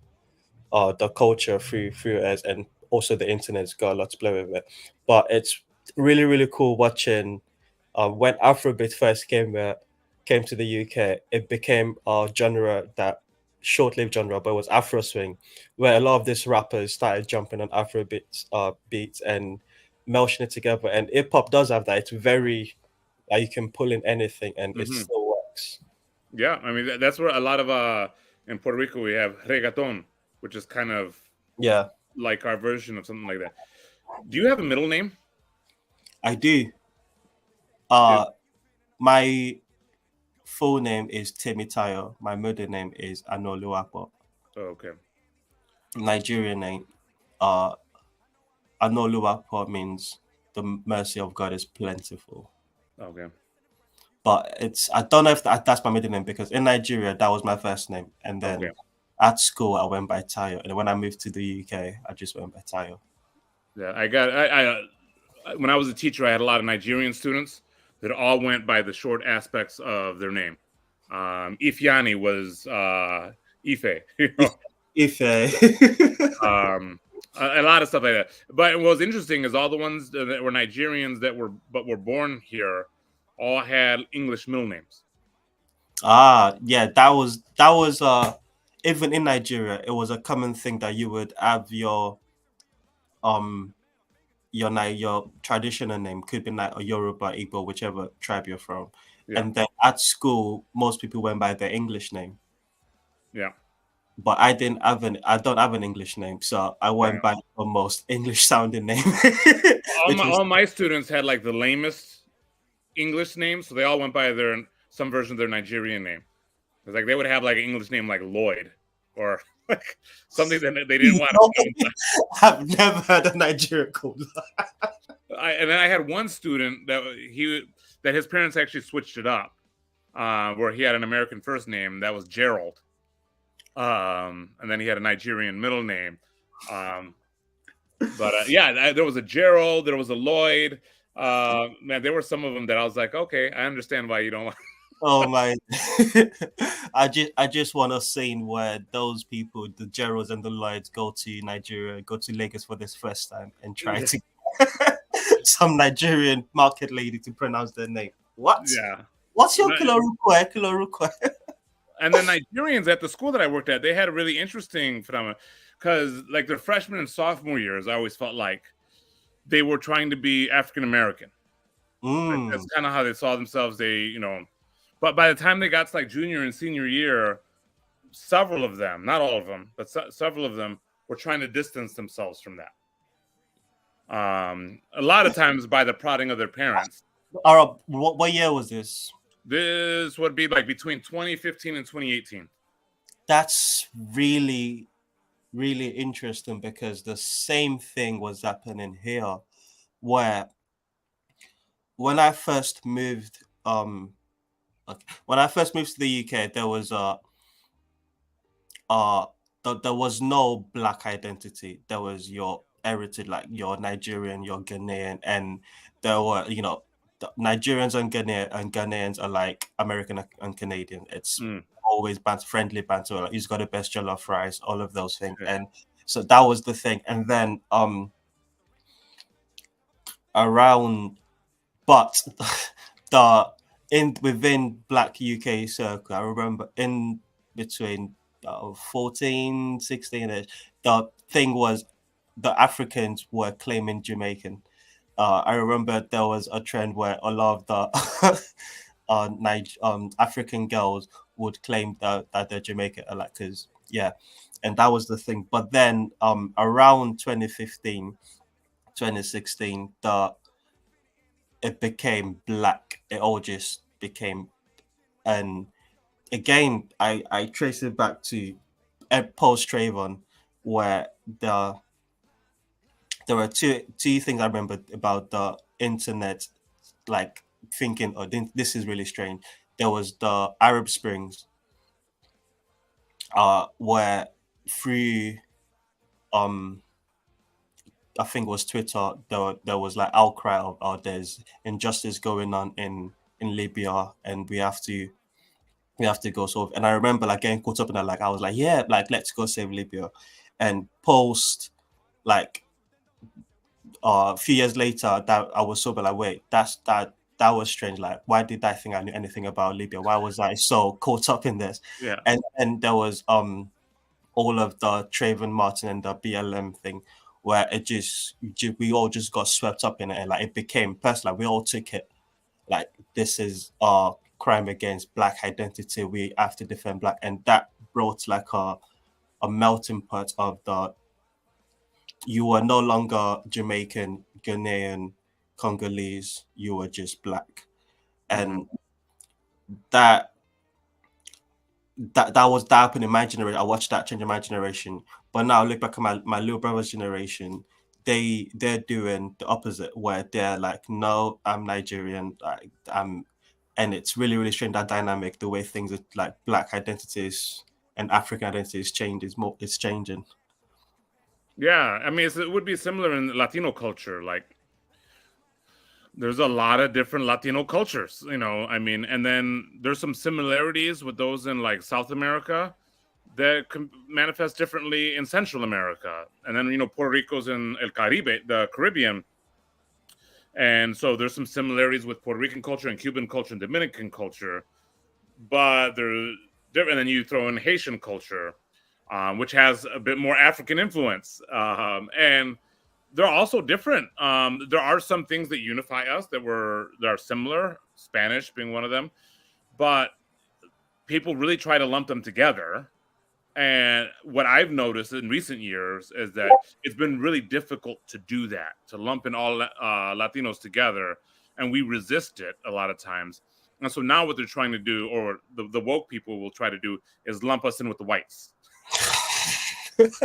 the culture through us, and also the internet's got a lot to play with it. But it's really really cool watching when Afrobeat first came to the UK. It became a genre, that short-lived genre, but it was Afro swing, where a lot of these rappers started jumping on Afrobeats beats and melting it together. And hip hop does have that. It's very like you can pull in anything and it still works. Yeah, I mean that's where a lot of in Puerto Rico we have reggaeton, which is kind of like our version of something like that. Do you have a middle name? I do. My full name is Temitayo. My middle name is Anoluwapo. Oh, okay. Nigerian name. Anoluwapo means the mercy of God is plentiful. Okay. But I don't know if that's my middle name, because in Nigeria that was my first name, and then at school I went by Tayo, and when I moved to the UK I just went by Tayo. Yeah, I when I was a teacher, I had a lot of Nigerian students that all went by the short aspects of their name. Ifeanyi was Ife. Ife. A lot of stuff like that. But what was interesting is all the ones that were Nigerians that were born here all had English middle names. Yeah, that was even in Nigeria, it was a common thing that you would have your traditional name, could be like a Yoruba, Igbo, whichever tribe you're from. Yeah. And then at school, most people went by their English name. Yeah. But I don't have an English name, so I went by the most English sounding name. all my students had like the lamest English names, so they all went by some version of their Nigerian name. It's like they would have like an English name like Lloyd, or like something that they didn't want to know. I've never heard a Nigerian called that. And then I had one student that his parents actually switched it up, where he had an American first name that was Gerald, and then he had a Nigerian middle name. But there was a Gerald, there was a Lloyd. Man, there were some of them that I was like, okay, I understand why you don't want. Oh my! I just want a scene where those people, the Geralds and the Lloyds, go to Nigeria, go to Lagos for this first time, and try to some Nigerian market lady to pronounce their name. What? Yeah. What's your Kilorukwe? And the Nigerians at the school that I worked at, they had a really interesting phenomenon, because like their freshman and sophomore years, I always felt like they were trying to be African American. Mm. That's kind of how they saw themselves. But by the time they got to like junior and senior year, several of them, not all of them, but several of them were trying to distance themselves from that. A lot of times by the prodding of their parents. Arab, what year was this? This would be like between 2015 and 2018. That's really, really interesting because the same thing was happening here, where when I first moved, when I first moved to the UK, there was there was no black identity. There was your heritage, like your Nigerian, your Ghanaian, and there were, the Nigerians and Ghanaians are like American and Canadian. It's always friendly banter. Like, who's got the best jollof rice? All of those things, and so that was the thing. And then around, but within Black UK circle, I remember in between 14, 16, the thing was the Africans were claiming Jamaican. I remember there was a trend where a lot of the African girls would claim that they're Jamaican, like, because and that was the thing. But then around 2015, 2016, it became black. It all just became, and again, I trace it back to post Trayvon, where there were two things I remember about the internet, like thinking, oh, this is really strange. There was the Arab Springs, where through I think it was Twitter, there was like outcry of, oh, there's injustice going on in Libya, and we have to go solve. And I remember like getting caught up in that. Like I was like, yeah, like let's go save Libya. And post like a few years later, that I was sober. Like, wait, that was strange. Like, why did I think I knew anything about Libya? Why was I so caught up in this? Yeah. And there was all of the Trayvon Martin and the BLM thing, where we all just got swept up in it, and like it became personal. Like, we all took it like this is our crime against Black identity. We have to defend Black, and that brought like a melting pot of you were no longer Jamaican, Ghanaian, Congolese. You were just Black, and that was that happened in my generation. I watched that change in my generation, but now I look back at my little brother's generation. They're doing the opposite, where they're like, no, I'm Nigerian, and it's really, really strange, that dynamic, the way things are, like Black identities and African identities it's changing. Yeah, I mean, it would be similar in Latino culture. Like, there's a lot of different Latino cultures, I mean, and then there's some similarities with those in like South America that can manifest differently in Central America. And then, Puerto Rico's in El Caribe, the Caribbean. And so there's some similarities with Puerto Rican culture and Cuban culture and Dominican culture, but they're different. And then you throw in Haitian culture, which has a bit more African influence. And they're also different. There are some things that unify us that are similar, Spanish being one of them, but people really try to lump them together. And what I've noticed in recent years is that it's been really difficult to do that, to lump in all Latinos together, and we resist it a lot of times. And so now what they're trying to do, or the woke people will try to do, is lump us in with the whites. Because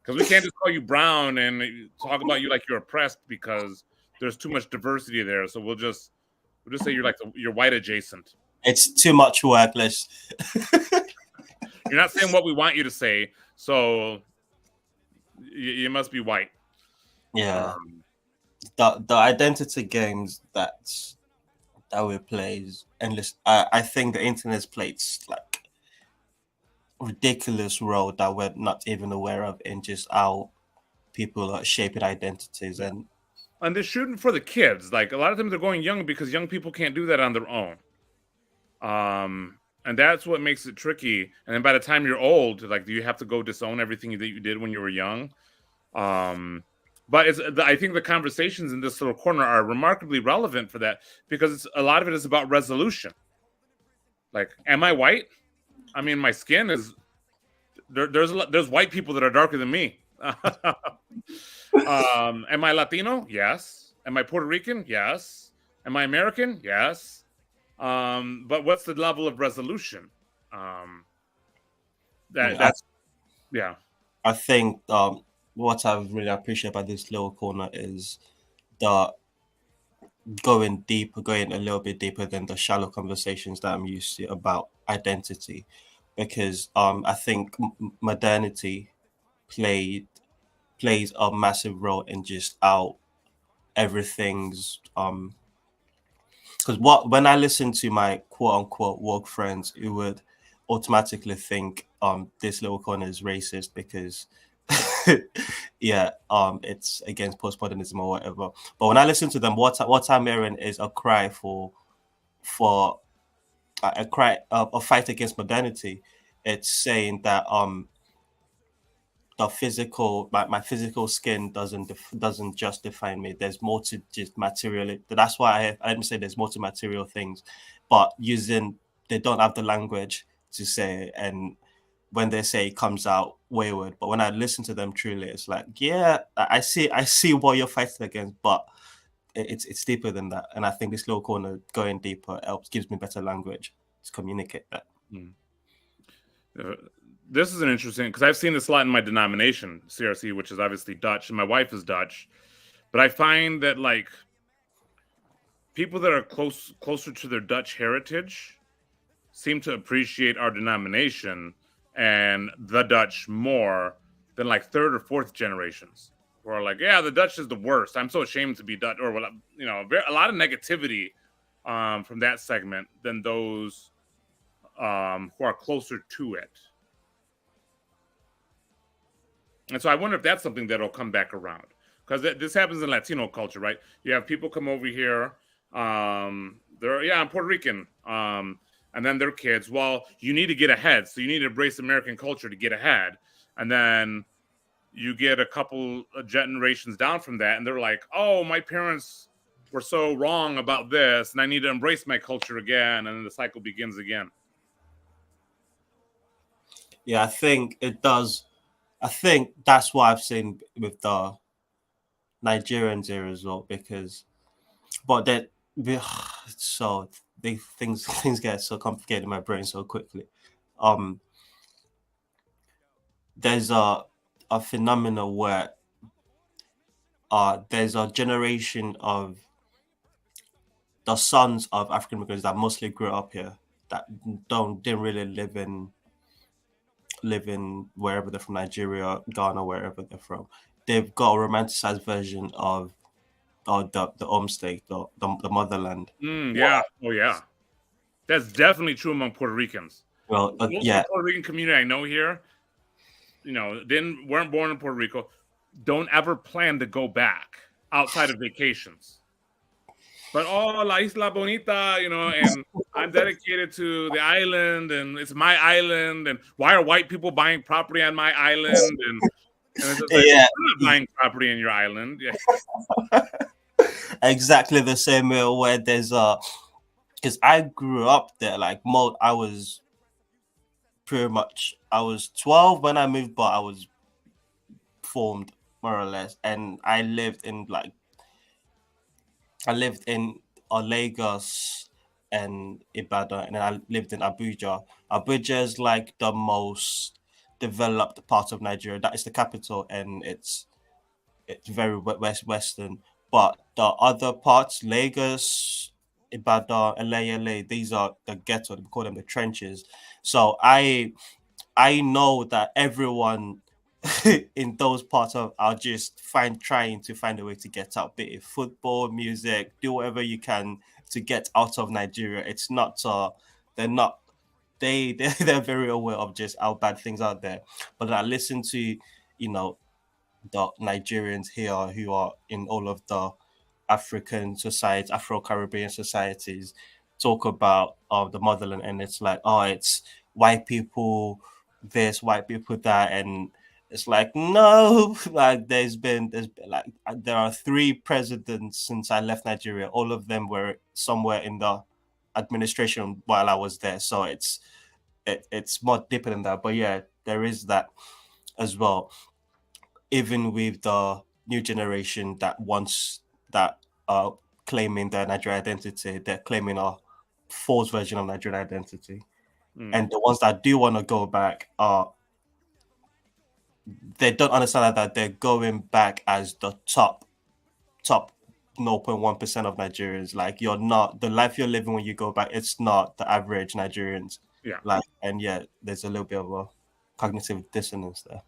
we can't just call you brown and talk about you like you're oppressed, because there's too much diversity there. So we'll just say you're like you're white adjacent. It's too much work. You're not saying what we want you to say, so you must be white. Yeah. The identity games that we play is endless. I think the internet's played like ridiculous role that we're not even aware of in just how people are shaping identities, and they're shooting for the kids. Like, a lot of times they're going young because young people can't do that on their own. And that's what makes it tricky. And then by the time you're old, like, do you have to go disown everything that you did when you were young? But I think the conversations in this little corner are remarkably relevant for that because a lot of it is about resolution. Like, am I white? I mean, my skin is there's white people that are darker than me. Am I Latino? Yes. Am I Puerto Rican? Yes. Am I American? Yes. But what's the level of resolution? That's yeah. I think what I really appreciate about this little corner is the going a little bit deeper than the shallow conversations that I'm used to about identity, because I think modernity plays a massive role in just how everything's because when I listen to my quote unquote woke friends, who would automatically think this little corner is racist because it's against postmodernism or whatever. But when I listen to them, what I'm hearing is a cry for a fight against modernity. It's saying that the physical my physical skin doesn't just define me. There's more to just material. That's why I didn't say there's more to material things, but they don't have the language to say it, and when they say it comes out wayward. But when I listen to them truly, it's like, yeah, I see what you're fighting against, but it's deeper than that. And I think this little corner going deeper gives me better language to communicate that. This is an interesting, because I've seen this a lot in my denomination, CRC, which is obviously Dutch, and my wife is Dutch. But I find that like people that are closer to their Dutch heritage seem to appreciate our denomination and the Dutch more than like third or fourth generations, who are like, yeah, the Dutch is the worst. I'm so ashamed to be Dutch, or a lot of negativity from that segment than those who are closer to it. And so I wonder if that's something that'll come back around, because this happens in Latino culture, right? You have people come over here, I'm Puerto Rican, and then their kids. Well, you need to get ahead, so you need to embrace American culture to get ahead. And then you get a couple of generations down from that, and they're like, "Oh, my parents were so wrong about this, and I need to embrace my culture again." And then the cycle begins again. Yeah, I think it does. I think that's what I've seen with the Nigerians here as well, so things get so complicated in my brain so quickly. There's a phenomenon where there's a generation of the sons of African immigrants that mostly grew up here that didn't really live in wherever they're from, Nigeria, Ghana, wherever they're from. They've got a romanticized version of the home state, the motherland. Yeah. Oh, yeah. That's definitely true among Puerto Ricans. Well, Most of the Puerto Rican community I know here, weren't born in Puerto Rico, don't ever plan to go back outside of vacations. But La Isla Bonita, and I'm dedicated to the island, and it's my island, and why are white people buying property on my island? And it's just like, I'm not buying property on your island. Yeah. Exactly the same way where there's because I grew up there. Like I was 12 when I moved, but I was formed more or less, and I lived in Lagos and Ibadan, and then I lived in Abuja. Abuja is like the most developed part of Nigeria. That is the capital, and it's very western. But the other parts, Lagos, Ibadan, LA, these are the ghetto. We call them the trenches. So I know that everyone in those parts are just trying to find a way to get out, be it football, music, do whatever you can to get out of Nigeria. It's not they're very aware of just how bad things are there. But I listen to the Nigerians here who are in all of the African societies, Afro-Caribbean societies, talk about the motherland, and it's like, it's white people this, white people that, and It's like, no, like there's been like there are 3 presidents since I left Nigeria. All of them were somewhere in the administration while I was there. So it's more deeper than that. But yeah, there is that as well. Even with the new generation that wants that claiming their Nigerian identity, they're claiming a false version of Nigerian identity. Mm. And the ones that do want to go back are they don't understand that they're going back as the top 0.1% of Nigerians. Like you're not the life you're living when you go back, it's not the average Nigerians. Yeah. Like and yeah, there's a little bit of a cognitive dissonance there.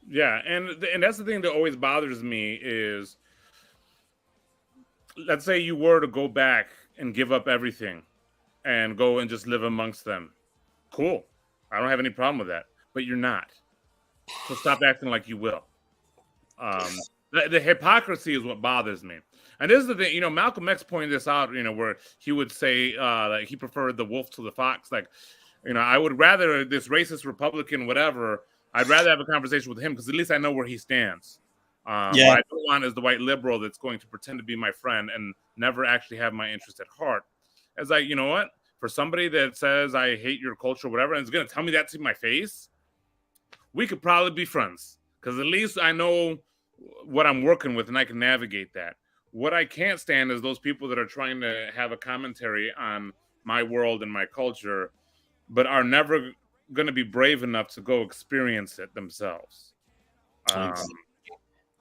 Yeah, and that's the thing that always bothers me is, let's say you were to go back and give up everything and go and just live amongst them. Cool. I don't have any problem with that. But you're not. So stop acting like you will. The hypocrisy is what bothers me. And this is the thing, you know, Malcolm X pointed this out, you know, where he would say like he preferred the wolf to the fox. Like, you know, I would rather this racist Republican, whatever, I'd rather have a conversation with him because at least I know where he stands. What I don't want is the white liberal that's going to pretend to be my friend and never actually have my interest at heart. It's like, you know what? For somebody that says I hate your culture, whatever, and is going to tell me that to my face, we could probably be friends because at least I know what I'm working with and I can navigate that. What I can't stand is those people that are trying to have a commentary on my world and my culture, but are never going to be brave enough to go experience it themselves.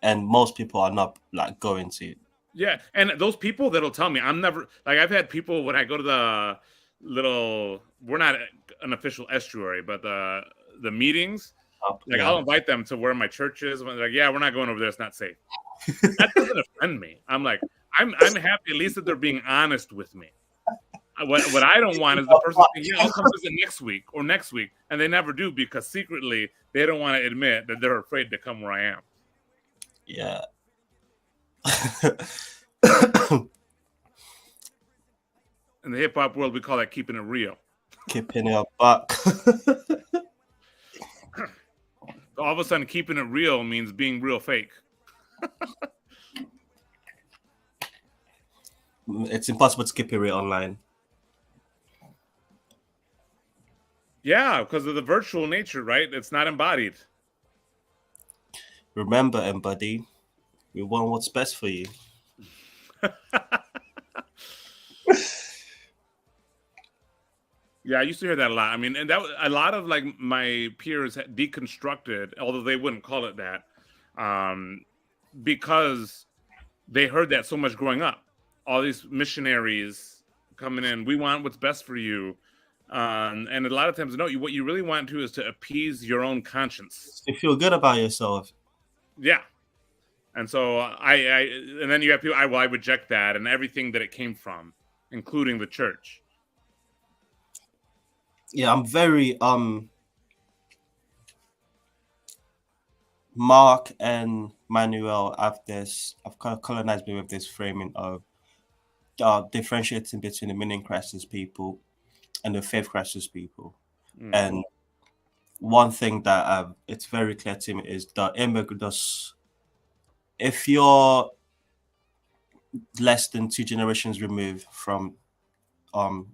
And most people are not like going to. Yeah, and those people that'll tell me, I'm never like I've had people when I go to the little, we're not an official estuary, but the meetings, like I'll invite them to where my church is. When they're like, yeah, we're not going over there; it's not safe. That doesn't offend me. I'm like, I'm happy at least that they're being honest with me. What I don't want is the person saying, yeah, I'll come visit next week or next week, and they never do because secretly they don't want to admit that they're afraid to come where I am. Yeah. In the hip hop world, we call that keeping it real. Keeping it back. All of a sudden, keeping it real means being real fake. It's impossible to keep it real online. Yeah, because of the virtual nature, right? It's not embodied. Remember, everybody, we want what's best for you. Yeah, I used to hear that a lot. I mean, and that a lot of like my peers deconstructed, although they wouldn't call it that, because they heard that so much growing up. All these missionaries coming in, we want what's best for you, and a lot of times, no, what you really want to is to appease your own conscience. You feel good about yourself. Yeah, and so and then you have people. I reject that and everything that it came from, including the church. Yeah, I'm very Mark and Manuel have kind of colonized me with this framing of differentiating between the meaning crisis people and the faith crisis people. And one thing that it's very clear to me is the immigrants. If you're less than 2 generations removed from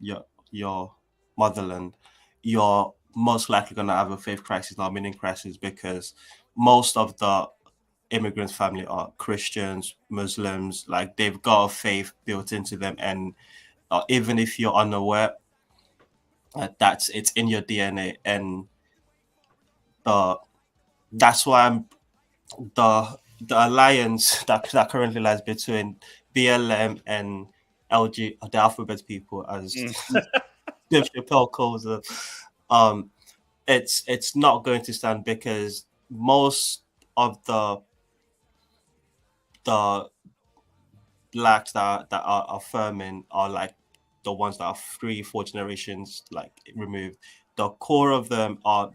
your motherland, you're most likely going to have a faith crisis or meaning crisis because most of the immigrant family are Christians, Muslims, like they've got a faith built into them. And even if you're unaware, it's in your DNA. And that's why the alliance that currently lies between BLM and LG, the alphabet people, as Dave Chappelle calls it, it's not going to stand because most of the blacks that are affirming are like the ones that are 3-4 generations like removed. The core of them are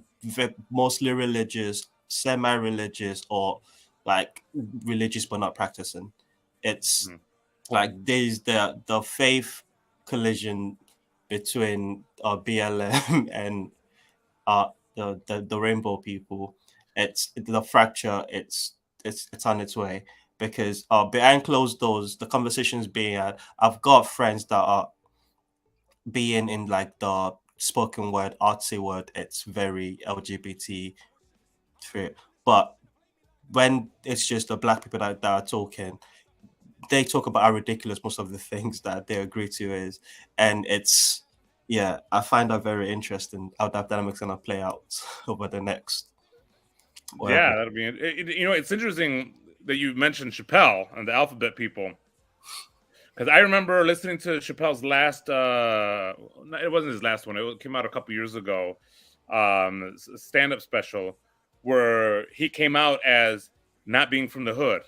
mostly religious, semi-religious, or like religious but not practicing. It's like there's the faith collision between BLM and the rainbow people, it's the fracture. It's on its way because behind closed doors, the conversations being had. I've got friends that are being in like the spoken word, artsy word. It's very LGBT free, but when it's just the black people that are talking, they talk about how ridiculous most of the things that they agree to is, and it's I find that very interesting how that dynamic's gonna play out over the next. Yeah, that'll be. It's interesting that you mentioned Chappelle and the Alphabet People, because I remember listening to Chappelle's last. It wasn't his last one. It came out a couple years ago. Stand-up special where he came out as not being from the hood.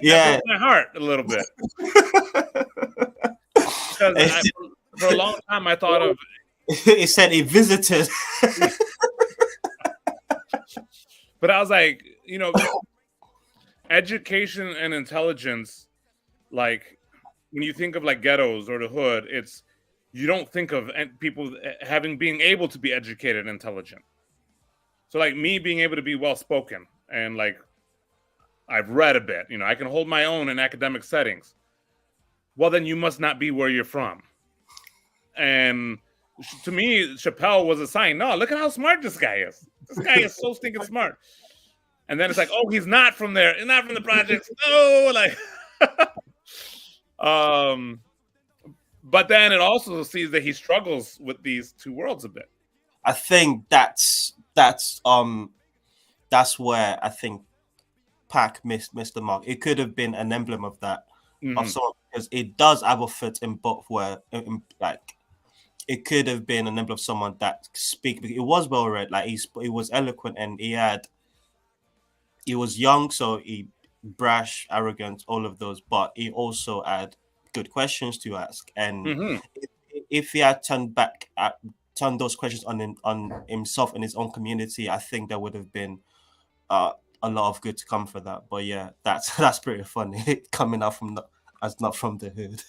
Yeah, broke my heart a little bit. Because for a long time I thought of. He said he visited. But I was like, education and intelligence, like when you think of like ghettos or the hood, you don't think of people being able to be educated and intelligent. So like me being able to be well spoken and like I've read a bit, I can hold my own in academic settings. Well, then you must not be where you're from. And to me, Chappelle was a sign. No, look at how smart this guy is. This guy is so stinking smart. And then it's like, oh, he's not from there. He's not from the projects. No, like, but then it also sees that he struggles with these two worlds a bit. I think that's where I think Pac missed the mark. It could have been an emblem of that, of sort, because it does have a foot in both. Where like it could have been an emblem of someone that speak. It was well read, like he was eloquent, and he was young, so he brash, arrogant, all of those. But he also had good questions to ask, and if he had turned those questions on himself and his own community, I think there would have been a lot of good to come for that. But yeah, that's pretty funny coming out from not from the hood.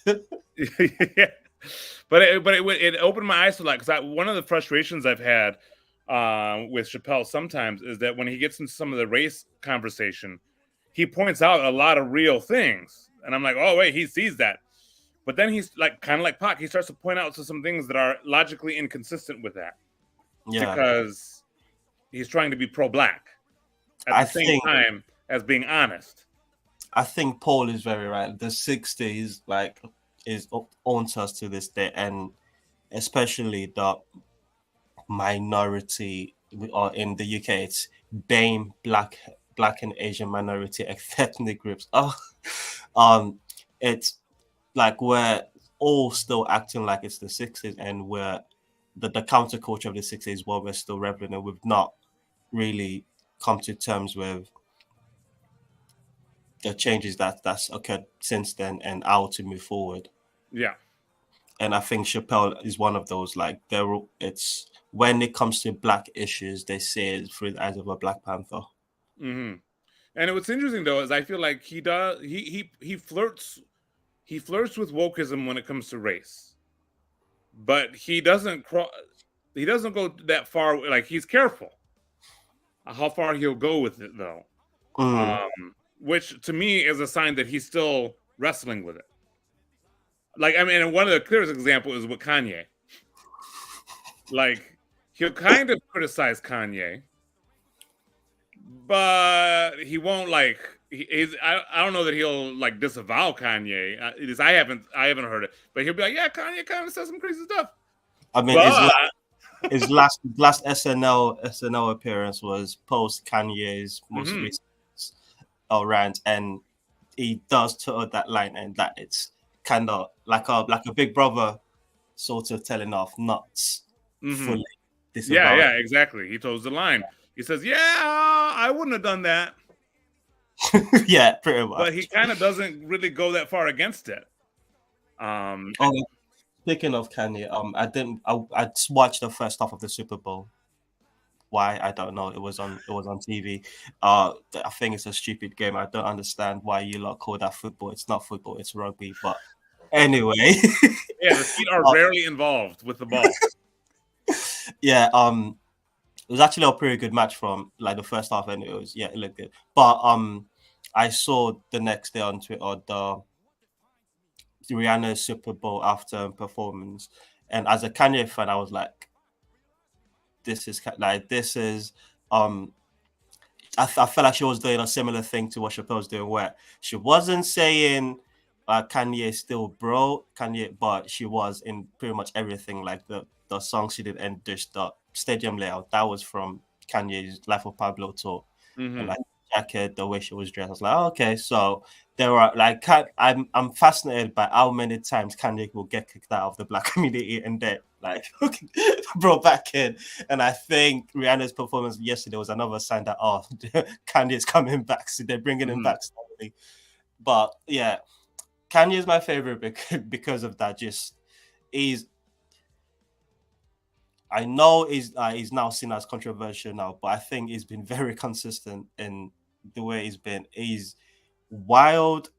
Yeah, but it opened my eyes to like, because one of the frustrations I've had with Chappelle sometimes is that when he gets into some of the race conversation, he points out a lot of real things, and I'm like, oh wait, he sees that. But then he's like, kind of like Pac, he starts to point out to some things that are logically inconsistent with that. Yeah. Because he's trying to be pro-black at the same time as being honest. I think Paul is very right. The 60s owns us to this day, and especially the minority in the UK, it's BAME, black and Asian minority ethnic groups. It's like we're all still acting like it's the 60s, and we're the counterculture of the 60s while we're still reveling, and we've not really come to terms with the changes that's occurred since then and how to move forward. Yeah. And I think Chappelle is one of those, like it's when it comes to black issues, they say it through the eyes of a Black Panther. Mm-hmm. And what's interesting though is I feel like he flirts with wokeism when it comes to race, but he doesn't go that far. Like he's careful how far he'll go with it though, which to me is a sign that he's still wrestling with it. Like, I mean, one of the clearest examples is with Kanye. Like, he'll kind of criticize Kanye, but he won't like. I don't know that he'll like disavow Kanye. I haven't heard it, but he'll be like, yeah, Kanye kind of says some crazy stuff. I mean, his last SNL appearance was post Kanye's most recent rant, and he does toe that line, and that it's kind of like a big brother sort of telling off, nuts fully disavow. Yeah, exactly. He toes the line. He says, yeah, I wouldn't have done that. Yeah, pretty much. But he kind of doesn't really go that far against it. Speaking of Kanye, I watched the first half of the Super Bowl. Why? I don't know. It was on TV. I think it's a stupid game. I don't understand why you lot call that football. It's not football, it's rugby. But anyway. Yeah, the feet are rarely involved with the ball. Yeah, it was actually a pretty good match from like the first half, and it looked good. But I saw the next day on Twitter the Rihanna's Super Bowl after performance, and as a Kanye fan, I was like, this is um. I felt like she was doing a similar thing to what Chappelle was doing, where she wasn't saying Kanye still bro Kanye, but she was in pretty much everything. Like the song she did and just the stadium layout that was from Kanye's Life of Pablo tour, and Mhm. like jacket, the way she was dressed. I was like, oh, okay, so there are like I'm fascinated by how many times Kanye will get kicked out of the black community and then like brought back in. And I think Rihanna's performance yesterday was another sign that Kanye's coming back, so they're bringing him Mhm. back slowly. But yeah, Kanye is my favorite because of that. Just he's I know he's now seen as controversial now, but I think he's been very consistent in the way he's been. He's wild,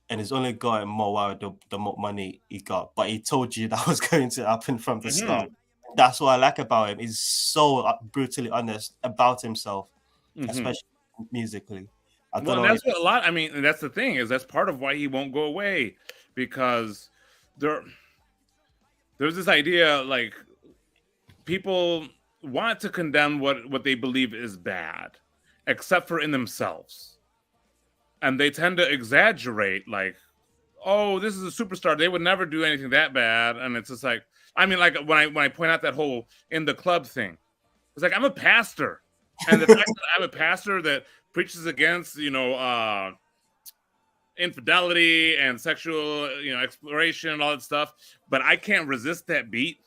and he's only gotten more wild the more money he got. But he told you that was going to happen from the start. Mhm. That's what I like about him. He's so brutally honest about himself, Mhm. especially musically. I Well, don't and know. that's what a lot. I mean, and that's the thing is that's part of why he won't go away because there there's this idea like people want to condemn what they believe is bad, except for in themselves, and they tend to exaggerate like, oh, this is a superstar, they would never do anything that bad, and it's just like, I mean, like when I point out that whole in the club thing, it's like I'm a pastor, and the fact that I'm a pastor that preaches against infidelity and sexual exploration and all that stuff, but I can't resist that beat.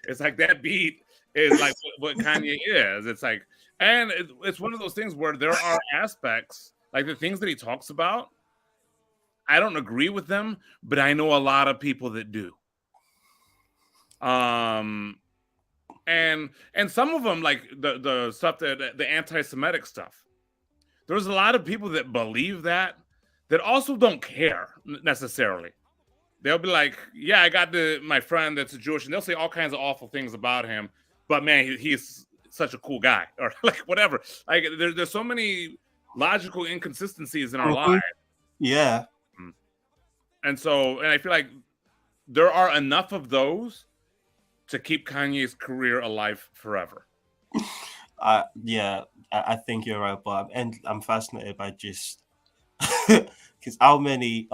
It's like that beat is like what Kanye is. It's like, and it's one of those things where there are aspects like the things that he talks about. I don't agree with them, but I know a lot of people that do. Um, and some of them like the stuff that the anti-Semitic stuff. There's a lot of people that believe that also don't care necessarily. They'll be like, "Yeah, I got my friend that's a Jewish," and they'll say all kinds of awful things about him. But man, he's such a cool guy, or like whatever. Like there's so many logical inconsistencies in our lives, Mhm. Yeah, and I feel like there are enough of those to keep Kanye's career alive forever. yeah, I think you're right, but I'm fascinated by just because how many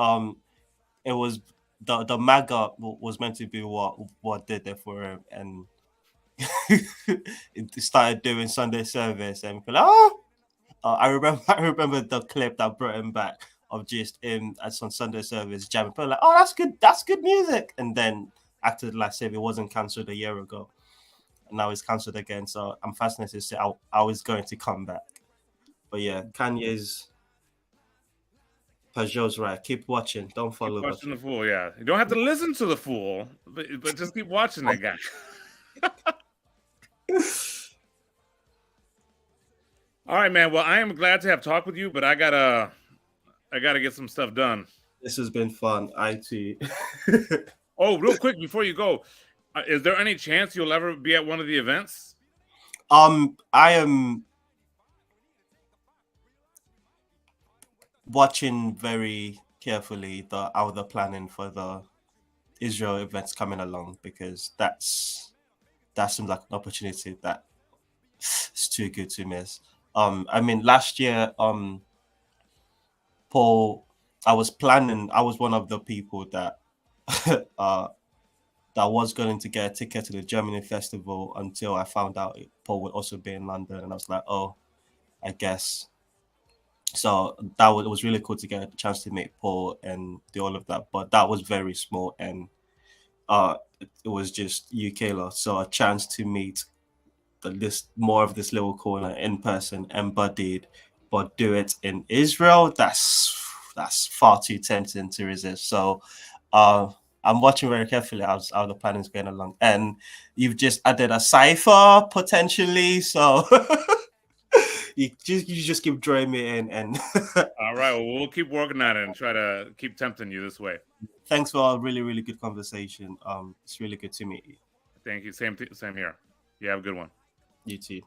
it was the MAGA was meant to be what did it for him, and it started doing Sunday service, and people like, oh, I remember the clip that brought him back of just him as on Sunday service jamming. People like, oh, that's good music, and then acted like if it wasn't cancelled a year ago, and now it's cancelled again. So I'm fascinated to see how it's going to come back. But yeah, Kanye's Peugeot's right. Keep watching. Don't Keep follow, but watching the fool, yeah. You don't have to listen to the fool, but just keep watching that guy. All right, man. Well, I am glad to have talked with you, but I gotta get some stuff done. this has been fun. IT. Oh, real quick before you go, is there any chance you'll ever be at one of the events? I am watching very carefully how they're planning for the Israel events coming along because that seems like an opportunity that is too good to miss. I mean, last year, Paul, I was one of the people that that was going to get a ticket to the Germany festival until I found out Paul would also be in London, and I was like, oh, I guess. So it was really cool to get a chance to meet Paul and do all of that, but that was very small, and it was just UK law. So a chance to meet this more of this little corner in person, embodied, but do it in Israel. That's far too tempting to resist. So I'm watching very carefully how the plan is going along, and you've just added a cipher potentially. So you just keep drawing me in, and All right. Well, we'll keep working on it and try to keep tempting you this way. thanks for a really really good conversation. It's really good to meet you. Thank you. Same here. You have a good one. You too.